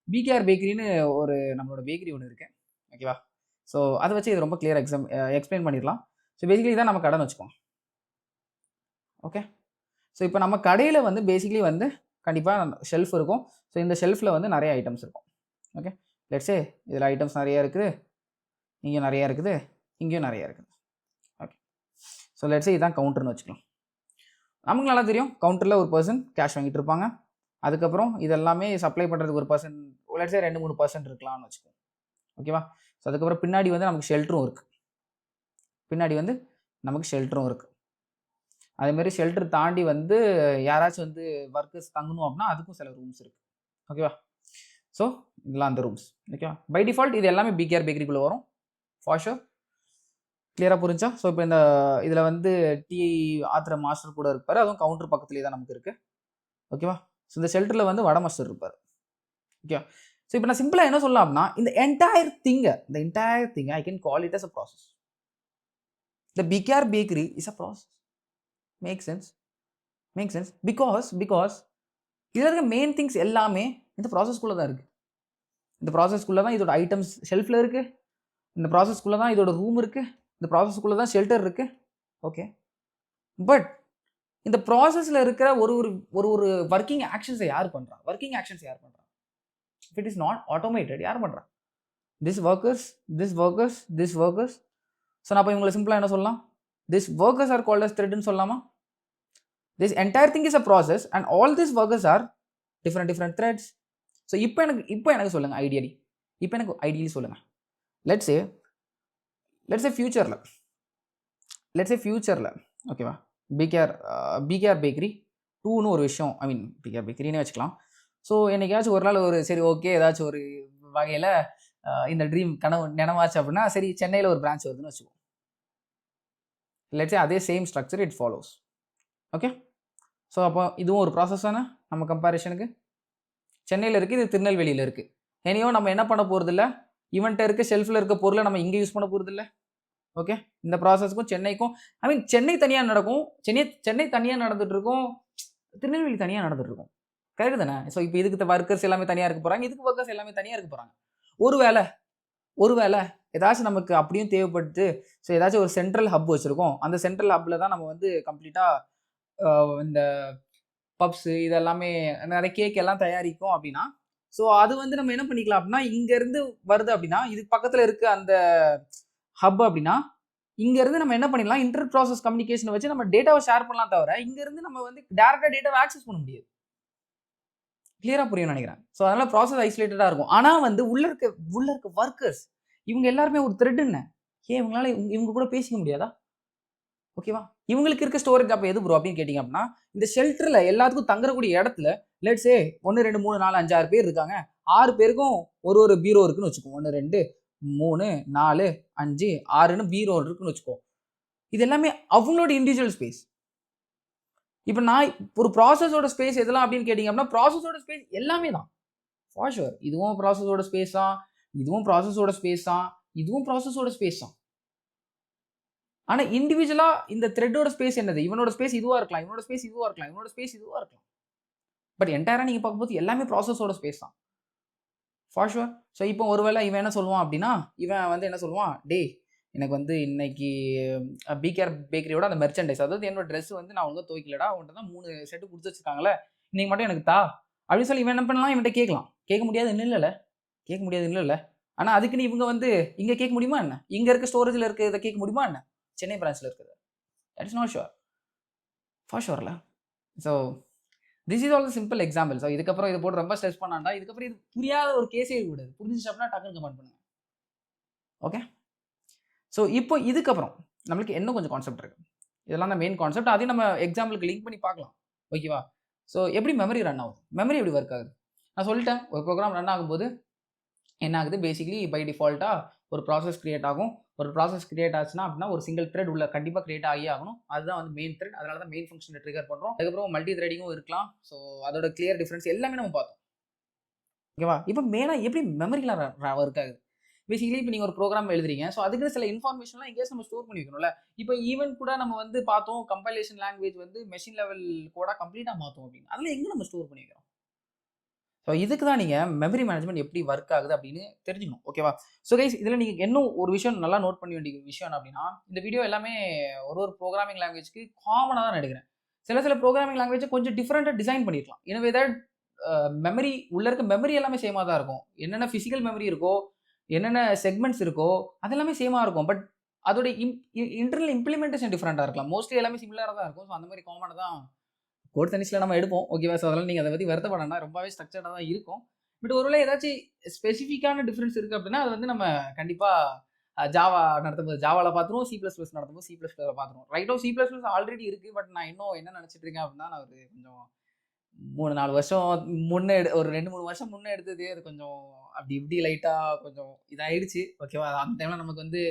பிகேஆர் பேக்கரின்னு ஒரு நம்மளோட பேக்கரி ஒன்று இருக்கு. ஓகேவா? ஸோ அதை வச்சு இது ரொம்ப கிளியர் எக்ஸ்பிளைன் பண்ணிடலாம். ஸோ பேசிக்கலி தான் நம்ம கடைன்னு வச்சுக்கோங்க. ஓகே. ஸோ இப்போ நம்ம கடையில் வந்து பேசிக்கலி வந்து கண்டிப்பாக ஷெல்ஃப் இருக்கும். ஸோ இந்த ஷெல்ஃபில் வந்து நிறைய ஐட்டம்ஸ் இருக்கும். ஓகே. லெட்ஸே இதில் ஐட்டம்ஸ் நிறையா இருக்குது, இங்கேயும் நிறையா இருக்குது, இங்கேயும் நிறையா இருக்குது. ஓகே. ஸோ லெட்ஸே இதுதான் கவுண்டர்னு வச்சுக்கலாம். நமக்கு நல்லா தெரியும் கவுண்டரில் ஒரு பர்சன் கேஷ் வாங்கிட்டு இருப்பாங்க. அதுக்கப்புறம் இதெல்லாமே சப்ளை பண்ணுறதுக்கு ஒரு பர்சன் லெட்ஸே 2-3% இருக்கலாம்னு வச்சுக்கோங்க. ஓகேவா? ஸோ அதுக்கப்புறம் பின்னாடி வந்து நமக்கு ஷெல்டரும் இருக்குது. பின்னாடி வந்து நமக்கு ஷெல்டரும் இருக்குது. அதேமாதிரி ஷெல்டர் தாண்டி வந்து யாராச்சும் வந்து ஒர்க்கர்ஸ் தங்கணும் அப்படின்னா அதுக்கும் சில ரூம்ஸ் இருக்குது. ஓகேவா? ஸோ இதெல்லாம் அந்த ரூம்ஸ். ஓகேவா? பை டிஃபால்ட் இது எல்லாமே பிகேஆர் பேக்கரிக்குள்ளே வரும். For sure. கிளியராக புரிஞ்சா? ஸோ இப்போ இந்த இதில் வந்து டீ ஆத்திர மாஸ்டர் கூட இருப்பார். அதுவும் கவுண்டர் பக்கத்துலேயே தான் நமக்கு இருக்குது. ஓகேவா? ஸோ இந்த ஷெல்டரில் வந்து வடை மாஸ்டர் இருப்பார். ஓகேவா? ஸோ இப்போ நான் சிம்பிளாக என்ன சொல்லலாம் அப்படின்னா இந்த என்டையர் திங்கை I can call it as a process. The P K R bakery is a process. Make sense? Because இதில் இருக்க மெயின் திங்ஸ் எல்லாமே இந்த ப்ராசஸ்க்குள்ளே தான் இருக்குது. இந்த ப்ராசஸ்க்குள்ளே தான் இதோட ஐட்டம்ஸ் ஷெல்ஃபில் இருக்குது. இந்த ப்ராசஸ்க்குள்ளே தான் இதோட ரூம் இருக்குது. இந்த ப்ராசஸ்க்குள்ளே தான் ஷெல்டர் இருக்குது. ஓகே. பட் இந்த ப்ராசஸில் இருக்கிற ஒரு ஒர்க்கிங் ஆக்ஷன்ஸை யார் பண்ணுறா? If it is not automated யார் பண்ணுறா? This workers. ஸோ நான் இப்போ இவங்களை சிம்பிளாக என்ன சொல்லலாம்? This workers are called as த்ரெட்னு சொல்லலாமா? This entire thing is a process and all these workers are different threads. So இப்போ எனக்கு சொல்லுங்க ஐடியலி சொல்லுங்க. let's say ஃபியூச்சரில் ஓகேவா பிகேஆர் பேக்கரி 2ன்னு ஒரு விஷயம், ஐ மீன் பிகேஆர் பேக்கரினே வச்சுக்கலாம். ஸோ என்னைக்காச்சும் ஒரு நாள் ஒரு சரி ஓகே ஏதாச்சும் ஒரு வகையில் இந்த ட்ரீம் நினைவாச்சு அப்படின்னா சரி சென்னையில் ஒரு பிரான்ச் வருதுன்னு வச்சுக்கோம். let's say அதே same structure it follows. Okay. So அப்போ இதுவும் ஒரு ப்ராசஸ் தானே நம்ம கம்பேரிஷனுக்கு. சென்னையில் இருக்குது, இது திருநெல்வேலியில் இருக்குது. ஏனையோ நம்ம என்ன பண்ண போகிறதில்ல, இவன்ட்ட இருக்க ஷெல்ஃபில் இருக்க பொருளை நம்ம இங்கே யூஸ் பண்ண போகிறதில்ல. ஓகே. இந்த ப்ராசஸ்க்கும் சென்னைக்கும் ஐ மீன் சென்னை தனியாக நடக்கும், சென்னை தனியாக நடந்துட்டு இருக்கும், திருநெல்வேலி தனியாக நடந்துட்டு இருக்கும். கரெக்டு தானே? ஸோ இப்போ இதுக்கு ஒர்க்கர்ஸ் எல்லாமே தனியாக இருக்க போகிறாங்க, இதுக்கு ஒர்க்கர்ஸ் எல்லாமே தனியாக இருக்க போகிறாங்க. ஒருவேளை ஏதாச்சும் நமக்கு அப்படியும் தேவைப்பட்டு ஸோ ஏதாச்சும் ஒரு சென்ட்ரல் ஹப் வச்சுருக்கோம். அந்த சென்ட்ரல் ஹப்பில் தான் நம்ம வந்து கம்ப்ளீட்டாக இந்த பப்ஸு இதெல்லாமே நிறைய கேக் எல்லாம் தயாரிக்கும் அப்படின்னா ஸோ அது வந்து நம்ம என்ன பண்ணிக்கலாம் அப்படின்னா இங்கேருந்து வருது அப்படின்னா இதுக்கு பக்கத்தில் இருக்க அந்த ஹப் அப்படின்னா இங்கேருந்து நம்ம என்ன பண்ணிடலாம் இன்டர் ப்ராசஸ் கம்யூனிகேஷனை வச்சு நம்ம டேட்டாவை ஷேர் பண்ணலாம் தவிர இங்கேருந்து நம்ம வந்து டேரெக்டாக டேட்டாவை ஆக்சஸ் பண்ண முடியாது. கிளியராக புரியும் நினைக்கிறேன். ஸோ அதனால் ப்ராசஸ் ஐசோலேட்டடாக இருக்கும். ஆனால் வந்து உள்ள இருக்க ஒர்க்கர்ஸ் இவங்க எல்லாருமே ஒரு த்ரெட்டுன்னு ஏன் இவங்களால இவங்க கூட பேசிக்க முடியாதா? ஓகேவா? இவங்களுக்கு இருக்க ஸ்டோரேஜ் அப்போ எது ப்ரோ அப்படின்னு கேட்டிங்க அப்படின்னா இந்த ஷெல்டரில் எல்லாத்துக்கும் தங்கக்கூடிய இடத்துல லெட்ஸே 1 2 3 4 5 6 பேர் இருக்காங்க. 6 பேருக்கும் ஒரு பீரோ இருக்குன்னு வச்சுக்கோ. 1 2 3 4 5 6ன்னு பீரோ இருக்குன்னு வச்சுக்கோ. இது எல்லாமே அவங்களோட இண்டிவிஜுவல் ஸ்பேஸ். இப்போ நான் ஒரு ப்ராசஸோட ஸ்பேஸ் எதெல்லாம் அப்படின்னு கேட்டிங்க அப்படின்னா ப்ராசஸோட ஸ்பேஸ் எல்லாமே தான். ஃபார் ஷுர் இதுவும் ப்ராசஸோட ஸ்பேஸ் தான், இதுவும் ப்ராசஸோட ஸ்பேஸ் தான், இதுவும் ப்ராசஸோட ஸ்பேஸ் தான். ஆனால் இண்டிவிஜுவலாக இந்த த்ரெட்டோட ஸ்பேஸ் என்னது? இவனோட ஸ்பேஸ் இதுவாக இருக்கலாம், இவனோட ஸ்பேஸ் இதுவாக இருக்கலாம், இவனோட ஸ்பேஸ் இதுவாக இருக்கலாம். பட் என்டையராக நீங்கள் பார்க்கும்போது எல்லாமே ப்ராசஸோட ஸ்பேஸ் தான். For sure. ஸோ இப்போ ஒருவேளை இவன் என்ன சொல்லுவான் அப்படின்னா இவன் வந்து என்ன சொல்லுவான், டே எனக்கு வந்து இன்னைக்கு பிகேஆர் பேக்கரியோட அந்த மெர்ச்சன்டைஸ் அதாவது என்னோட ட்ரெஸ் வந்து நான் ஒழுங்காக துவைக்கலடா, அவன்கிட்ட தான் 3 செட்டு கொடுத்து வச்சிருக்காங்களே, இன்னைக்கு மட்டும் எனக்கு தா அப்படின்னு சொல்லி இவன் என்ன பண்ணலாம், இவன்கிட்ட கேட்கலாம். கேட்க முடியாது இல்லை. ஆனால் அதுக்குன்னு இவங்க வந்து இங்கே கேட்க முடியுமா என்ன? இங்கே இருக்க ஸ்டோரேஜில் இருக்க இதை கேட்க முடியுமா என்ன? சென்னை பிரான்ச்சில் இருக்குது. That is not sure. For ஷுர்ல. So this is all simple example. So இதுக்கப்புறம் இதை போட்டு ரொம்ப ஸ்ட்ரெஸ் பண்ணாண்டா, இதுக்கப்புறம் இது புரியாத ஒரு கேஸே இருக்கக்கூடாது. புரிஞ்சிச்சு அப்படின்னா டக்குன்னு கமெண்ட் பண்ணுங்க. ஓகே. ஸோ இப்போ இதுக்கப்புறம் நம்மளுக்கு இன்னும் கொஞ்சம் கான்செப்ட் இருக்குது. இதெல்லாம் தான் மெயின் கான்செப்ட். அதையும் நம்ம எக்ஸாம்பிளுக்கு லிங்க் பண்ணி பார்க்கலாம். ஓகேவா? ஸோ எப்படி மெமரி ரன் ஆகுது, மெமரி எப்படி ஒர்க் ஆகுது நான் சொல்லிட்டேன். ஒரு ப்ரோக்ராம் ரன் ஆகும்போது என்ன ஆகுது, பேசிக்கலி பை டிஃபால்ட்டாக ஒரு ப்ராசஸ் க்ரியேட் ஆகும். ஒரு ப்ராசஸ் கிரியேட் ஆச்சுன்னா அப்படின்னா ஒரு சிங்கிள் த்ரெட் உள்ள கண்டிப்பாக கிரியேட் ஆகி ஆகணும். அதுதான் வந்து மெயின் த்ரெட். அதனால தான் மெயின் ஃபங்க்ஷனை ட்ரிகர் பண்ணுறோம். அதுக்கப்புறம் மல்டி த்ரெடிங்கும் இருக்கலாம். ஸோ அதோட கிளியர் டிஃபரன்ஸ் எல்லாமே நம்ம பார்த்தோம். ஓகேவா? இப்போ மெயினாக எப்படி மெமரியில் ஒர்க் ஆகுது? பேசிக்கலி இப்போ நீங்கள் ஒரு ப்ரோக்ராம் எழுதுறீங்க. ஸோ அதுக்குன்னு சில இன்ஃபர்மேஷன்லாம் எங்கேயாச்சும் நம்ம ஸ்டோர் பண்ணி வைக்கணும்ல. இப்போ ஈவன் கூட நம்ம வந்து பார்த்தோம் கம்பைலேஷன் லாங்குவேஜ் வந்து மெஷின் லெவல் கோடாக கம்ப்ளீட்டாக மாற்றும் அப்படின்னு. அதில் எங்கே நம்ம ஸ்டோர் பண்ணி வைக்கிறோம்? ஸோ இதுக்கு தான் நீங்கள் மெமரி மேனேஜ்மெண்ட் எப்படி ஒர்க் ஆகுது அப்படின்னு தெரிஞ்சுக்கணும். ஓகேவா? ஸோ கைஸ் இதில் நீங்கள் இன்னும் ஒரு விஷயம் நல்லா நோட் பண்ண வேண்டிய விஷயம் என்ன அப்படின்னா, இந்த வீடியோ எல்லாமே ஒரு ப்ரோக்ராமிங் லாங்குவேஜ்க்கு காமனாக தான் எடுக்கிறேன். சில ப்ரோக்ராமிங் லாங்குவேஜை கொஞ்சம் டிஃப்ரெண்ட்டாக டிசைன் பண்ணியிருக்கலாம். எனவே தட் மெமரி உள்ள இருக்க மெமரி எல்லாமே சேமாக தான் இருக்கும். என்னென்ன ஃபிசிக்கல் மெமரி இருக்கோ, என்னென்ன செக்மெண்ட்ஸ் இருக்கோ, அது எல்லாமே சேமாக இருக்கும். பட் அதோட இன்டர்னல் இம்ப்ளிமெண்டேஷன் டிஃப்ரெண்ட்டாக இருக்கலாம். மோஸ்ட்லி எல்லாமே சிமிலராக தான் இருக்கும். ஸோ அந்த மாதிரி காமனாக தான் கோட் தனிஷில் நம்ம எடுப்போம். ஓகேவா? ஸோ அதெல்லாம் நீங்கள் அதை பற்றி வருத்தப்பட வேண்டாம். ரொம்பவே ஸ்ட்ரக்சர்டாக தான் இருக்கும். பட் ஒருவேளை ஏதாச்சும் ஸ்பெசிஃபிக்கான டிஃப்ரென்ஸ் இருக்குது அப்படின்னா அது வந்து நம்ம கண்டிப்பாக ஜாவா நடத்தும்போது ஜாவாவில் பார்த்துருவோம். C++ நடத்தும்போது C++ல பார்த்துருவோம். ரைட்டோ C++ ஆல்ரெடி இருக்குது. பட் நான் இன்னும் என்ன நினச்சிட்டு இருக்கேன் அப்படின்னா, நான் ஒரு கொஞ்சம் 3-4 வருஷம் முன்னே ஒரு 2-3 வருஷம் முன்னே எடுத்தது அது கொஞ்சம் அப்படி இப்படி லைட்டாக கொஞ்சம் இதாகிடுச்சு. ஓகேவா? அந்த டைமில் நமக்கு வந்து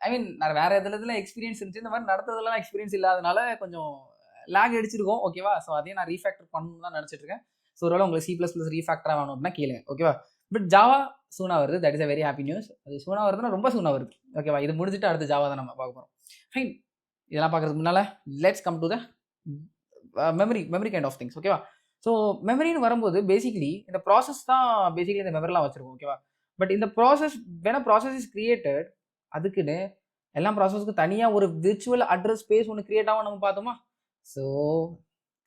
ஐ மீன் நான் வேறு எதுல எக்ஸ்பீரியன்ஸ் இருந்துச்சு. இந்த மாதிரி நடத்துறதுலாம் எக்ஸ்பீரியன்ஸ் இல்லாதனால கொஞ்சம் லேக் அடிச்சிருக்கோம். ஓகேவா? ஸோ அதையும் நான் ரீஃபேக்டர் பண்ணணும்னு தான் நினச்சிட்டு இருக்கேன். ஸோ ஒருவேளை உங்களுக்கு C++ ரீஃபேக்டராக வேணும் அப்படின்னா கேளுங்க. ஓகேவா? பட் ஜாவா சூனா வருது. That is a very happy news. அது சூனா வருதுன்னா ரொம்ப சூனா வருது. ஓகேவா? இது முடிஞ்சிட்டு அடுத்து ஜாவா தான் நம்ம பார்க்க போகிறோம். ஃபைன். இதெல்லாம் பார்க்கறதுக்கு முன்னால் let's come to the memory kind of things. ஓகேவா? ஸோ மெமரின்னு வரும்போது பேசிக்கலி இந்த ப்ராசஸ் தான் பேசிக்கலி இந்த மெமரிலாம் வச்சிருக்கோம். ஓகேவா? பட் இந்த ப்ராசஸ் ப்ராசஸ் இஸ் கிரியேட்டட் அதுக்குன்னு எல்லா ப்ராசஸ்க்கு தனியாக ஒரு விர்ச்சுவல் அட்ரஸ் ஸ்பேஸ் ஒன்று கிரியேட் ஆகும் நம்ம பார்த்தோமா? ஸோ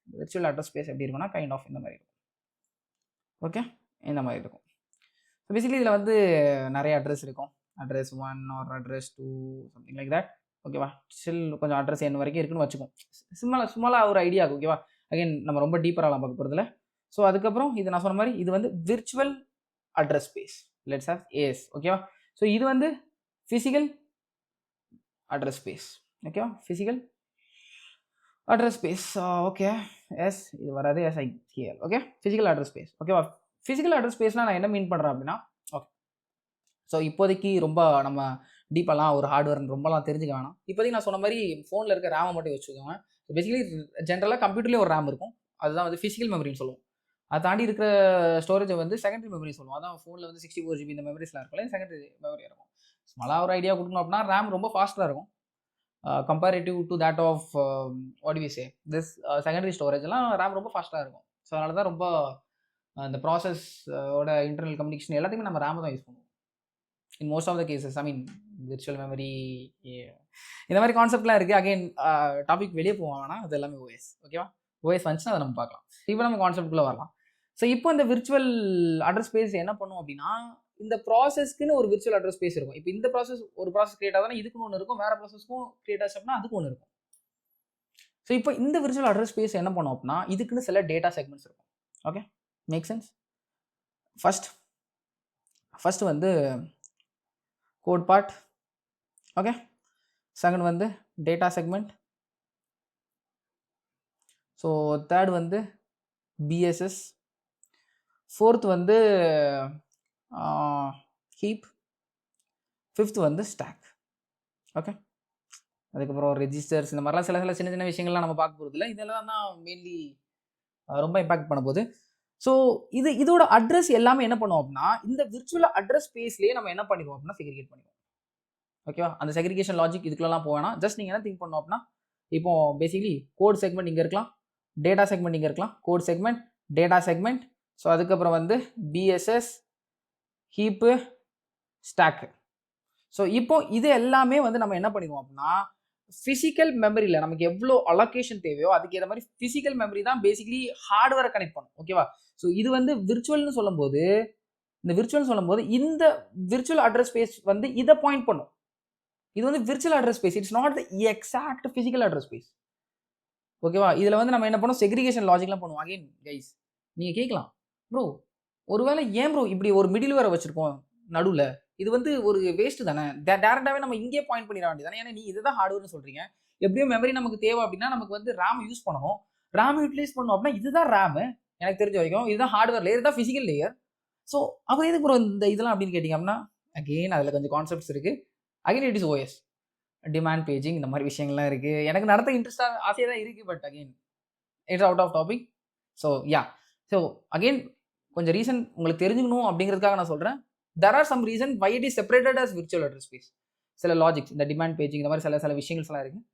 விர்ச்சுவல் அட்ரஸ் ஸ்பேஸ் எப்படி இருக்குன்னா கைண்ட் ஆஃப் இந்த மாதிரி இருக்கும். ஓகே, இந்த மாதிரி இருக்கும். ஸோ பேசிக்கலி இதில் வந்து நிறைய அட்ரஸ் இருக்கும். Address 1 or address 2 something like that. ஓகேவா? ஸ்டில் கொஞ்சம் அட்ரஸ் என்ன வரைக்கும் இருக்குன்னு வச்சுக்கோம். சும்மாலாம் ஒரு ஐடியா. ஓகேவா? அகைன் நம்ம ரொம்ப டீப்பராகலாம் பார்க்க போகிறதில்ல. ஸோ அதுக்கப்புறம் இது நான் சொன்ன மாதிரி இது வந்து virtual address space. Let's have AS. ஓகேவா? ஸோ இது வந்து ஃபிசிக்கல் அட்ரஸ் ஸ்பேஸ். ஓகேவா? Physical address space. Okay, yes இது வராது. Yes I hear. Okay, physical address space. ஓகேவா? ஃபிசிக்கல் அட்ரஸ் ஸ்பேஸ்னால் நான் என்ன மீன் பண்ணுறேன் அப்படின்னா, ஓகே ஸோ இப்போதைக்கு ரொம்ப நம்ம டீப்பாலாம் ஒரு ஹார்ட்வேர் ரொம்பலாம் தெரிஞ்சுக்க வேணாம். இப்போதைக்கு நான் சொன்ன மாதிரி ஃபோனில் இருக்க ரேமை மட்டும் வச்சுக்கோங்க. பேசிக்கலி ஜென்ரலாக கம்ப்யூட்டர்லேயே ஒரு ரேம் இருக்கும். அதுதான் வந்து ஃபிசிக்கல் மெமரின்னு சொல்லுவோம். அதை தாண்டி இருக்கிற ஸ்டோரேஜை வந்து செகண்டரி மெமரி சொல்லுவோம். அதான் ஃபோனில் வந்து 64 GB இந்த மெமரிஸ்லாம் இருக்குல்ல, செகண்டரி மெமரி இருக்கும். ஸ்மாலாக ஒரு ஐடியா கொடுக்கணும் அப்படின்னா ரேம் ரொம்ப ஃபாஸ்ட்டாக இருக்கும் comparative to that of what we say this secondary ஸ்டோரேஜ்லாம் ரேம் ரொம்ப ஃபாஸ்ட்டாக இருக்கும். ஸோ அதனால தான் ரொம்ப இந்த ப்ராசஸோட இன்டர்னல் கம்யூனிகேஷன் எல்லாத்தையுமே நம்ம ரேம் தான் யூஸ் பண்ணுவோம் in most of the cases. I mean virtual memory இந்த மாதிரி கான்செப்ட்லாம் இருக்குது. அகைன் டாபிக் வெளியே போவோம் வேணாம், அது எல்லாமே ஓஎஸ். ஓகேவா? ஓஎஸ் வந்துச்சுன்னா அதை நம்ம பார்க்கலாம். இப்போ நம்ம கான்செப்ட்குள்ளே வரலாம். ஸோ இப்போ இந்த விர்ச்சுவல் அட்ரஸ் ஸ்பேஸ் என்ன பண்ணும் அப்படின்னா, இந்த ப்ராசஸ்க்குன்னு ஒரு விர்ச்சுவல் அட்ரஸ் ஸ்பேஸ் இருக்கும். இப்போ இந்த ப்ராசஸ் ஒரு ப்ராசஸ் கிரியேட் ஆகுதுன்னா இதுக்குன்னு ஒன்று இருக்கும், வேறு ப்ராசஸ்க்கும் கிரியேட் ஆச்சு அப்படின்னா அதுக்கு ஒன்று இருக்கும். ஸோ இப்போ இந்த விர்ச்சுவல் அட்ரஸ் ஸ்பேஸ் என்ன பண்ணும் அப்படின்னா, இதுக்குன்னு சில டேட்டா செக்மெண்ட்ஸ் இருக்கும். Okay, make sense? ஃபர்ஸ்ட் வந்து கோட் பார்ட். ஓகே, செகண்ட் வந்து டேட்டா செக்மெண்ட். ஸோ தேர்ட் வந்து பிஎஸ்எஸ். ஃபோர்த் வந்து ஹீப். ஃபிஃப்த் வந்து ஸ்டாக். ஓகே, அதுக்கப்புறம் ரெஜிஸ்டர்ஸ் இந்த மாதிரிலாம் சில சின்ன சின்ன விஷயங்கள்லாம் நம்ம பார்க்க போகிறது இல்லை. இதெல்லாம் தான் மெயின்லி ரொம்ப இம்பாக்ட் பண்ண போகுது. ஸோ இதோட அட்ரஸ் எல்லாமே என்ன பண்ணுவோம் அப்படின்னா, இந்த விர்ச்சுவல் அட்ரஸ் ஸ்பேஸ்லேயே நம்ம என்ன பண்ணிடுவோம் அப்படின்னா செக்ரிகேட் பண்ணிடுவோம். ஓகேவா? அந்த செக்ரிகேஷன் லாஜிக் இதுக்குலாம் போவேனா, ஜஸ்ட் நீங்கள் என்ன திங்க் பண்ணோம் அப்படின்னா, இப்போ பேசிக்கலி கோட் செக்மெண்ட் இங்கே இருக்கலாம், டேட்டா செக்மெண்ட் இங்கே இருக்கலாம், code segment, data segment. So அதுக்கப்புறம் வந்து பிஎஸ்எஸ், ஹீப்பு, ஸ்டாக்கு. ஸோ இப்போ இது எல்லாமே வந்து நம்ம என்ன பண்ணிடுவோம் அப்படின்னா, ஃபிசிக்கல் மெமரியில் நமக்கு எவ்வளோ அலோகேஷன் தேவையோ அதுக்கு ஏற்ற மாதிரி ஃபிசிக்கல் மெமரி தான் பேசிக்கலி ஹார்ட்வேரை கனெக்ட் பண்ணும். ஓகேவா? ஸோ இது வந்து விர்ச்சுவல்னு சொல்லும்போது, இந்த விர்ச்சுவல் அட்ரஸ் ஸ்பேஸ் வந்து இதை பாயிண்ட் பண்ணும். இது வந்து virtual address space, it's not the exact physical address space. ஓகேவா? இதில் வந்து நம்ம என்ன பண்ணுவோம், செக்ரிகேஷன் லாஜிக்லாம் பண்ணுவோம். அகைன் கைஸ் நீங்கள் கேட்கலாம், ப்ரோ ஒருவேளை ஏன் ப்ரோ இப்படி ஒரு மிடில் வேற வச்சிருக்கோம் நடுவில், இது வந்து ஒரு வேஸ்ட் தானே, டேரெக்டாகவே நம்ம இங்கே பாயிண்ட் பண்ணிட வேண்டியது தானே, ஏன்னா நீ இதுதான் ஹார்ட்வேர்னு சொல்கிறீங்க. எப்படியும் மெமரி நமக்கு தேவை அப்படின்னா நமக்கு வந்து ரேம் யூஸ் பண்ணணும், ரேம் யூட்டிலைஸ் பண்ணணும் அப்படின்னா இதுதான் ரேமு எனக்கு தெரிஞ்ச வரைக்கும், இதுதான் ஹார்ட்வேர் லேயர், இதுதான் ஃபிசிக்கல் லேயர். ஸோ அப்புறம் எதுக்கு ப்ரோ இந்த இதெல்லாம் அப்படின்னு கேட்டிங்க அப்படின்னா, அகெயின் அதில் கொஞ்சம் கான்செப்ட்ஸ் இருக்குது. Again it is OS, demand paging, இந்த மாதிரி விஷயங்கள்லாம் இருக்குது. எனக்கு நடத்த இன்ட்ரெஸ்டாக ஆசையாக தான் இருக்குது, but again it's out of topic. So ya, so again கொஞ்சம் ரீசன் உங்களுக்கு தெரிஞ்சுக்கணும் அப்படிங்கிறதுக்காக நான் சொல்கிறேன். There are some reason why it is separated as virtual address space. சில லாஜிக்ஸ், இந்த டிமாண்ட் பேஜிங், இந்த மாதிரி சில விஷயங்கள்ஸ்லாம் இருக்குது.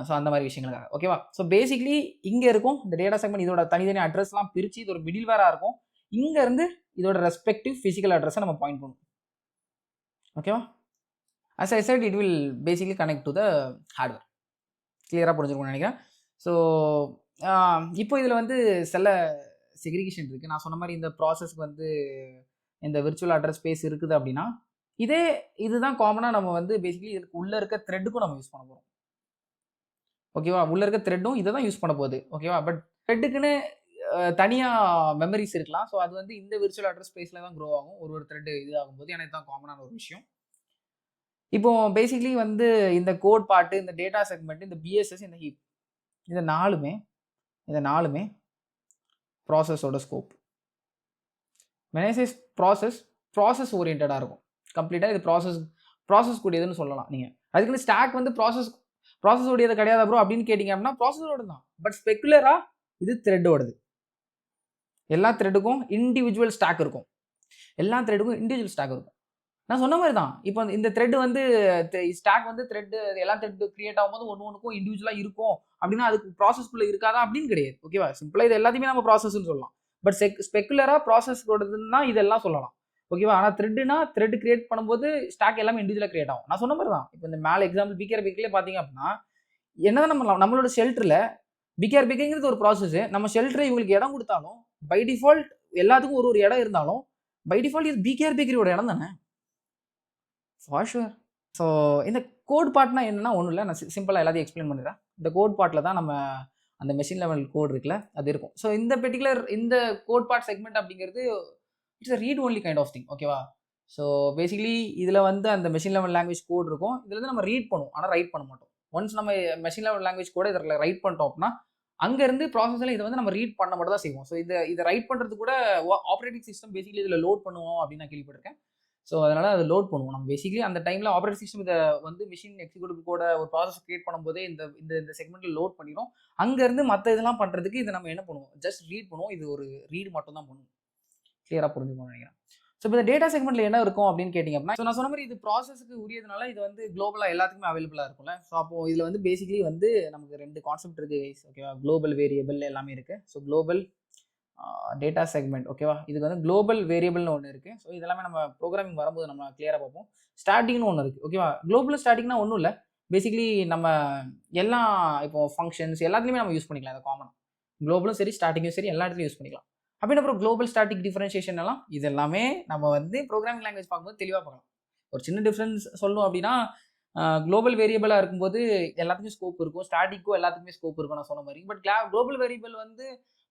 ஸோ அந்த மாதிரி விஷயங்களுக்காக ஓகேவா. ஸோ பேசிக்லி இங்கே இருக்கும் இந்த டேட்டா செக்மெண்ட், இதோட தனித்தனி அட்ரஸ்லாம் பிரித்து இது ஒரு மிடில் வேராக இருக்கும். இங்கேருந்து இதோட ரெஸ்பெக்டிவ் ஃபிசிக்கல் அட்ரஸை நம்ம பாயிண்ட் பண்ணுவோம். ஓகேவா. as I said, it will basically connect to the hardware. கிளியராக புரிஞ்சுருக்கும்னு நினைக்கிறேன். ஸோ இப்போ இதில் வந்து சில செக்ரிகேஷன் இருக்குது. நான் சொன்ன மாதிரி இந்த ப்ராசஸ்க்கு வந்து இந்த விர்ச்சுவல் அட்ரஸ் ஸ்பேஸ் இருக்குது அப்படின்னா, இதுதான் காமனாக நம்ம வந்து பேசிக்கலி இதுக்கு உள்ளே இருக்க த்ரெட்டுக்கும் நம்ம யூஸ் பண்ண போகிறோம். ஓகேவா. உள்ளே இருக்க த்ரெட்டும் இதை தான் யூஸ் பண்ண போகுது. ஓகேவா. பட் த்ரெட்டுக்குன்னு தனியாக மெமரிஸ் இருக்கலாம். ஸோ அது வந்து இந்த விர்ச்சுவல் அட்ரஸ் ஸ்பேஸில் தான் க்ரோ ஆகும். ஒரு த்ரெட்டு இது ஆகும்போது எனக்கு தான் காமனான ஒரு விஷயம். இப்போ பேசிக்லி வந்து இந்த கோட் பார்ட்டு, இந்த டேட்டா செக்மெண்ட், இந்த பிஎஸ்எஸ், இந்த ஹீப், இந்த நாலுமே ப்ராசஸோட ஸ்கோப். மெனேசஸ் ப்ராசஸ் ஓரியன்டாக இருக்கும் கம்ப்ளீட்டாக. இது ப்ராசஸ் கூடியதுன்னு சொல்லலாம் நீங்கள். அதுக்குன்னு ஸ்டாக் வந்து ப்ராசஸ் உடையது கிடையாது ப்ரோ அப்படின்னு கேட்டிங்க அப்படின்னா ப்ராசஸோட தான். பட் ஸ்பெக்குலராக இது த்ரெட்டோடது. எல்லா த்ரெட்டுக்கும் இண்டிவிஜுவல் ஸ்டாக் இருக்கும். நான் சொன்ன மாதிரி தான். இப்போ இந்த த்ரெட் வந்து ஸ்டாக் வந்து த்ரெட் எல்லா த்ரெட் கிரியேட் ஆகும்போது ஒன்றுக்கும் இண்டிவிஜுவலாக இருக்கும் அப்படின்னா அதுக்கு ப்ராசஸ்க்குள்ளே இருக்காதா அப்படின்னு கிடையாது. ஓகேவா. சிம்பிளாக இது எல்லாத்தையுமே நம்ம ப்ராசஸ்ன்னு சொல்லலாம். பட் ஸ்பெக்குலராக ப்ராசஸோடதுன்னா இதெல்லாம் சொல்லலாம். ஓகேவா. ஆனால் த்ரெட் கிரியேட் பண்ணும்போது ஸ்டாக் எல்லாமே இண்டிவிஜுவலாக கிரியேட் ஆகும். நான் சொன்ன மாதிரி தான். இப்போ இந்த மேலே எக்ஸாம்பிள் பிகேஆர்பிக்கிலே பார்த்தீங்க அப்படின்னா என்னதான் நம்மளோட ஷெல்டரில் பிகேஆர்பிங்கிறது ஒரு ப்ராசஸ். நம்ம ஷெல்டரை இவங்களுக்கு இடம் கொடுத்தாலும் பை டிஃபால்ட் எல்லாத்துக்கும் ஒரு இடம் இருந்தாலும் பை டிஃபால்ட் இது பிகேஆர்பிக்கியோட இடம் தானே. For sure. ஸோ இந்த கோட் பார்ட்னா என்னன்னா ஒன்றும் இல்லை. நான் சிம்பிளாக எல்லாத்தையும் எக்ஸ்பிளைன் பண்ணுறேன். இந்த கோட் பார்ட்டில் தான் நம்ம அந்த மெஷின் லெவல் கோட் இருக்குல்ல அது இருக்கும். ஸோ இந்த கோட் பார்ட் செக்மெண்ட் அப்படிங்கிறது it's a read only kind of thing. ஓகேவா. ஸோ பேசிக்கலி இதில் வந்து அந்த மெஷின் லெவல் லாங்குவேஜ் கோட் இருக்கும். இதில் வந்து நம்ம ரீட் பண்ணுவோம், ஆனால் ரைட் பண்ண மாட்டோம். ஒன்ஸ் நம்ம மெஷின் லெவல் லாங்குவேஜ் கூட இதில் ரைட் பண்ணிட்டோம் அப்படின்னா அங்கேருந்து ப்ராசஸில் இதை வந்து நம்ம ரீட் பண்ண மட்டும் தான் செய்வோம். ஸோ இதை ரைட் பண்ணுறது கூட ஆப்ரேட்டிங் சிஸ்டம் பேசிக்கலி இதில் லோட் பண்ணுவோம் அப்படின்னு நான் கேள்விப்பட்டிருக்கேன். ஸோ அதனால் அதை லோட் பண்ணுவோம். நம்ம பேசிக்கலி அந்த டைமில் ஆப்ரேட்டிங் சிஸ்டம் இதை வந்து மிஷின் எக்ஸிக்யூட்டிவ் கூட ஒரு ப்ராசஸ் கிரியேட் பண்ணும்போதே இந்த செக்மெண்ட்டில் லோட் பண்ணிடும். அங்கேருந்து மற்ற இதெல்லாம் பண்ணுறதுக்கு இதை நம்ம என்ன பண்ணுவோம், ஜஸ்ட் ரீட் பண்ணுவோம். இது ஒரு ரீட் மட்டும் தான் பண்ணுவோம். கிளியராக புரிஞ்சுக்கணும்னு நினைக்கிறேன். ஸோ இப்போ இந்த டேட்டா செக்மெண்ட்டில் என்ன இருக்கும் அப்படின்னு கேட்டிங்க அப்படின்னா, ஸோ நான் சொன்ன மாதிரி இது ப்ராசஸ்க்கு உரியதுனால இது வந்து குளோபலாக எல்லாத்துக்குமே அவைலபிளாக இருக்கும்ல. ஸோ அப்போ இதில் வந்து பேசிக்கலி வந்து நமக்கு 2 கான்செப்ட் இருக்குது கைஸ். ஓகேவா. குளோபல் வேரியபிள் எல்லாமே இருக்குது. So global data segment. ஓகேவா. இதுக்கு வந்து குளோபல் வேரியபிள்னு ஒன்று இருக்குது. ஸோ இதெல்லாமே நம்ம ப்ரோக்ராமிங் வரும்போது நம்ம கிளியராக பார்ப்போம். ஸ்டாட்டிக்னு ஒன்று இருக்குது. ஓகேவா. குளோபல் ஸ்டாட்டிக்னா ஒன்றும் இல்லை. பேசிக்கலி நம்ம எல்லா இப்போ ஃபங்க்ஷன்ஸ் எல்லாத்துலேயுமே நம்ம யூஸ் பண்ணிக்கலாம். அது காமனாக குளோபலும் சரி ஸ்டாட்டிக்கும் சரி எல்லா இடத்துலையும் யூஸ் பண்ணிக்கலாம். அப்படின்னு அப்புறம் குளோபல் ஸ்டாட்டிக் டிஃபரன்ஷியேஷன் எல்லாம் இது எல்லாமே நம்ம வந்து ப்ரோக்ராமிங் லாங்குவேஜ் பார்க்கும்போது தெளிவாக பார்க்கலாம். ஒரு சின்ன டிஃப்ரென்ஸ் சொல்லணும் அப்படின்னா குளோபல் வேரியபிளாக இருக்கும்போது எல்லாத்துக்கும் ஸ்கோப் இருக்கும், ஸ்டாட்டிக்கும் எல்லாத்துக்குமே ஸ்கோப் இருக்கும் நான் சொன்ன மாதிரி. பட் குளோபல் வேரியபிள் வந்து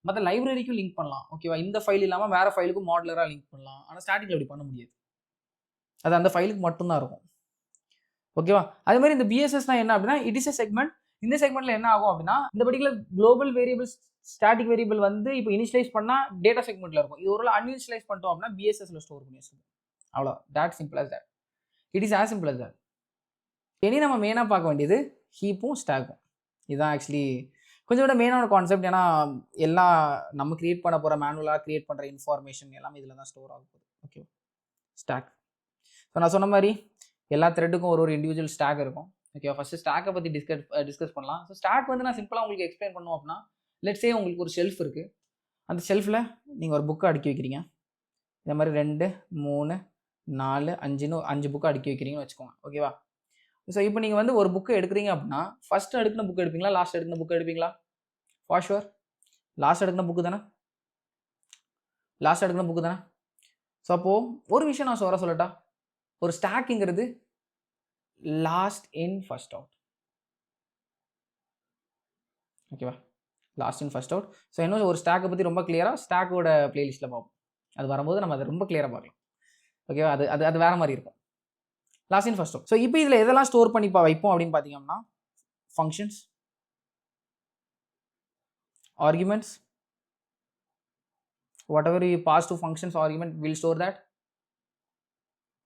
மற்ற லைப்ரரிக்கும் லிங்க் பண்ணலாம். ஓகேவா. இந்த ஃபைல் இல்லாமல் வேறு ஃபைலுக்கும் மாடலராக லிங்க் பண்ணலாம். ஆனால் ஸ்டாட்டிக்கில் அப்படி பண்ண முடியாது. அது அந்த ஃபைலுக்கு மட்டும்தான் இருக்கும். ஓகேவா. அதே மாதிரி இந்த பிஎஸ்எஸ்னா என்ன அப்படின்னா இட் இஸ் எ செக்மெண்ட். இந்த செக்மெண்ட்டில் என்ன ஆகும் அப்படின்னா இந்த particular global variable static variable வந்து இப்போ இனிஷியலைஸ் பண்ணால் டேட்டா செக்மெண்ட்டில் இருக்கும். இது ஒரு அன்இனிஷியலைஸ் பண்ணிட்டோம் அப்படின்னா பிஎஸ்எஸ்ல ஸ்டோர் பண்ணி வச்சுருக்கோம். அவ்வளோ. That simple as that. It is as simple as that. இனி நம்ம மெயினாக பார்க்க வேண்டியது ஹீப்பும் ஸ்டாக்கும். இதுதான் ஆக்சுவலி கொஞ்சம் விட மெயினான கான்செப்ட். ஏன்னா எல்லாம் நம்ம கிரியேட் பண்ண போகிற மேனுவலாக கிரியேட் பண்ணுற இன்ஃபார்மேஷன் எல்லாமே இதில் தான் ஸ்டோர் ஆக போகுது. ஓகே. ஸ்டாக். ஸோ நான் சொன்ன மாதிரி எல்லா த்ரெட்டுக்கும் ஒரு இண்டிவிஜுவல் ஸ்டாக் இருக்கும். ஓகே. ஃபஸ்ட்டு ஸ்டாக்கை பற்றி டிஸ்கஸ் பண்ணலாம். ஸோ ஸ்டாக் வந்து நான் சிம்பிளாக உங்களுக்கு எக்ஸ்பிளைன் பண்ணுவோம் அப்படின்னா, லெட்ஸே உங்களுக்கு ஒரு ஷெல்ஃப் இருக்குது. அந்த ஷெல்ஃபில் நீங்கள் ஒரு புக்கை அடுக்கி வைக்கிறீங்க. இந்த மாதிரி 2, 3, 4, 5 புக்கை அடுக்கி வைக்கிறீங்கன்னு வச்சுக்கோங்க. ஓகேவா. ஸோ இப்போ நீங்கள் வந்து ஒரு புக்கை எடுக்கிறீங்க அப்படின்னா ஃபஸ்ட்டு அடுக்கின புக் எடுப்பீங்களா, லாஸ்ட் அடுக்கின புக் எடுப்பீங்களா? ஃபார் ஷுவர் லாஸ்ட் அடுக்கின புக்கு தானே. ஸோ அப்போது ஒரு விஷயம் நான் சொல்லட்டா. ஒரு ஸ்டாக்குங்கிறது லாஸ்ட் இன் ஃபர்ஸ்ட் அவுட். ஓகேவா. Last in first out. So இன்னும் ஒரு ஸ்டாக்கை பற்றி ரொம்ப கிளியராக ஸ்டாக்கோட பிளேலிஸ்ட்டில் பார்ப்போம். அது வரும்போது நம்ம அதை ரொம்ப கிளியராக பார்க்கலாம். ஓகேவா. அது வேறு மாதிரி இருக்கும். Last in first out. So இப்போ இதில் எதெல்லாம் ஸ்டோர் பண்ணி வைப்போம் அப்படின்னு பார்த்தீங்கன்னா functions, arguments, whatever you pass to functions argument will store that.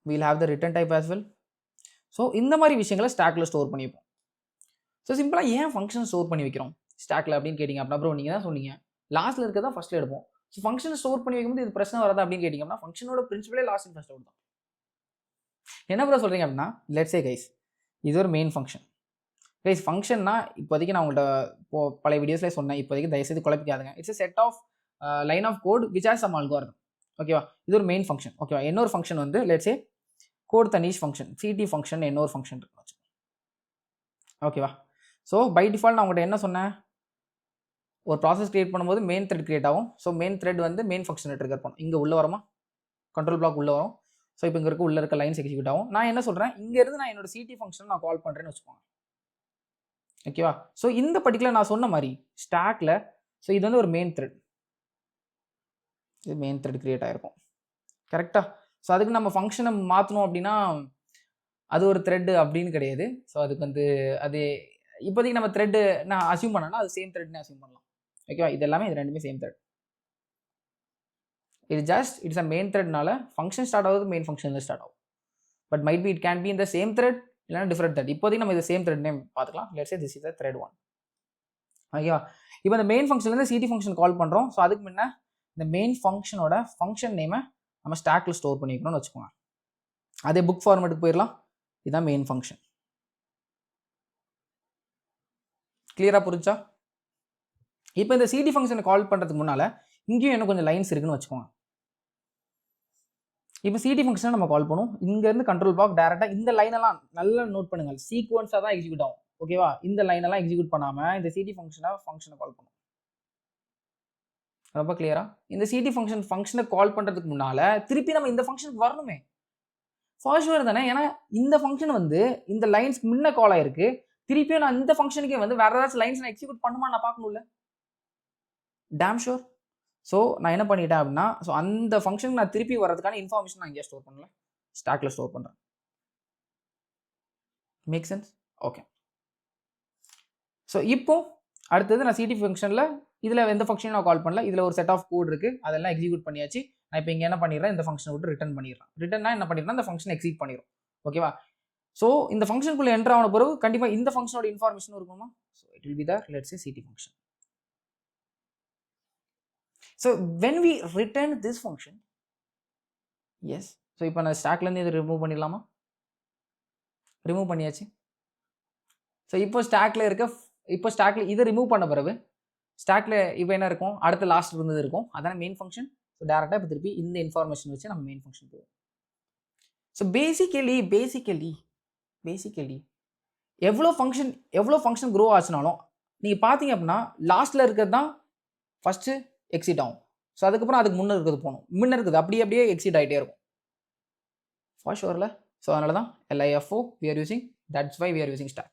We'll have the return type as well. So இந்த மாதிரி விஷயங்களை ஸ்டாக்கில் ஸ்டோர் பண்ணி வைப்போம். ஸோ சிம்பிளாக ஏன் ஃபங்க்ஷன் ஸ்டோர் பண்ணி வைக்கிறோம் ஸ்டாக்கில் அப்படின்னு கேட்டிங்க அப்படின்னா ப்ரோ நீங்கள் தான் சொன்னீங்க லாஸ்ட்டில் இருக்கிறதா ஃபஸ்ட்டில் எடுப்போம். ஸோ ஃபங்க்ஷன் ஸ்டோர் பண்ணி வைக்கும்போது இது பிரச்சனை வராது அப்படின்னு கேட்டிங்கன்னா ஃபங்க்ஷனோட பிரின்சிபலே லாஸ்ட் அண்ட் ஃபர்ஸ்ட் அவுட் தான். என்ன ப்ரோ சொல்கிறீங்க அப்படின்னா லெட்ஸ் சே கைஸ் இது ஒரு மெயின் ஃபங்க்ஷன். கைஸ் ஃபங்க்ஷன்னா இப்போதைக்கு நான் உங்கள்கிட்ட பழைய வீடியோஸ்லேயே சொன்னேன், இப்போதைக்கு தயவுசெய்து குழப்பிக்காதுங்க. It's set of line of code which has some algorithm. ஓகேவா, இது ஒரு மெயின் ஃபங்க்ஷன். ஓகேவா, இன்னொரு ஃபங்க்ஷன் வந்து let's say code Tanish function, CD function இன்னொரு ஃபங்க்ஷன் இருக்கு. ஓகேவா, ஸோ பை டிஃபால்ட் நான் உங்கள்கிட்ட என்ன சொன்னேன், ஒரு ப்ராசஸ் கிரியேட் பண்ணும்போது மெயின் த்ரெட் கிரியேட் ஆகும். ஸோ மெயின் த்ரெட் வந்து மெயின் ஃபங்க்ஷனை ட்ரிகர் பண்ணும். இங்கே உள்ள வரமா கண்ட்ரோல் பிளாக் உள்ள வரும். ஸோ இப்போ இங்கே உள்ள இருக்க லைன்ஸ் எக்ஸிக்யூட் ஆகும். நான் என்ன சொல்கிறேன், இங்கேருந்து நான் என்னோட சிடி ஃபங்க்ஷன் நான் கால் பண்ணுறேன்னு வச்சுக்கோங்க. ஓகேவா, ஸோ இந்த பர்டிகுலர் நான் சொன்ன மாதிரி ஸ்டாக்ல ஸோ இது வந்து ஒரு மெயின் த்ரெட், இது மெயின் த்ரெட் கிரியேட் ஆகிருக்கும். கரெக்டாக, ஸோ அதுக்கு நம்ம ஃபங்க்ஷனை மாற்றணும் அப்படின்னா அது ஒரு த்ரெட் அப்படின்னு கிடையாது. ஸோ அதுக்கு வந்து அது இப்போதைக்கு நம்ம த்ரெட் நான் அசியூம் பண்ணேன்னா அது சேம் த்ரெட்னு அசியூம் பண்ணலாம். ஓகேவா, இது எல்லாமே இது ரெண்டுமே சேம் த்ரெட். இது ஜஸ்ட் இட்ஸ் அ மெயின் த்ரெட்னால ஃபங்க்ஷன் ஸ்டார்ட் ஆகுது மெயின் ஃபங்க்ஷனில் ஸ்டார்ட் ஆகும். But might be it can be இந்த சேம் த்ரெட் இல்லைனா டிஃப்ரெண்ட் த்ரெட். இப்போதைக்கு நம்ம இது சேம் த்ரெட் நேம் பார்த்துக்கலாம். Let's say this is the thread 1. ஓகேவா, இப்போ இந்த மெயின் ஃபங்க்ஷன்லேருந்து சிடி ஃபங்க்ஷன் கால் பண்ணுறோம். ஸோ அதுக்கு முன்ன இந்த மெயின் ஃபங்க்ஷனோட ஃபங்க்ஷன் நேமை நம்ம ஸ்டாக்கில் ஸ்டோர் பண்ணிக்கணும்னு வச்சுக்கோங்க. அதே புக் ஃபார்மேட்டுக்கு போயிடலாம். இதுதான் மெயின் ஃபங்க்ஷன். கிளியராக புரிஞ்சா? இப்போ இந்த சிடி ஃபங்க்ஷனை கால் பண்ணுறதுக்கு முன்னால் இங்கேயும் இன்னும் கொஞ்சம் லைன்ஸ் இருக்குன்னு வச்சுக்கோங்க. இப்போ சிடி ஃபங்க்ஷனை நம்ம கால் பண்ணுவோம். இங்கேருந்து கண்ட்ரோல் பிளாக் டேரெக்டாக இந்த லைனெல்லாம் நல்லா நோட் பண்ணுங்கள், சீக்வன்ஸாக தான் எக்ஸிக்யூட் ஆகும். ஓகேவா, இந்த லைனெல்லாம் எக்ஸிக்யூட் பண்ணாமல் இந்த சிடி ஃபங்க்ஷனை கால் பண்ணும். ரொம்ப கிளியரா? இந்த சிடி ஃபங்க்ஷனை கால் பண்ணுறதுக்கு முன்னால் திருப்பி நம்ம இந்த ஃபங்க்ஷனுக்கு வரணுமே. ஃபார் ஷுவர் தானே, ஏன்னா இந்த ஃபங்க்ஷன் வந்து இந்த லைன்ஸ்க்கு முன்ன கால் ஆயிருக்கு. திருப்பியும் நான் இந்த ஃபங்க்ஷனுக்கே வந்து வேற ஏதாச்சும் லைன்ஸ் நான் எக்ஸிக்யூட் பண்ணுமா நான் பார்க்கணும்ல. Dam sure. ஸோ நான் என்ன பண்ணிட்டேன் அப்படின்னா, ஸோ அந்த ஃபங்க்ஷனுக்கு நான் திருப்பி வர்றதுக்கான இன்ஃபர்மேஷன் நான் இங்கே ஸ்டோர் பண்ணல, ஸ்டாக்ல ஸ்டோர் பண்ணுறேன். Make sense? ஓகே. ஸோ இப்போ அடுத்தது நான் சிடி ஃபங்க்ஷனில் இதில் எந்த ஃபங்க்ஷனும் நான் கால் பண்ணல. இதில் ஒரு செட் ஆஃப் கோட் இருக்குது, அதெல்லாம் எக்ஸிக்யூட் பண்ணியாச்சு. நான் இப்போ இங்கே என்ன பண்ணிடுறேன், இந்த ஃபங்க்ஷனை விட்டு ரிட்டர்ன் பண்ணிடுறேன். ரிட்டர்னா என்ன பண்ணிடுறேன், இந்த ஃபங்க்ஷன் எக்ஸிக்யூட் பண்ணிடும். ஓகேவா, ஸோ இந்த ஃபங்க்ஷனுக்குள்ள என்டர் ஆன பிறகு கண்டிப்பாக இந்த ஃபங்க்ஷனோட இன்ஃபர்மேஷன் இருக்குமா. So it will be there, let's say CD function. So when we return this function, yes, so இப்போ நான் ஸ்டாக்லேருந்து இதை ரிமூவ் பண்ணிடலாமா? ரிமூவ் பண்ணியாச்சு. ஸோ இப்போ ஸ்டாக்ல இதை ரிமூவ் பண்ண பிறகு ஸ்டாக்ல இப்போ என்ன இருக்கும், அடுத்த லாஸ்ட் இருந்தது இருக்கும், அதான மெயின் ஃபங்க்ஷன். ஸோ டேரெக்டாக இப்போ திருப்பி இந்த இன்ஃபர்மேஷன் வச்சு நம்ம மெயின் ஃபங்க்ஷன் போவோம். ஸோ பேசிக்கலி எவ்வளோ ஃபங்க்ஷன் க்ரோ ஆச்சுனாலும் நீங்கள் பார்த்தீங்க அப்படின்னா லாஸ்ட்டில் இருக்கிறது தான் ஃபஸ்ட்டு எக்ஸிட் ஆகும். ஸோ அதுக்கப்புறம் அதுக்கு முன்னே இருக்கிறது போகணும், முன்னே இருக்குது அப்படியே எக்ஸிட் ஆகிட்டே இருக்கும். ஃபார் ஷுவரில். ஸோ அதனால தான் LIFO we are using, that's why we are using stack.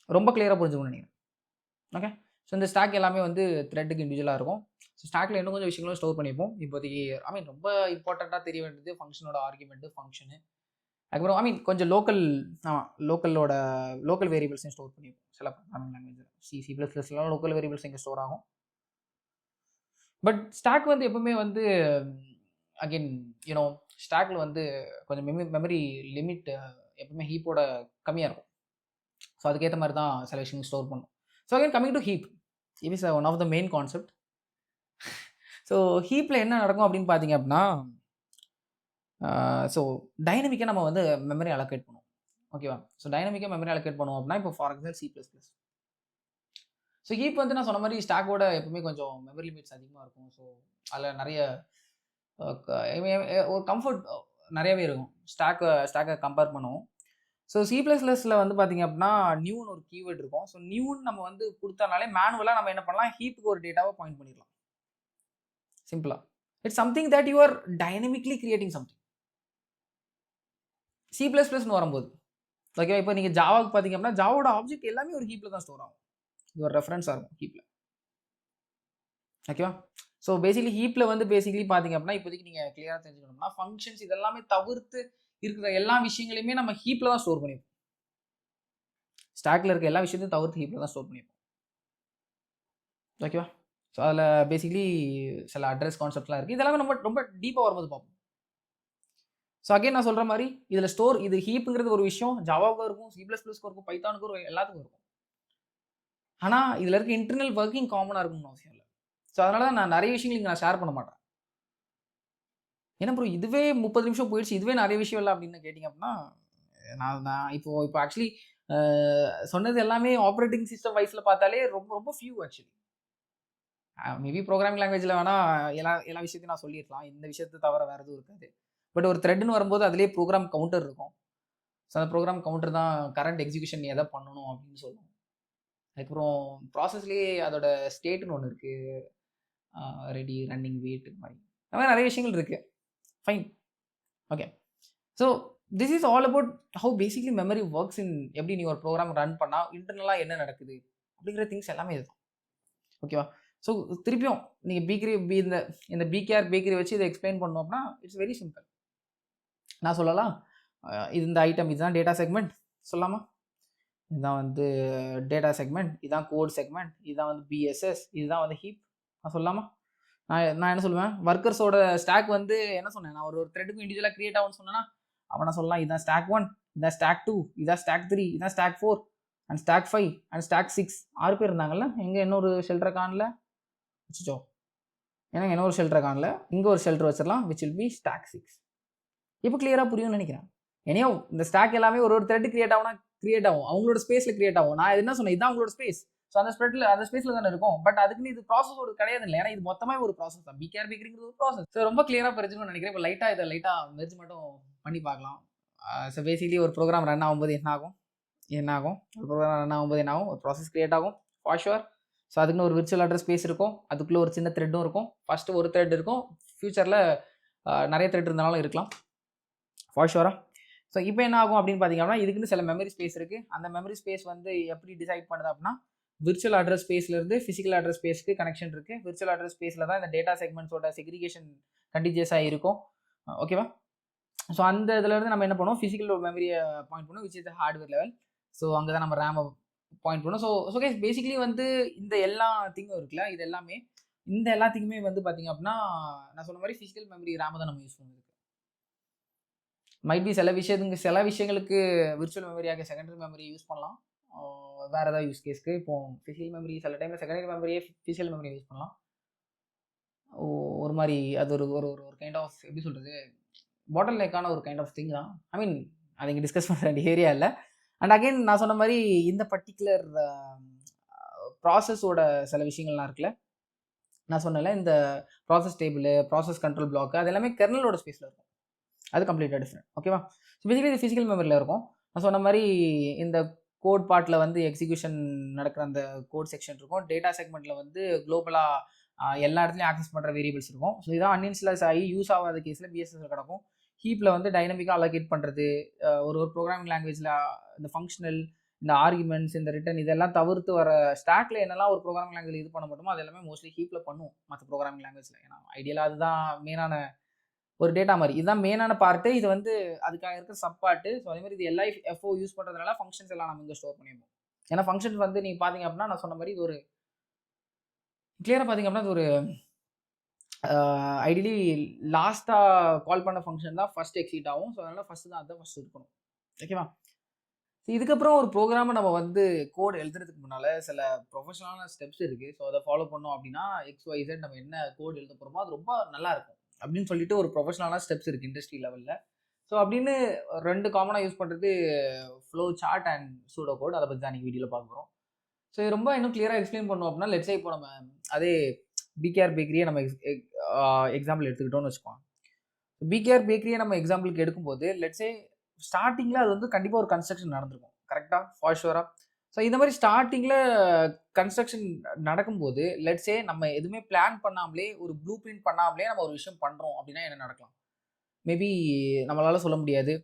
ரொம்ப கிளியராக புரிஞ்சுக்கணும் நீங்கள். ஓகே, ஸோ இந்த ஸ்டாக் எல்லாமே வந்து த்ரெட்டுக்கு இண்டிவிஜுவலாக இருக்கும். ஸோ ஸ்டாக்ல இன்னும் கொஞ்சம் விஷயங்களும் ஸ்டோர் பண்ணிப்போம். இப்போதைக்கு ரொம்ப இம்பார்ட்டண்ட்டாக தெரிய வேண்டியது ஃபங்க்ஷனோட ஆர்குமெண்ட்டு, ஃபங்க்ஷனு, அதுக்கப்புறம் கொஞ்சம் லோக்கல் வேரியபிள்ஸையும் ஸ்டோர் பண்ணிப்போம். சில ப்ரோக்ராமிங் லாங்குவேஜ் C++லாம் லோக்கல் வேரியபிள்ஸ் இங்கே ஸ்டோர் ஆகும். பட் ஸ்டாக் வந்து எப்பவுமே வந்து அகெயின் ஸ்டாக்ல வந்து கொஞ்சம் மெமரி லிமிட் எப்பவுமே ஹீப்போட கம்மியாக இருக்கும். ஸோ அதுக்கேற்ற மாதிரி தான் சில விஷயங்கள் ஸ்டோர் பண்ணும். So again coming to heap, it is one of the main concept. So ஹீப்பில் என்ன நடக்கும் அப்படின்னு பார்த்தீங்க அப்படின்னா, ஸோ டைனமிக்காக நம்ம வந்து மெமரி அலோகேட் பண்ணுவோம். ஓகேவா, ஸோ டைனமிக்காக மெமரி அலோகேட் பண்ணுவோம் அப்படின்னா இப்போ for example C++. So heap வந்து நான் சொன்ன மாதிரி ஸ்டாக்கோட எப்பவுமே கொஞ்சம் மெமரி லிமிட்ஸ் அதிகமாக இருக்கும். ஸோ அதில் நிறைய ஒரு கம்ஃபர்ட் நிறையவே இருக்கும் ஸ்டாக்கை கம்பேர் பண்ணுவோம். ஸோ C++ல வந்து பார்த்தீங்க அப்படின்னா நியூன்னு ஒரு கீவேர்ட் இருக்கும். ஸோ நியூன்னு நம்ம வந்து கொடுத்தனாலே மேனுவலாக நம்ம என்ன பண்ணலாம், ஹீப்புக்கு ஒரு டேட்டாவை பாயிண்ட் பண்ணிடலாம் சிம்பிளாக. It's something that you are dynamically creating something. C++ன்னு வரும்போது ஓகேவா, இப்போ நீங்கள் ஜாவாவுக்கு பார்த்தீங்க அப்படின்னா ஜாவோட ஆப்ஜெக்ட் எல்லாமே ஒரு ஹீப்பில் தான் ஸ்டோர் ஆகும். இது ஒரு ரெஃபரன்ஸாக இருக்கும் ஹீப்பில். ஓகேவா, ஸோ பேசிக்கலி ஹீப்பில் வந்து பார்த்தீங்க அப்படின்னா இப்போதைக்கு நீங்கள் கிளியராக தெரிஞ்சுக்கணும்னா ஃபங்க்ஷன்ஸ் இதெல்லாமே தவிர்த்து இருக்கிற எல்லா விஷயங்களையுமே நம்ம ஹீப்பில் தான் ஸ்டோர் பண்ணிப்போம். ஸ்டாக்ல இருக்க எல்லா விஷயத்தையும் தவிர்த்து ஹீப்பில் தான் ஸ்டோர் பண்ணிப்போம். ஓகேவா, ஸோ அதில் பேசிக்கலி சில அட்ரஸ் கான்செப்ட்லாம் இருக்குது. இதெல்லாமே நம்ம ரொம்ப டீப்பாக வரும்போது பார்ப்போம். ஸோ அகைன் நான் சொல்கிற மாதிரி இதில் ஸ்டோர் இது ஹீப்புங்கிறது ஒரு விஷயம் ஜாவாவுக்கும் இருக்கும், C++க்கும் இருக்கும், பைத்தானுக்கும் இருக்கும், எல்லாத்துக்கும் இருக்கும். ஆனால் இதில் இருக்க இன்டர்னல் ஒர்க்கிங் காமனாக இருக்கும்னு அவசியம் இல்லை. ஸோ அதனால தான் நான் நிறைய விஷயங்கள் இங்கே நான் ஷேர் பண்ண மாட்டேன். ஏன்னா ப்ரோ இதுவே 30 நிமிஷம் போயிடுச்சு, இதுவே நிறைய விஷயம் இல்லை அப்படின்னு கேட்டிங்க அப்படின்னா, நான் இப்போ ஆக்சுவலி சொன்னது எல்லாமே ஆப்ரேட்டிங் சிஸ்டம் வைஸில் பார்த்தாலே ரொம்ப ரொம்ப ஃபியூ ஆக்சுவலி. மேபி ப்ரோக்ராமிங் லாங்குவேஜில் வேணால் எல்லா விஷயத்தையும் நான் சொல்லியிருக்கலாம், இந்த விஷயத்தை தவிர வேறு எதுவும் இருக்காது. பட் ஒரு த்ரெட்னு வரும்போது அதிலே ப்ரோக்ராம் கவுண்டர் இருக்கும். ஸோ அந்த ப்ரோக்ராம் கவுண்டர் தான் கரண்ட் எக்ஸிக்யூஷன் எதை பண்ணணும் அப்படின்னு சொல்லுவோம். அதுக்கப்புறம் ப்ராசஸ்லேயே அதோட ஸ்டேட்னு ஒன்று இருக்குது, ரெடி, ரன்னிங், வெயிட், இது மாதிரி நிறைய விஷயங்கள் இருக்குது. Fine, okay. So this is all about how basically memory works in எப்படி நீ ஒரு ப்ரோக்ராம் ரன் பண்ணால் இன்டர்னலாக என்ன நடக்குது அப்படிங்கிற திங்ஸ் எல்லாமே இதுதான். ஓகேவா? ஸோ திருப்பியும் நீங்கள் இந்த பிகேஆர் பேக்கரி வச்சு இதை எக்ஸ்பிளைன் பண்ணோம் அப்படின்னா இட்ஸ் வெரி சிம்பிள். நான் சொல்லலாம், இது இந்த ஐட்டம், இதுதான் டேட்டா செக்மெண்ட் சொல்லலாமா? இதுதான் வந்து டேட்டா செக்மெண்ட், இதுதான் கோட் செக்மெண்ட், இதுதான் வந்து பிஎஸ்எஸ், இதுதான் வந்து ஹீப். நான் சொல்லலாமா? நான் என்ன சொல்லுவேன், ஒர்க்கர்ஸோட ஸ்டாக் வந்து என்ன சொன்னேன், நான் ஒரு த்ரெட்டுக்கும் இண்டிவிஜுவலாக கிரியேட் ஆகும்னு சொன்னேன்னா அவனை சொல்லலாம் இதுதான் ஸ்டாக் 1, இதுதான் ஸ்டாக் 2, இதுதான் ஸ்டாக் 3, இதுதான் stack 4 and stack 5 and stack 6. 6 பேர் இருந்தாங்கல்ல, எங்கே இன்னொரு ஷெல்டர் காணல வச்சுச்சோ, ஏன்னா இன்னொரு ஷெல்டர் காணல, இங்கே ஒரு ஷெல்டர் வச்சிடலாம், விச் வில் பி ஸ்டாக் 6. இப்போ கிளியராக புரியும்னு நினைக்கிறேன். ஏனையோ இந்த ஸ்டாக் எல்லாமே ஒரு த்ரெட் கிரியேட் ஆகும், அவங்களோட ஸ்பேஸில் கிரியேட் ஆகும். நான் என்ன சொன்னேன், இதுதான் அவங்களோட ஸ்பேஸ். ஸோ அந்த ஸ்பேஸில் தானே இருக்கும். பட் அதுக்குன்னு இது ப்ராசஸ் ஒரு கிடையாது இல்லை, ஏன்னா இது மொத்தமாக ஒரு ப்ராசஸ் தான். பிகேஆர் பேக்கரிங்கிறது ஒரு ப்ராசஸ். ஸோ ரொம்ப கிளியராக புரிஞ்சுக்கணும்னு நினைக்கிறேன். இப்போ லைட்டாக மெர்ஜ் மட்டும் பண்ணி பார்க்கலாம். ஸோ பேசிக்லி ஒரு ப்ரோக்ராம் ரன் ஆகும்போது என்ன ஆகும், ஒரு ப்ரோக்ராம் ரன் ஆகும்போது என்ன ஆகும், ஒரு ப்ராசஸ் கிரியேட் ஆகும் ஃபார் ஷுர். ஸோ அதுக்குன்னு ஒரு விர்ச்சுவல் அட்ரஸ் ஸ்பேஸ் இருக்கும், அதுக்குள்ளே ஒரு சின்ன த்ரெட்டும் இருக்கும். ஃபஸ்ட்டு ஒரு த்ரெட் இருக்கும், ஃபியூச்சரில் நிறைய த்ரெட் இருந்தாலும் இருக்கலாம் ஃபார் ஷுவரா. ஸோ இப்போ என்ன ஆகும் அப்படின்னு பார்த்தீங்கன்னா, இதுக்குன்னு சில மெமரி ஸ்பேஸ் இருக்குது. அந்த மெமரி ஸ்பேஸ் வந்து எப்படி டிசைட் பண்ணுது அப்படின்னா, விர்ச்சுவல் அட்ரஸ் ஸ்பேஸ்லேருந்து ஃபிசிக்கல் அட்ரஸ் ஸ்பேஸ்க்கு கனெக்ஷன் இருக்குது. விர்ச்சுவல் அட்ரஸ் ஸ்பேஸில் தான் இந்த டேட்டா செக்மெண்ட்ஸோட செக்ரிகேஷன் கண்டிஜியஸாக இருக்கும். ஓகேவா? ஸோ அந்த இதிலேருந்து நம்ம என்ன பண்ணுவோம், ஃபிசிக்கல் மெமரியை பாயிண்ட் பண்ணுவோம், which is the hardware level. So அங்கே தான் நம்ம ரேமை பாயிண்ட் பண்ணுவோம். ஸோ கேஸ் பேசிக்லி வந்து இந்த எல்லா திங்கும் இருக்குல்ல, இது எல்லாமே இந்த எல்லாத்துக்குமே வந்து பார்த்தீங்க அப்படின்னா, நான் சொன்ன மாதிரி ஃபிசிக்கல் மெமரி ரேமை தான் நம்ம யூஸ் பண்ணுவோம். மைட் பி சில விஷயங்களுக்கு விர்ச்சுவல் மெமரியாக செகண்டரி மெமரி யூஸ் பண்ணலாம், வேறு ஏதாவது யூஸ் கேஸ்க்கு. இப்போ ஃபிசிக்கல் மெமரி சில டைமில் செகண்டரி மெமரியே ஃபிசிக்கல் மெமரி யூஸ் பண்ணலாம். ஒரு மாதிரி அது ஒரு ஒரு ஒரு கைண்ட் ஆஃப் எப்படி சொல்கிறது, பாட்டில் நெக்கான ஒரு கைண்ட் ஆஃப் திங் தான். ஐ மீன் அது இங்கே டிஸ்கஸ் பண்ணுற வேண்டிய ஏரியா இல்லை. அண்ட் அகெயின் நான் சொன்ன மாதிரி இந்த பர்டிகுலர் ப்ராசஸோட சில விஷயங்கள்லாம் இருக்குல்ல, நான் சொன்னல இந்த process table, process control block, அது எல்லாமே கெர்னலோட ஸ்பேஸில் இருக்கும். அது கம்ப்ளீட்டாக டிஃப்ரெண்ட். ஓகேவா? ஸோ பேசிக்கலி இது ஃபிசிக்கல் மெமரியில் இருக்கும். நான் சொன்ன மாதிரி இந்த கோட் பார்ட்டில் வந்து எக்ஸிக்யூஷன் நடக்கிற அந்த கோட் செக்ஷன் இருக்கும். டேட்டா செக்மெண்ட்டில் வந்து குளோபலாக எல்லா இடத்துலையும் ஆக்சஸ் பண்ணுற வேரியபிள்ஸ் இருக்கும். ஸோ இதான் அன்இன்ஸ்டால் ஆகி யூஸ் ஆகாத கேஸில் பிஎஸ்எஸ்ல கிடக்கும். ஹீப்பில் வந்து டைனமிக்காக அலோகேட் பண்ணுறது, ஒரு ப்ரோக்ராமிங் லாங்குவேஜில் இந்த ஃபங்க்ஷனல், இந்த ஆர்குமெண்ட்ஸ், இந்த ரிட்டன், இதெல்லாம் தவிர்த்து வர ஸ்டாக்ல என்னெல்லாம் ஒரு ப்ரோக்ராமிங் லாங்குவேஜ் இது பண்ண மாட்டோமோ அது எல்லாமே மோஸ்ட்லி ஹீப்பில் பண்ணுவோம் மற்ற ப்ரோக்ராமிங் லாங்குவேஜில். ஏன்னா ஐடியலாக அதுதான் மெயினான ஒரு டேட்டா மாதிரி, இதுதான் மெயினான பார்ட்டு. இது வந்து அதுக்காக இருக்கிற சப் பார்ட்டு. ஸோ அதே மாதிரி இது எல்லா எஃப்ஓ யூஸ் பண்ணுறதுனால ஃபங்க்ஷன்ஸ் எல்லாம் நம்ம இங்கே ஸ்டோர் பண்ணியிருப்போம். ஏன்னா ஃபங்க்ஷன்ஸ் வந்து நீங்கள் பார்த்தீங்க அப்படின்னா, நான் சொன்ன மாதிரி இது ஒரு கிளியராக பார்த்தீங்க அப்படின்னா, இது ஒரு ஐடியலி லாஸ்ட்டாக கால் பண்ண ஃபங்க்ஷன் தான் ஃபர்ஸ்ட் எக்ஸிட் ஆகும். ஸோ அதனால் அதுதான் ஃபர்ஸ்ட் இருக்கணும். ஓகேவா? இதுக்கப்புறம் ஒரு ப்ரோக்ராமை நம்ம வந்து கோட் எழுதுறதுக்கு முன்னால் சில ப்ரொஃபஷனலான ஸ்டெப்ஸ் இருக்குது. ஸோ அதை ஃபாலோ பண்ணோம் அப்படின்னா XYZ நம்ம என்ன கோட் எழுத போகிறோமோ அது ரொம்ப நல்லா இருக்கும் அப்படின்னு சொல்லிட்டு ஒரு ப்ரொஃபஷனலான ஸ்டெப்ஸ் இருக்குது இண்டஸ்ட்ரி லெவலில். ஸோ அப்படின்னு 2 காமனாக யூஸ் பண்ணுறது flow chart and pseudo code. அதை பற்றி தான் நீங்கள் வீடியோவில் பார்க்க போகிறோம். ஸோ இது ரொம்ப இன்னும் கிளியராக எக்ஸ்பிளைன் பண்ணோம் அப்படின்னா, லெட்ஸே இப்போ நம்ம அதே பிகேஆர் பேக்கரியை நம்ம எக்ஸாம்பிள் எடுத்துக்கிட்டோம்னு வச்சுக்கோங்க. பிகேஆர் பேக்கரியை நம்ம எக்ஸாம்பிளுக்கு எடுக்கும்போது லெட்ஸே ஸ்டார்டிங்கில் அது வந்து கண்டிப்பாக ஒரு கன்ஸ்ட்ரக்ஷன் நடந்திருக்கும், கரெக்டாக, ஃபார் ஷுவராக. ஸோ இந்த மாதிரி ஸ்டார்டிங்கில் கன்ஸ்ட்ரக்ஷன் நடக்கும்போது லெட்ஸே நம்ம எதுவுமே பிளான் பண்ணாமலே, ஒரு ப்ளூ பிரிண்ட் பண்ணாமலே நம்ம ஒரு விஷயம் பண்ணுறோம் அப்படின்னா என்ன நடக்கலாம்? மேபி நம்மளால சொல்ல முடியாது.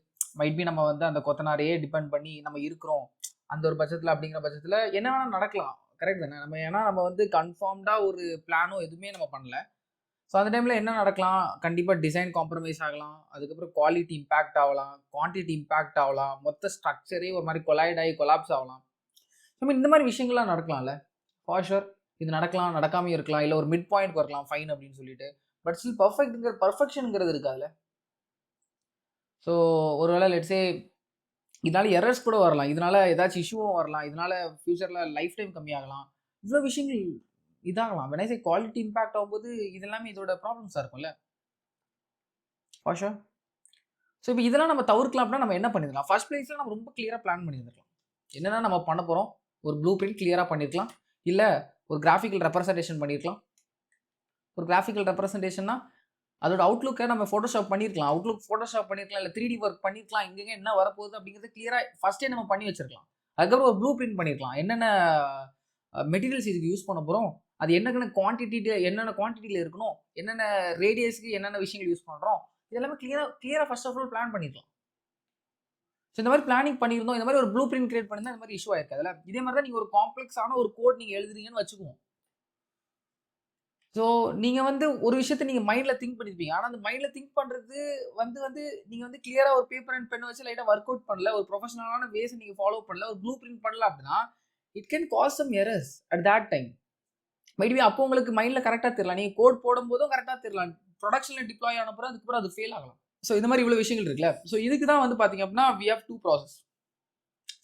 மைட் பி நம்ம வந்து அந்த கொத்தனாரையே டிபெண்ட் பண்ணி நம்ம இருக்கிறோம் அந்த ஒரு பட்சத்தில். அப்படிங்கிற பட்சத்தில் என்ன வேணால் நடக்கலாம், கரெக்ட் தானே? ஏன்னா நம்ம வந்து கன்ஃபார்ம்டாக ஒரு பிளானோ எதுவுமே நம்ம பண்ணல. ஸோ அந்த டைமில் என்ன நடக்கலாம்? கண்டிப்பாக டிசைன் காம்ப்ரமைஸ் ஆகலாம், அதுக்கப்புறம் குவாலிட்டி இம்பேக்ட் ஆகலாம், குவான்டிட்டி இம்பேக்ட் ஆகலாம், மொத்த ஸ்ட்ரக்சரே ஒரு மாதிரி கொலாய்ட் ஆகி கொலாப்ஸ் ஆகலாம். இந்த மாதிரி விஷயங்கள்லாம் நடக்கலாம்ல, ஃபார் ஷுர். இது நடக்கலாம், நடக்காமையும் இருக்கலாம், இல்லை ஒரு மிட் பாயிண்ட் வரலாம், ஃபைன் அப்படின்னு சொல்லிட்டு. பட் ஸ்டில் பர்ஃபெக்ஷனுங்கிறது இருக்காதுல்ல. ஸோ ஒருவேளை லெட்ஸே இதனால எரர்ஸ் கூட வரலாம், இதனால ஏதாச்சும் இஷ்யூவும் வரலாம், இதனால ஃபியூச்சரில் லைஃப் டைம் கம்மியாகலாம், இவ்வளோ விஷயங்கள் இதாகலாம். When I say quality impact ஆகும்போது இது எல்லாமே இதோட ப்ராப்ளம்ஸாக இருக்கும்ல. For sure. ஸோ இப்போ இதெல்லாம் நம்ம தவிர்க்கலாம் அப்படின்னா நம்ம என்ன பண்ணிடலாம்? ஃபர்ஸ்ட் பிளேஸில் நம்ம ரொம்ப கிளியராக பிளான் பண்ணியிருந்துருக்கலாம். என்னென்ன நம்ம பண்ண போகிறோம், ஒரு ப்ளூ பிரிண்ட் கிளியராக பண்ணியிருக்கலாம், இல்லை ஒரு கிராஃபிக்கல் ரெப்ரசன்டேஷன் பண்ணியிருக்கலாம். ஒரு கிராஃபிக்கல் ரெப்ரசன்டேஷன்னா அதோட அவுட்லுக்கை நம்ம ஃபோட்டோஷாப் பண்ணியிருக்கலாம், அவுட்லுக் ஃபோட்டோஷாப் பண்ணியிருக்கலாம், இல்லை 3D ஒர்க் பண்ணியிருக்கலாம், இங்கெங்க என்ன வரப்போகுது அப்படிங்கிறது கிளியராக ஃபஸ்ட்டே நம்ம பண்ணி வச்சிருக்கலாம். அதுக்கப்புறம் ஒரு ப்ளூ பிரிண்ட் பண்ணியிருக்கலாம், என்னென்ன மெட்டீரியல்ஸ் இதுக்கு யூஸ் பண்ண போகிறோம், அது என்னென்ன குவான்டிட்டியில் இருக்கணும், என்னென்ன ரேடியஸ்க்கு என்னென்ன விஷயங்கள் யூஸ் பண்ணுறோம், இதெல்லாமே கிளியராக ஃபர்ஸ்ட் ஆஃப் ஆல் பிளான் பண்ணிக்கலாம். ஸோ இந்த மாதிரி பிளானிங் பண்ணியிருந்தோம், இந்த மாதிரி ஒரு ப்ளூ பிரிண்ட் கிரியேட் பண்ணியிருந்தா இந்த மாதிரி இஷ்யூ ஆயிருக்காதுல்ல. இதே மாதிரி தான் நீங்கள் ஒரு காம்ப்ளெக்ஸான ஒரு கோட் நீங்கள் எழுதுறீங்கன்னு வச்சுக்குவோம். ஸோ நீங்கள் வந்து ஒரு விஷயத்த நீங்கள் மைண்டில் திங்க் பண்ணியிருப்பீங்க, ஆனால் அந்த மைண்டில் திங்க் பண்ணுறது வந்து நீங்கள் வந்து கிளியராக ஒரு பேப்பர் அண்ட் பென் வச்சு லைட்டாக ஒர்க் அவுட் பண்ணல, ஒரு ப்ரொஃபஷனலான வேஸை நீங்கள் ஃபாலோ பண்ணல, ஒரு ப்ளூ பிரிண்ட் பண்ணல அப்படின்னா it can cause some errors at that time. Maybe அப்போ உங்களுக்கு மைண்டில் கரெக்டாக தெரியலாம், நீங்கள் கோட் போடும்போதும் கரெக்டாக தெரியலாம், ப்ரொடக்ஷனில் டிப்ளாய் ஆன பிறகு அதுக்கப்புறம் அது ஃபெயில் ஆகலாம். ஸோ இந்த மாதிரி இவ்வளோ விஷயங்கள் இருக்குல்ல. ஸோ இதுக்கு தான் வந்து பார்த்தீங்க அப்படின்னா வி ஹேவ் 2 ப்ராசஸ்.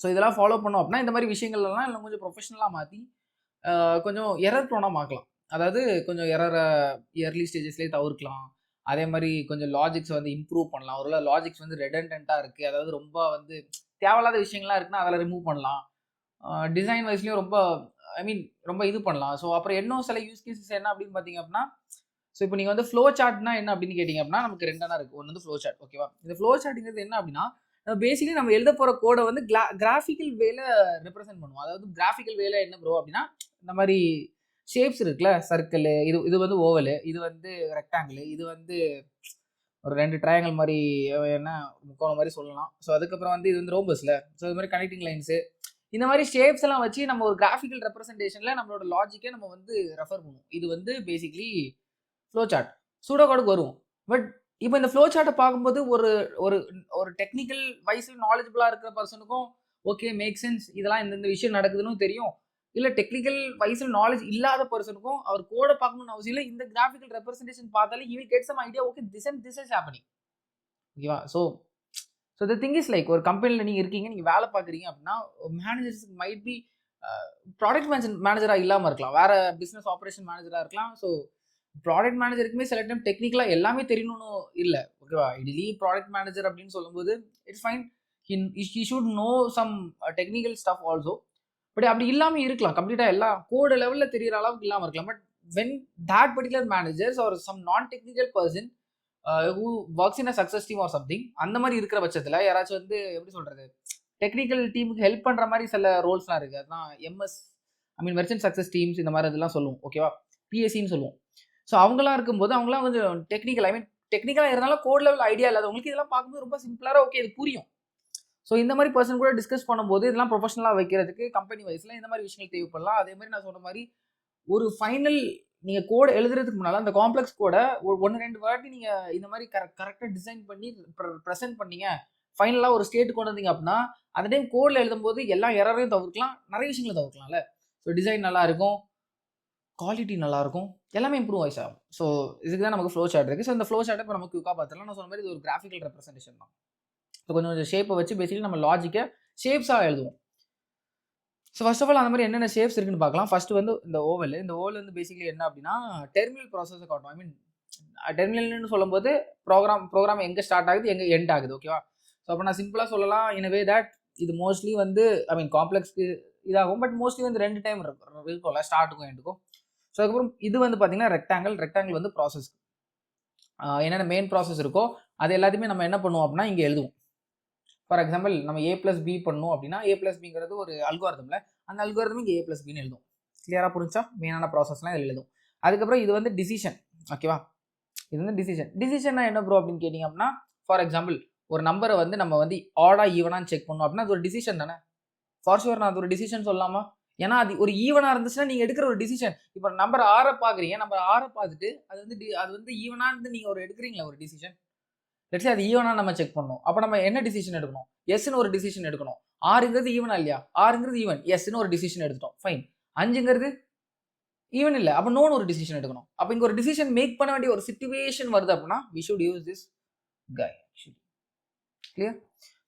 ஸோ இதெல்லாம் ஃபாலோ பண்ணோம் அப்படின்னா இந்த மாதிரி விஷயங்கள்லாம் இன்னும் கொஞ்சம் ப்ரொஃபஷனலாக மாற்றி கொஞ்சம் எரர் ப்ரோனாக மாற்றலாம். அதாவது கொஞ்சம் எரரை இயர்லி ஸ்டேஜஸ்லேயே தவிர்க்கலாம். அதே மாதிரி கொஞ்சம் லாஜிக்ஸ் வந்து இம்ப்ரூவ் பண்ணலாம். ஒரு லாஜிக்ஸ் வந்து ரெடண்டண்ட்டாக இருக்குது, அதாவது ரொம்ப வந்து தேவையில்லாத விஷயங்கள்லாம் இருக்குன்னா அதெல்லாம் ரிமூவ் பண்ணலாம். டிசைன் வைஸ்லேயும் ரொம்ப ரொம்ப இது பண்ணலாம். ஸோ அப்புறம் இன்னும் சில யூஸ் கேசஸ் என்ன அப்படின்னு பார்த்தீங்க அப்படின்னா, ஸோ இப்போ நீங்கள் வந்து ஃப்ளோ சார்ட்னா என்ன அப்படின்னு கேட்டிங்க அப்படின்னா நமக்கு 2 இருக்குது. ஒன்று வந்து ஃப்ளோ சார்ட், ஓகேவா. இந்த ஃப்ளோ சார்ட்டுங்கிறது என்ன அப்படின்னா பேசிக்கலி நம்ம எழுத போகிற கோடை வந்து கிராஃபிக்கல் வேல ரெப்ரசென்ட் பண்ணுவோம். அதாவது கிராஃபிக்கல் வேல என்ன ப்ரோ அப்படின்னா இந்த மாதிரி ஷேப்ஸ் இருக்குல்ல, சர்க்கிள், இது வந்து ஓவலு, இது வந்து ரெக்டாங்கிள், இது வந்து ஒரு 2 ட்ரையாங்கிள் மாதிரி என்ன முக்கோணம் மாதிரி சொல்லலாம். ஸோ அதுக்கப்புறம் வந்து இது வந்து ரோம்பஸ்ல, ஸோ இது மாதிரி கனெக்டிங் லைன்ஸு, இந்த மாதிரி ஷேப்ஸ் எல்லாம் வச்சு நம்ம ஒரு கிராஃபிக்கல் ரெப்ரசன்டேஷனில் நம்மளோட லாஜிக்கை நம்ம வந்து ரெஃபர் பண்ணுவோம். இது வந்து பேசிக்லி ஃப்ளோ சார்ட். சூடோ கோடுக்கு வருவோம். பட் இப்போ இந்த ஃப்ளோ சார்ட்டை பார்க்கும்போது ஒரு ஒரு ஒரு டெக்னிக்கல் வைஸில் நாலேஜபிளாக இருக்கிற பர்சனுக்கும் ஓகே மேக் சென்ஸ், இதெல்லாம் இந்த விஷயம் நடக்குதுன்னு தெரியும். இல்லை டெக்னிக்கல் வைஸில் நாலேஜ் இல்லாத பர்சனுக்கும் அவர் கோடை பார்க்கணும்னு அவசியம் இல்லை, இந்த கிராஃபிக்கல் ரெப்ரசன்டேஷன் பார்த்தாலே he will get some idea, okay this is happening, ஓகேவா. So the thing is like ஒரு கம்பெனியில் நீங்கள் இருக்கீங்க, நீங்கள் வேலை பார்க்குறீங்க அப்படின்னா மேனேஜர்ஸுக்கு மைட் பி ப்ராடக்ட் மேனேஜராக இல்லாமல் இருக்கலாம், வேற பிஸ்னஸ் ஆப்ரேஷன் மேனேஜராக இருக்கலாம். ஸோ ப்ராடக்ட் மேனேஜருக்குமே சில டைம் டெக்னிக்கலாக எல்லாமே தெரியணும்னு இல்லை, ஓகேவா. இட்லி ப்ராடக்ட் மேனேஜர் அப்படின்னு சொல்லும்போது it's fine, he should know some technical stuff also. But அப்படி இல்லாமல் இருக்கலாம், கம்ப்ளீட்டாக எல்லாம் கோடு லெவலில் தெரிகிற அளவுக்கு இல்லாமல் இருக்கலாம். But when that particular managers are some non technical person who works in a success team or something, அந்த மாதிரி இருக்கிற பட்சத்தில் யாராச்சும் வந்து எப்படி சொல்கிறது டெக்னிக்கல் டீமுக்கு ஹெல்ப் பண்ணுற மாதிரி சில ரோல்ஸ்லாம் இருக்குது. அதுதான் எம்எஸ் மெர்ச்சன்ட் சக்ஸஸ் டீம்ஸ் இந்த மாதிரி இதெல்லாம் சொல்லுவோம், ஓகேவா. பிஎஸ்சின்னு சொல்லுவோம். ஸோ அவங்களாம் இருக்கும்போது அவங்களாம் கொஞ்சம் டெக்னிக்கலாக இருந்தாலும் கோட் லெவல் ஐடியா இல்லாதவங்களுக்கு இதெல்லாம் பார்க்கும்போது ரொம்ப சிம்பிளாக ஓகே இது புரியும். ஸோ இந்த மாதிரி பர்சன் கூட டிஸ்கஸ் பண்ணும்போது இதெல்லாம் ப்ரொஃபஷனலாக வைக்கிறதுக்கு கம்பெனி வைஸில் இந்த மாதிரி விஷயங்கள் தேவைப்படலாம். அதே மாதிரி நான் சொன்ன மாதிரி ஒரு ஃபைனல் நீங்கள் கோடு எழுதுறதுக்கு முன்னால் அந்த காம்ப்ளெக்ஸ் கோடை ஒரு 1-2 வாட்டி நீங்கள் இந்த மாதிரி கரெக்டாக டிசைன் பண்ணி ப்ரெசென்ட் பண்ணீங்க, ஃபைனலாக ஒரு ஸ்டேட் கொண்டு வந்தீங்க அப்படின்னா அந்த டைம் கோடில் எழுதும்போது எல்லா எரரையும் தவிர்க்கலாம், நிறைய விஷயங்களை தவிர்க்கலாம்ல. ஸோ டிசைன் நல்லா இருக்கும், குவாலிட்டி நல்லாயிருக்கும், எல்லாமே இம்ப்ரூவ் ஆயிஸ் ஆகும். ஸோ இதுக்கு தான் நமக்கு ஃப்ளோ சார்ட் இருக்குது. ஸோ இந்த ஃப்ளோ சார்ட்டை இப்போ நமக்கு குயிக்காக பார்த்துலாம். நான் சொன்ன மாதிரி இது ஒரு கிராஃபிக்கல் ரெப்ரசன்டேஷன் தான். ஸோ கொஞ்சம் ஷேப்பை வச்சு பேசிக்கலி நம்ம லாஜிக்கை ஷேப்ஸாக எழுதுவோம். ஸோ ஃபர்ஸ்ட் ஆஃப் ஆல் அந்த மாதிரி என்னென்ன ஷேப்ஸ் இருக்குன்னு பார்க்கலாம். ஃபர்ஸ்ட் வந்து இந்த ஓவல் வந்து பேசிக்கலி என்ன அப்படின்னா டெர்மினல் ப்ராசஸை காட்டும். டெர்மினல்னு சொல்லும்போது ப்ரோக்ராம் எங்கே ஸ்டார்ட் ஆகுது, எங்கே எண்ட் ஆகுது, ஓகேவா. ஸோ அப்போ நான் சிம்பிளாக சொல்லலாம் இன் வே தட் இது மோஸ்ட்லி வந்து காம்ப்ளெக்ஸ்க்கு இதாகும், பட் மோஸ்ட்லி வந்து 2 டைம் இருக்கும்ல, ஸ்டார்ட்டுக்கும் எண்டுக்கும். ஸோ அதுக்கப்புறம் இது வந்து பார்த்தீங்கன்னா ரெக்டாங்கிள் வந்து ப்ராசஸ் என்னென்ன மெயின் ப்ராசஸ் இருக்கோ அது எல்லாத்தையுமே நம்ம என்ன பண்ணுவோம் அப்படின்னா இங்கே எழுதுவோம். ஃபார் எக்ஸாம்பிள் நம்ம A+B பண்ணணும் அப்படின்னா A+Bங்கிறது ஒரு அல்காரிதம்ல, அந்த அல்காரிதம் இங்கே A+Bன்னு எழுதும். கிளியராக புரிஞ்சா மெயினான ப்ராசஸ்லாம் இதில் எழுதும். அதுக்கப்புறம் இது வந்து டிசிஷன், ஓகேவா. இது வந்து டிசிஷன்னா என்ன ப்ரோ அப்படின்னு கேட்டிங்க அப்படின்னா ஃபார் எக்ஸாம்பிள் ஒரு நம்பரை வந்து நம்ம வந்து ஆடா ஈவனான்னு செக் பண்ணணும் அப்படின்னா அது ஒரு டிசிஷன் தானே. ஃபார் ஷுவர் நான் அது ஒரு டிசிஷன் சொல்லலாமா, ஏன்னா அது ஒரு ஈவனாக இருந்துச்சுன்னா நீங்கள் எடுக்கிற ஒரு டிசிஷன். இப்போ நம்பர் 6 பார்க்குறீங்க, நம்பர் 6 பார்த்துட்டு அது வந்து ஈவனாக இருந்து நீங்கள் ஒரு எடுக்கிறீங்களா ஒரு டிசிஷன். லெட்ஸ் அது ஈவனாக நம்ம செக் பண்ணணும். அப்போ நம்ம என்ன டிசிஷன் எடுக்கணும், எஸ்ன்னு ஒரு டிசிஷன் எடுக்கணும். 6ங்கிறது ஈவனா இல்லையா, 6ங்கிறது ஈவன், எஸ்ன்னு ஒரு டிசிஷன் எடுத்துட்டோம், ஃபைன். 5ங்கிறது ஈவன் இல்லை, அப்போ நோன்னு ஒரு டிசிஷன் எடுக்கணும். அப்போ இங்கே ஒரு டிசிஷன் மேக் பண்ண வேண்டிய ஒரு சிச்சுவேஷன் வருது அப்படின்னா we should use this guy actually. Clear.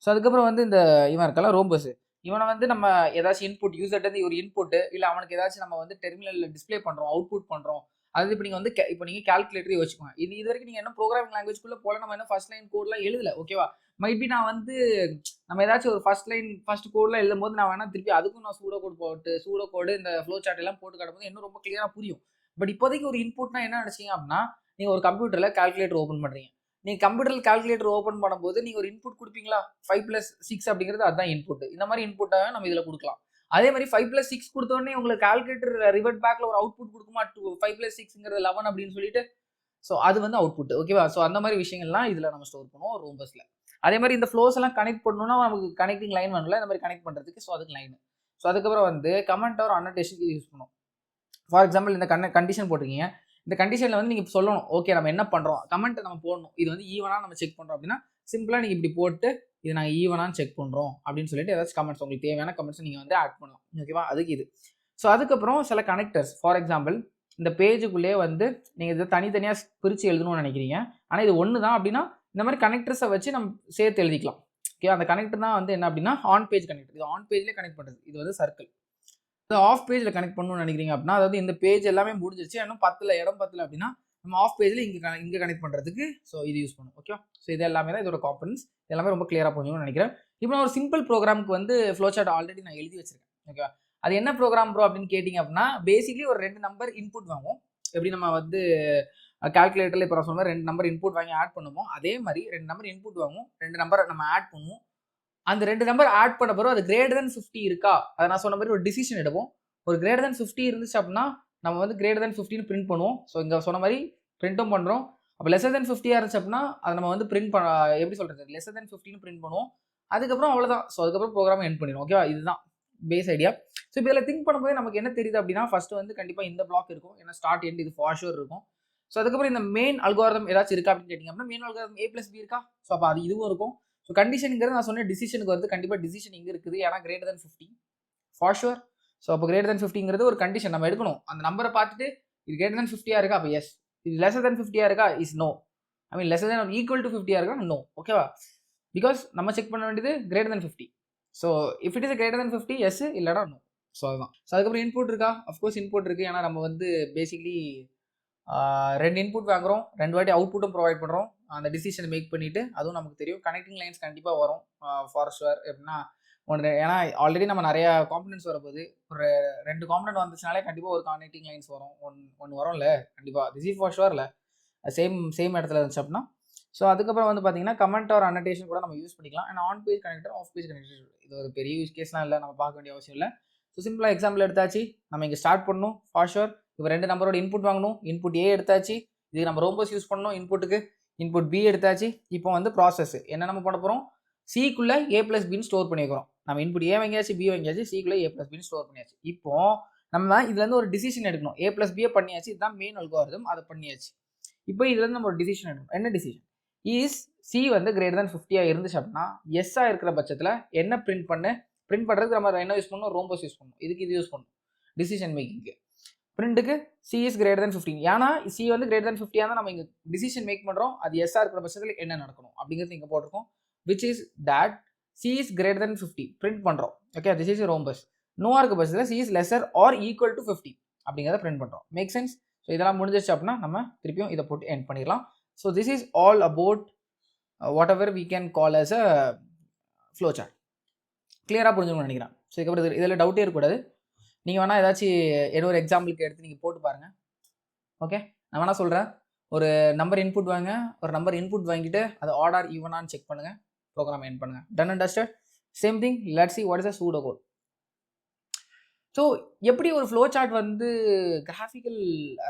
So அதுக்கப்புறம் வந்து இந்த இவன் இருக்கல ரோம்பஸ், இவனை வந்து நம்ம ஏதாச்சும் இன்புட் யூசர்கிட்ட ஒரு இன்புட் இல்லை அவனுக்கு ஏதாச்சும் நம்ம வந்து டெர்மினலில் டிஸ்பிளே பண்ணுறோம், அவுட்புட் பண்ணுறோம். அது இப்போ நீங்கள் வந்து இப்போ நீங்கள் கால்குலேட்டரே வச்சுக்கோங்க. இது வரைக்கும் நீங்கள் என்ன ப்ரோக்ராமிங் லாங்குவேஜ்குள்ளே போல நம்ம என்ன ஃபர்ஸ்ட் லைன் கோட்லாம் எழுதல, ஓகேவா? மைபி நான் வந்து நம்ம ஏதாச்சும் ஒரு ஃபர்ஸ்ட் கோட்லாம் எழுதும் போது நான் வேணா திருப்பி அதுக்கும் நான் சூடோ கோட் போட்டு சூடோ கோடு இந்த ஃப்ளோ சார்ட் எல்லாம் போட்டு காட்டும்போது இன்னும் ரொம்ப கிளியராக புரியும். பட் இப்போதைக்கு ஒரு இன்புட்னா என்ன நினைச்சீங்க அப்படின்னா, நீங்கள் ஒரு கம்ப்யூட்டரில் கால்குலேட்டர் ஓப்பன் பண்ணுறீங்க. நீங்கள் கம்ப்யூட்டரில் கால்குலேட்டர் ஓப்பன் பண்ணும்போது நீங்கள் ஒரு இன்புட் கொடுப்பீங்களா? 5+6 அப்படிங்கிறது அதுதான் இன்புட். இந்த மாதிரி இன்புட்டாக நம்ம இதில் கொடுக்கலாம். அதே மாதிரி 5+6 கொடுத்தோடனே உங்களுக்கு கால்குலேட்டர் ரிவர்ட் பேக்ல ஒரு அவுட்புட் கொடுக்குமா? 5+6ங்கிறது 11 அப்படின்னு சொல்லிட்டு. ஸோ அது வந்து அவுட்புட், ஓகேவா? ஸோ அந்த மாதிரி விஷயங்கள்லாம் இதில் நம்ம ஸ்டோர் பண்ணுவோம் ரோம்பஸ்ல. அதே மாதிரி இந்த ஃப்ளோஸ் எல்லாம் கனெக்ட் பண்ணணும்னா நமக்கு கனெக்டிங் லைன் வேணும்ல, இந்த மாதிரி கனெக்ட் பண்ணுறதுக்கு. ஸோ அதுக்கு லைன். ஸோ அதுக்கப்புறம் வந்து கமெண்ட் ஆர் அன்னோட்டேஷனுக்கு யூஸ் பண்ணுவோம். ஃபார் எக்ஸாம்பிள் இந்த கண்டிஷன் போட்டிருக்கீங்க. இந்த கண்டிஷனில் வந்து நீங்கள் சொல்லணும், ஓகே நம்ம என்ன பண்ணுறோம், கமெண்ட் நம்ம போடணும். இது வந்து ஈவனாக நம்ம செக் பண்ணுறோம் அப்படின்னா சிம்பிளாக நீங்கள் இப்படி போட்டு இது நாங்கள் ஈவனான்னு செக் பண்ணுறோம் அப்படின்னு சொல்லிட்டு ஏதாச்சும் கமெண்ட்ஸ் உங்களுக்கு தேவையான கமெண்ட்ஸ் நீங்கள் வந்து ஆட் பண்ணலாம், ஓகேவா? அதுக்கு இது. ஸோ அதுக்கப்புறம் சில கனெக்டர்ஸ், ஃபார் எக்ஸாம்பிள் இந்த பேஜுக்குள்ளேயே வந்து நீங்கள் இதை தனித்தனியாக பிரித்து எழுதணும்னு நினைக்கிறீங்க, ஆனால் இது ஒன்று தான் அப்படின்னா இந்த மாதிரி கனெக்டர்ஸை வச்சு நம்ம சேர்த்து எழுதிக்கலாம், ஓகே? அந்த கனெக்டர் தான் வந்து என்ன அப்படின்னா ஆன் பேஜ் கனெக்டர். இது ஆன் பேஜ்லேயே கனெக்ட் பண்ணுறது. இது வந்து சர்க்கிள். இது ஆஃப் பேஜில் கனெக்ட் பண்ணணும்னு நினைக்கிறீங்க அப்படின்னா, அதாவது இந்த பேஜ் எல்லாமே முடிஞ்சிருச்சு, இன்னும் இடம் பத்தல அப்படின்னா நம்ம ஆஃப் பேஜில் இங்கே கனெக்ட் பண்ணுறதுக்கு ஸோ இது யூஸ் பண்ணும், ஓகே? ஸோ இது எல்லாமே தான் இதோட காம்பனன்ஸ். எல்லாமே ரொம்ப கிளியராக புரிஞ்சுக்கணும்னு நினைக்கிறேன். இப்போ நான் ஒரு சிம்பிள் ப்ரோக்ராமுக்கு வந்து ஃப்ளோ சார்ட் ஆல்ரெடி நான் எழுதி வச்சிருக்கேன், ஓகே? அது என்ன ப்ரோக்ராம் ப்ரோ அப்படின்னு கேட்டிங்க அப்படின்னா, பேசிக்லி ஒரு 2 நம்பர் இன்புட் வாங்குவோம். எப்படி நம்ம வந்து கால்குலேட்டரில் இப்போ நான் சொன்ன 2 நம்பர் இன்புட் வாங்கி ஆட் பண்ணுவோம், அதே மாதிரி 2 நம்பர் இன்புட் வாங்குவோம், 2 நம்பர் நம்ம ஆட் பண்ணுவோம். அந்த 2 நம்பர் ஆட் பண்ண பிறகு அது கிரேட்டர் தென் 50 இருக்கா, அதை நான் சொன்ன மாதிரி ஒரு டிசிஷன் எடுப்போம். ஒரு கிரேட்டர் தென் 50 இருந்துச்சு அப்படின்னா நம்ம வந்து கிரேட்டர் தென் 50ன்னு பிரிண்ட் பண்ணுவோம். ஸோ இங்கே சொன்ன மாதிரி பிரிண்ட்டும் பண்ணுறோம். அப்போ லெஸர் தென் 50 இருந்துச்சு அப்படின்னா அதை நம்ம வந்து பிரிண்ட் பண்ண எப்படி சொல்கிறது, லெஸர் தென் 50ன்னு பிரிண்ட் பண்ணுவோம். அதுக்கப்புறம் அவ்வளோதான். ஸோ அதுக்கப்புறம் ப்ரோக்ராம் எண்ட் பண்ணிடுவோம், ஓகேவா? இதுதான் பேஸ் ஐடியா. ஸோ இப்போ இதில் திங்க் பண்ணும்போது நமக்கு என்ன தெரியுது அப்படின்னா, ஃபர்ஸ்ட் வந்து கண்டிப்பாக இந்த பிளாக் இருக்கும், ஏன்னா ஸ்டார்ட் எண்ட் இது ஃபார் ஷூர் இருக்கும். ஸோ அதுக்கப்புறம் இந்த மெயின் அல்காரிதம் ஏதாச்சும் இருக்கா அப்படின்னு கேட்டிங்க அப்படின்னா, மெயின் அல்காரிதம் A+B இருக்கா? ஸோ அப்போ அது இதுவும் இருக்கும். ஸோ கண்டிஷனுங்கிறது நான் சொன்ன டிசிஷனுக்கு வந்து கண்டிப்பாக டிசிஷன் இங்கே இருக்குது, ஏன்னா greater than 50 for sure. So அப்போ கிரேட்டர் தென் 50ங்கிறது ஒரு கண்டிஷன் நம்ம எடுக்கணும். அந்த நம்பரை பார்த்துட்டு இது கிரேட்டர் தென் 50 இருக்கா, அப்போ எஸ். இது லெஸர் தென் 50 இருக்கா, is no. I mean lesser than or equal to 50 இருக்கா, நோ, ஓகேவா? பிகாஸ் நம்ம செக் பண்ண வேண்டியது greater than 50. So if it is greater than 50 yes, இல்லைனா நோ. ஸோ அதுதான். ஸோ அதுக்கப்புறம் இன்புட் இருக்கா, அஃப்கோர்ஸ் இன்புட் இருக்குது, ஏன்னா நம்ம வந்து பேசிக்லி 2 இன்புட் வாங்குறோம், 2 வாட்டி அவுட்புட்டும் ப்ரொவைட் பண்ணுறோம். அந்த டிசிஷனை மேக் பண்ணிவிட்டு அதுவும் நமக்கு தெரியும். கனெக்டிங் லைன்ஸ் கண்டிப்பாக வரும் ஃபார் ஷுவர். எப்படின்னா ஏன்னா ஆல்ரெடி நம்ம நிறைய காம்பனன்ட்ஸ் வரப்போகுது. ஒரு 2 காம்பனன்ட் வந்துச்சுனாலே கண்டிப்பாக ஒரு கனெக்டிங் லைன்ஸ் வரும். ஒன்று வரும்ல கண்டிப்பாக, திஸ் இஸ் ஃபார் ஷுவர். இல்லை சேம் இடத்துல இருந்துச்சு அப்படின்னா. ஸோ அதுக்கப்புறம் வந்து பார்த்தீங்கன்னா கமெண்ட் ஆர் அன்னோட்டேஷன் கூட நம்ம யூஸ் பண்ணிக்கலாம். ஏன்னா on page connector, off page connector இது ஒரு பெரிய யூஸ் கேஸ்லாம் இல்லை, நம்ம பார்க்க வேண்டிய அவசியம் இல்லை. ஸோ சிம்பிளாக எக்ஸாம்பிள் எடுத்தாச்சு, நம்ம இங்கே ஸ்டார்ட் பண்ணணும் ஃபார் ஷுர். இப்போ 2 நம்பரோட இன்புட் வாங்கணும், இன்புட் ஏ எடுத்தாச்சு, இது நம்ம ரோம்பஸ் யூஸ் பண்ணணும் இன்புட்டுக்கு. இன்புட் பி எடுத்தாச்சு. இப்போ வந்து ப்ராசஸ் என்ன நம்ம பண்ண போகிறோம், சிக்குள்ளே A+Bன்னு ஸ்டோர் பண்ணி வைக்கிறோம். நம்ம இன்புட் ஏ வாங்கியாச்சு, பி வாங்கியாச்சு, சிக்குள்ளே A+Bன்னு ஸ்டோர் பண்ணியாச்சு. இப்போ நம்ம இதுலேருந்து ஒரு டிசிஷன் எடுக்கணும். A+B பண்ணியாச்சு, இதுதான் மெயின் அல்காரிதம், அதை பண்ணியாச்சு. இப்போ இதுலேருந்து நம்ம ஒரு டிசிஷன் எடுக்கணும். என்ன டிசிஷன்? இஸ் சி வந்து கிரேட்டர் தென் 50 இருந்துச்சு அப்படின்னா எஸ்ஸாக இருக்கிற பட்சத்தில் என்ன பிரிண்ட் பண்ணுறதுக்கு நம்ம என்ன யூஸ் பண்ணணும், ரோம்பஸ் யூஸ் பண்ணணும். இதுக்கு இது யூஸ் பண்ணணும் டிசிஷன் மேக்கிங்க்கு. பிரிண்ட்டுக்கு சி இஸ் கிரேட்டர் தென் 15, ஏன்னா சி வந்து கிரேட்டர் தென் 50 தான் நம்ம இங்கே டிசிஷன் மேக் பண்ணுறோம். அது எஸ்ஸாக இருக்கிற பட்சத்தில் என்ன நடக்கணும் அப்படிங்கிறது இங்கே போட்டிருக்கோம். Which is that C is greater than 50 print பண்ணுறோம், ஓகே? This is rhombus. நோவாக இருக்க பட்சத்தில் C is lesser or equal to 50 அப்படிங்கிறத பிரிண்ட் பண்ணுறோம். Make sense? ஸோ இதெல்லாம் முடிஞ்சிருச்சு அப்படின்னா நம்ம திருப்பியும் இதை போட்டு எண்ட் பண்ணிடலாம். So this is all about whatever we can call as a flow chart. கிளியராக புரிஞ்சுக்கணும்னு நினைக்கிறேன். ஸோ இதுக்கப்புறம் இதில் டவுட்டே இருக்கக்கூடாது. நீங்கள் வேணால் ஏதாச்சும் ஏதோ ஒரு எக்ஸாம்பிளுக்கு எடுத்து நீங்கள் போட்டு பாருங்கள், ஓகே? நான் வேணால் சொல்கிறேன், ஒரு நம்பர் இன்புட் வாங்க, ஒரு நம்பர் இன்புட் வாங்கிட்டு அது ஆர்டர் ஈவனான்னு செக் பண்ணுங்கள், ப்ரோக்ராம் எண்ட் பண்ணுங்கள். Done and dusted. Same thing, let's see what is a pseudo code. So எப்படி ஒரு ஃப்ளோ சார்ட் வந்து கிராஃபிக்கல்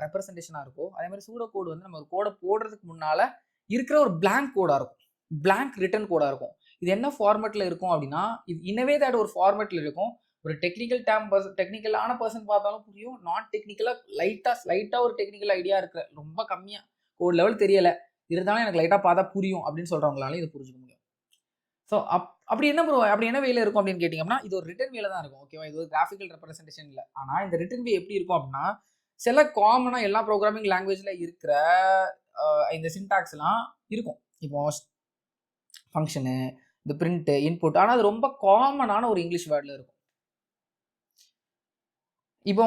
ரெப்ரசன்டேஷனாக இருக்கோ அதே மாதிரி சூடோ கோடு வந்து நம்ம ஒரு கோடை போடுறதுக்கு முன்னால் இருக்கிற ஒரு பிளாங்க் கோடாக இருக்கும், பிளாங்க் ரிட்டன் கோடாக இருக்கும். இது என்ன ஃபார்மேட்டில் இருக்கும் அப்படின்னா, இது இன்னவே தட் ஒரு ஃபார்மேட்டில் இருக்கும். ஒரு டெக்னிக்கலான பர்சன் பார்த்தாலும் புரியும், நான் டெக்னிக்கலாக லைட்டாக ஒரு டெக்னிக்கல் ஐடியா இருக்கிற ரொம்ப கம்மியாக கோட் லெவல் தெரியலை இருந்தாலும் எனக்கு லைட்டாக பார்த்தா புரியும் அப்படின்னு சொல்கிறவங்களால இது புரிஞ்சுக்க முடியும். ஸோ அப்படி என்ன வேலை இருக்கும் அப்படின்னு கேட்டிங்கன்னா, இது ஒரு ரிட்டன் வேலை தான் இருக்கும், ஓகேவா? இது ஒரு கிராஃபிக்கல் ரெப்ரசன்டேஷன் இல்லை. ஆனால் இந்த ரிட்டன் வே எப்படி இருக்கும் அப்படின்னா, சில காமனாக எல்லா ப்ரோக்ராமிங் லாங்குவேஜில் இருக்கிற இந்த சின்டாக்ஸ்லாம் இருக்கும். இப்போ ஃபங்க்ஷனு, இந்த பிரிண்ட் இன்புட். ஆனால் அது ரொம்ப காமனான ஒரு இங்கிலீஷ் வேர்டில் இருக்கும். இப்போ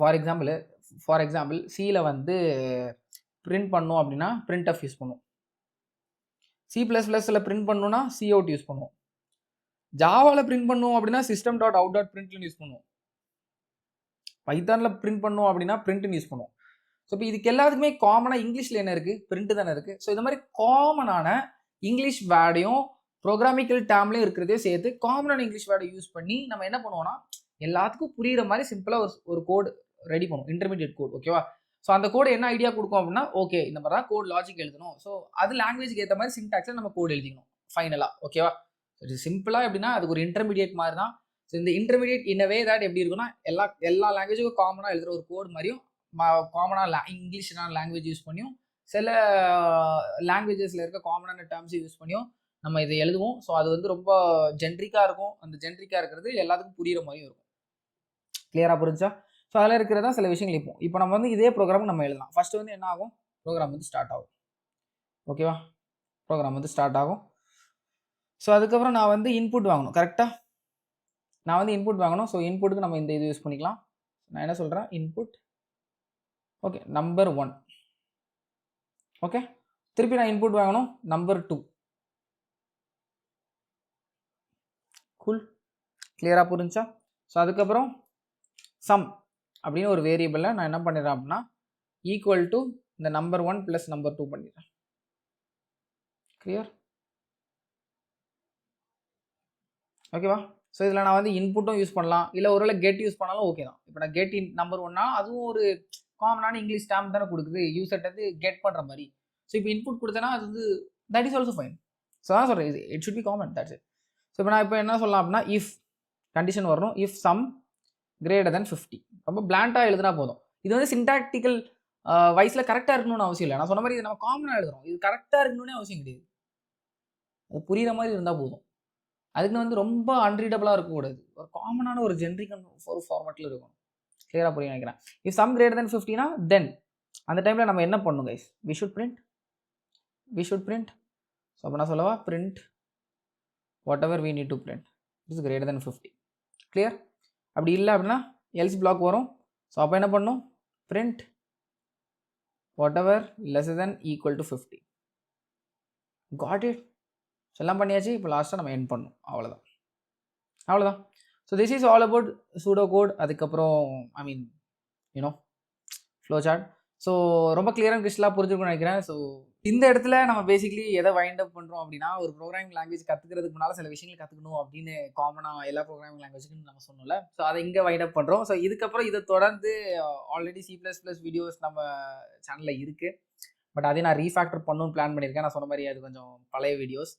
ஃபார் எக்ஸாம்பிள் சியில் வந்து பிரிண்ட் பண்ணோம் அப்படின்னா printf யூஸ் பண்ணுவோம். C++ல பிரிண்ட் பண்ணணும்னா cout யூஸ் பண்ணுவோம். ஜாவாவில் பிரிண்ட் பண்ணுவோம் அப்படின்னா system.out.println யூஸ் பண்ணுவோம். பைத்தானில் பிரிண்ட் பண்ணோம் அப்படின்னா printn யூஸ் பண்ணுவோம். ஸோ இப்போ இதுக்கு எல்லாத்துக்குமே காமனாக இங்கிலீஷில் என்ன இருக்குது, பிரிண்ட் தானே இருக்குது. ஸோ இந்த மாதிரி காமனான இங்கிலீஷ் வேர்டையும் ப்ரோக்ராமிக்கல் டேர்ம்லையும் இருக்கிறதையும் சேர்த்து காமனான இங்கிலீஷ் வேர்டை யூஸ் பண்ணி நம்ம என்ன பண்ணுவோம்னா எல்லாத்துக்கும் புரியுற மாதிரி சிம்பிளாக ஒரு கோட் ரெடி பண்ணுவோம், இன்டர்மீடியட் கோட். ஓகேவா? ஸோ அந்த கோடு என்ன ஐடியா கொடுக்கும் அப்படின்னா, ஓகே இந்த மாதிரி தான் கோட் லாஜிக் எழுதணும். ஸோ அது லாங்குவேஜ்க்கு ஏற்ற மாதிரி சின்டாக்ஸில் நம்ம கோட் எழுதிக்கணும் ஃபைனலாக. ஓகேவா? இது சிம்பிளாக எப்படின்னா அதுக்கு ஒரு இன்டர்மீடியட் மாதிரி தான். ஸோ இந்த இன்டர்மீடியட் இன் வே தட் எப்படி இருக்குன்னா எல்லா லாங்குவேஜுக்கும் காமனாக எழுதுகிற ஒரு கோட் மாதிரியும் காமனாக இங்கிலீஷான லாங்குவேஜ் யூஸ் பண்ணியும் சில லாங்குவேஜஸில் இருக்க காமனான டேர்ம்ஸை யூஸ் பண்ணியும் நம்ம இதை எழுதுவோம். ஸோ அது வந்து ரொம்ப ஜென்ரிக்காக இருக்கும். அந்த ஜென்ரிக்காக இருக்கிறது எல்லாத்துக்கும் புரியுற மாதிரியும் இருக்கும். கிளியராக புரிஞ்சா? ஸோ அதில் இருக்கிறதா சில விஷயங்கள் இப்போ நம்ம வந்து இதே ப்ரோக்ராம் நம்ம எழுதலாம். ஃபர்ஸ்ட் வந்து என்ன ஆகும், ப்ரோக்ராம் வந்து ஸ்டார்ட் ஆகும். ஓகேவா? ப்ரோக்ராம் வந்து ஸ்டார்ட் ஆகும். ஸோ அதுக்கப்புறம் நான் வந்து இன்புட் வாங்கணும். கரெக்டாக நான் வந்து இன்புட் வாங்கணும். ஸோ இன்புட்டுக்கு நம்ம இந்த இது யூஸ் பண்ணிக்கலாம். நான் என்ன சொல்கிறேன், இன்புட் ஓகே நம்பர் 1. ஓகே, திருப்பி நான் இன்புட் வாங்கணும் நம்பர் 2. கூல், கிளியராக புரிஞ்சா? ஸோ அதுக்கப்புறம் சம் அப்படின்னு ஒரு வேரியபிளில் நான் என்ன பண்ணிடுறேன் அப்படின்னா ஈக்குவல் டு இந்த நம்பர் 1 ப்ளஸ் நம்பர் 2 பண்ணிடுறேன். கிளியர்? ஓகேவா? ஸோ இதில் நான் வந்து இன்புட்டும் யூஸ் பண்ணலாம், இல்லை ஒருவேளை கெட் யூஸ் பண்ணாலும் ஓகே தான். இப்போ நான் கெட் நம்பர் 1னா அதுவும் ஒரு காமனான இங்கிலீஷ் டேர்ம் தானே கொடுக்குது, யூசர்ட்ட வந்து கெட் பண்ணுற மாதிரி. ஸோ இப்போ இன்புட் கொடுத்தேன்னா அது வந்து that is also fine. So தான் சொல்கிறேன், it should be common, that's it. So இப்போ நான் இப்போ என்ன சொல்லலாம் அப்படின்னா இஃப் கண்டிஷன் வரணும், இஃப் சம் கிரேட்டர் தென் 50. ரொம்ப பிளாண்டாக எழுதுனா போதும். இது வந்து சின்டாக்டிக்கல் வைஸில் கரெக்டாக இருக்கணும்னு அவசியம் இல்லை. நான் சொன்ன மாதிரி இது நம்ம காமனாக எழுதுறோம், இது கரெக்டாக இருக்கணும்னு அவசியம் கிடையாது. அது புரியுற மாதிரி இருந்தால் போதும். அதுக்கு வந்து ரொம்ப அன்ரீடபிளாக இருக்கக்கூடாது, ஒரு காமனான ஒரு ஜென்ரிக் ஒரு ஃபார்மேட்டில் இருக்கும். கிளியராக புரிய நினைக்கிறேன். இஃப் சம் கிரேட்டர் தென் 50னா தென் அந்த டைமில் நம்ம என்ன பண்ணணும் guys, we should print. So அப்போ நான் சொல்லவா, print whatever we need to print is greater than 50. Clear? அப்படி இல்லை அப்படின்னா எல்ஸ் பிளாக் வரும். ஸோ அப்போ என்ன பண்ணணும், print whatever less than equal to 50. Got it? எல்லாம் பண்ணியாச்சு. இப்போ லாஸ்ட்டாக நம்ம எண்ட் பண்ணணும், அவ்வளோதான். So this is all about pseudo code. அதுக்கப்புறம் I mean flow chart. So ரொம்ப கிளியராக கிறிஸ்டலாக புரிஞ்சுக்கணும்னு நினைக்கிறேன். ஸோ இந்த இடத்துல நம்ம பேசிக்கலி எதை வைண்ட் அப் பண்ணுறோம் அப்படின்னா, ஒரு ப்ரோக்ராமிங் லாங்குவேஜ் கற்றுக்கிறதுக்கு முன்னால் சில விஷயங்கள் கற்றுக்கணும் அப்படின்னு காமனாக எல்லா ப்ரோக்ராமிங் லாங்குவேஜுக்கும் நம்ம சொன்னோம்ல. ஸோ அதை இங்கே வைண்ட் அப் பண்ணுறோம். ஸோ இதுக்கப்புறம் இதை தொடர்ந்து ஆல்ரெடி C++ வீடியோஸ் நம்ம சேனலில் இருக்குது. பட் அதை நான் ரீஃபேக்டர் பண்ணணும்னு பிளான் பண்ணியிருக்கேன். நான் சொன்ன மாதிரி அது கொஞ்சம் பழைய வீடியோஸ்.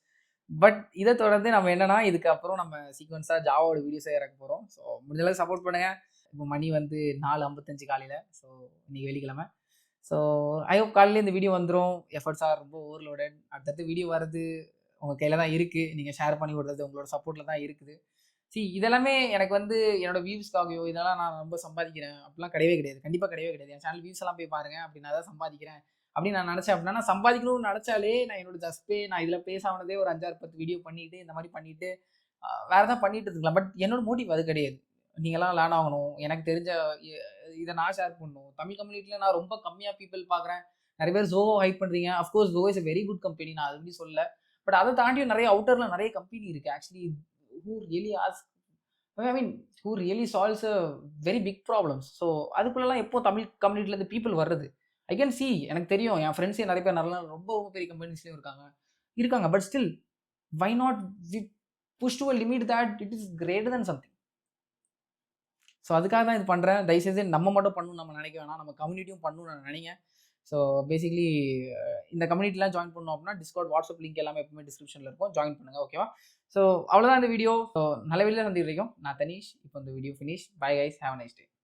பட் இதை தொடர்ந்து நம்ம என்னன்னா இதுக்கப்புறம் நம்ம சீக்வன்ஸாக ஜாவோட வீடியோஸை இறக்க போகிறோம். ஸோ முடிஞ்சளவுக்கு சப்போர்ட் பண்ணுங்கள். இப்போ மணி வந்து 4:55 காலையில். ஸோ இன்றைக்கி வெள்ளிக்கிழமை. ஸோ ஐ ஹோப் காலையில் இந்த வீடியோ வந்துடும். எஃபர்ட்ஸ் ஆர் ரொம்ப ஓவர்லோடட். அடுத்தடுத்து வீடியோ வருது உங்கள் கையில் தான் இருக்குது. நீங்கள் ஷேர் பண்ணி விடுறது உங்களோட சப்போர்ட்டில் தான் இருக்குது. இதெல்லாமே எனக்கு வந்து என்னோட வியூஸ்க்காகவோ இதெல்லாம் நான் ரொம்ப சம்பாதிக்கிறேன் அப்படிலாம் கிடையவே கிடையாது. கண்டிப்பாக கிடையவே கிடையாது. என் சேனல் வியூஸ் எல்லாம் போய் பாருங்கள், அப்படி நான் தான் சம்பாதிக்கிறேன் அப்படின்னு நான் நினச்சேன் அப்படின்னா, நான் சம்பாதிக்கணும்னு நினச்சாலே நான் என்னோட ஜஸ்ட் நான் இதில் பேச ஆனதே ஒரு 5-10 வீடியோ பண்ணிட்டு இந்த மாதிரி பண்ணிட்டு வேறு தான் பண்ணிட்டு இருக்கலாம். பட் என்னோட மோட்டிவ் அது கிடையாது. நீங்களாம் லேர்ன் ஆகணும், எனக்கு தெரிஞ்ச இதை நான் ஷேர் பண்ணணும். தமிழ் கம்யூனிட்டியில் நான் ரொம்ப கம்மியாக பீப்புள் பார்க்குறேன். நிறைய பேர் ஜோவோ ஹைப் பண்ணுறீங்க. Of course João is a very good company, நான் அது எப்படி சொல்ல. பட் அதை தாண்டியும் நிறைய அவுட்டரில் நிறைய கம்பெனி இருக்குது actually who really ask, I mean who really solves a very big problems. So அதுக்குள்ளெல்லாம் எப்போ தமிழ் கம்யூனிட்டிலேருந்து பீப்புள் வர்றது ஐ கேன் சி. எனக்கு தெரியும், என் ஃப்ரெண்ட்ஸே நிறைய பேர் ரொம்ப ரொம்ப பெரிய கம்பெனிஸ்லேயும் இருக்காங்க. But still why not we push to a limit that it is greater than something. So அதுக்காக தான் இது பண்ணுறேன். தயவுசெய்து நம்ம மட்டும் பண்ணணும் நம்ம நினைக்க வேணாம், நம்ம கம்யூனிட்டியும் பண்ணணும்னு நான் நினைக்கிறேன். ஸோ பேசிக்லி இந்த கம்யூனிட்டிலாம் ஜாயின் பண்ணணும் அப்படின்னா டிஸ்கார்ட் வாட்ஸ்அப் லிங்க் எல்லாமே எப்பவுமே டிஸ்கிரிப்ஷனில் இருக்கும், ஜாயின் பண்ணுங்கள். ஓகேவா? ஸோ அவ்வளோதான் இந்த வீடியோ. ஸோ நல்ல வீடியோ சந்திக்கிறோம். நான் தனீஷ். இப்போ இந்த video finish. Bye guys, have a nice day.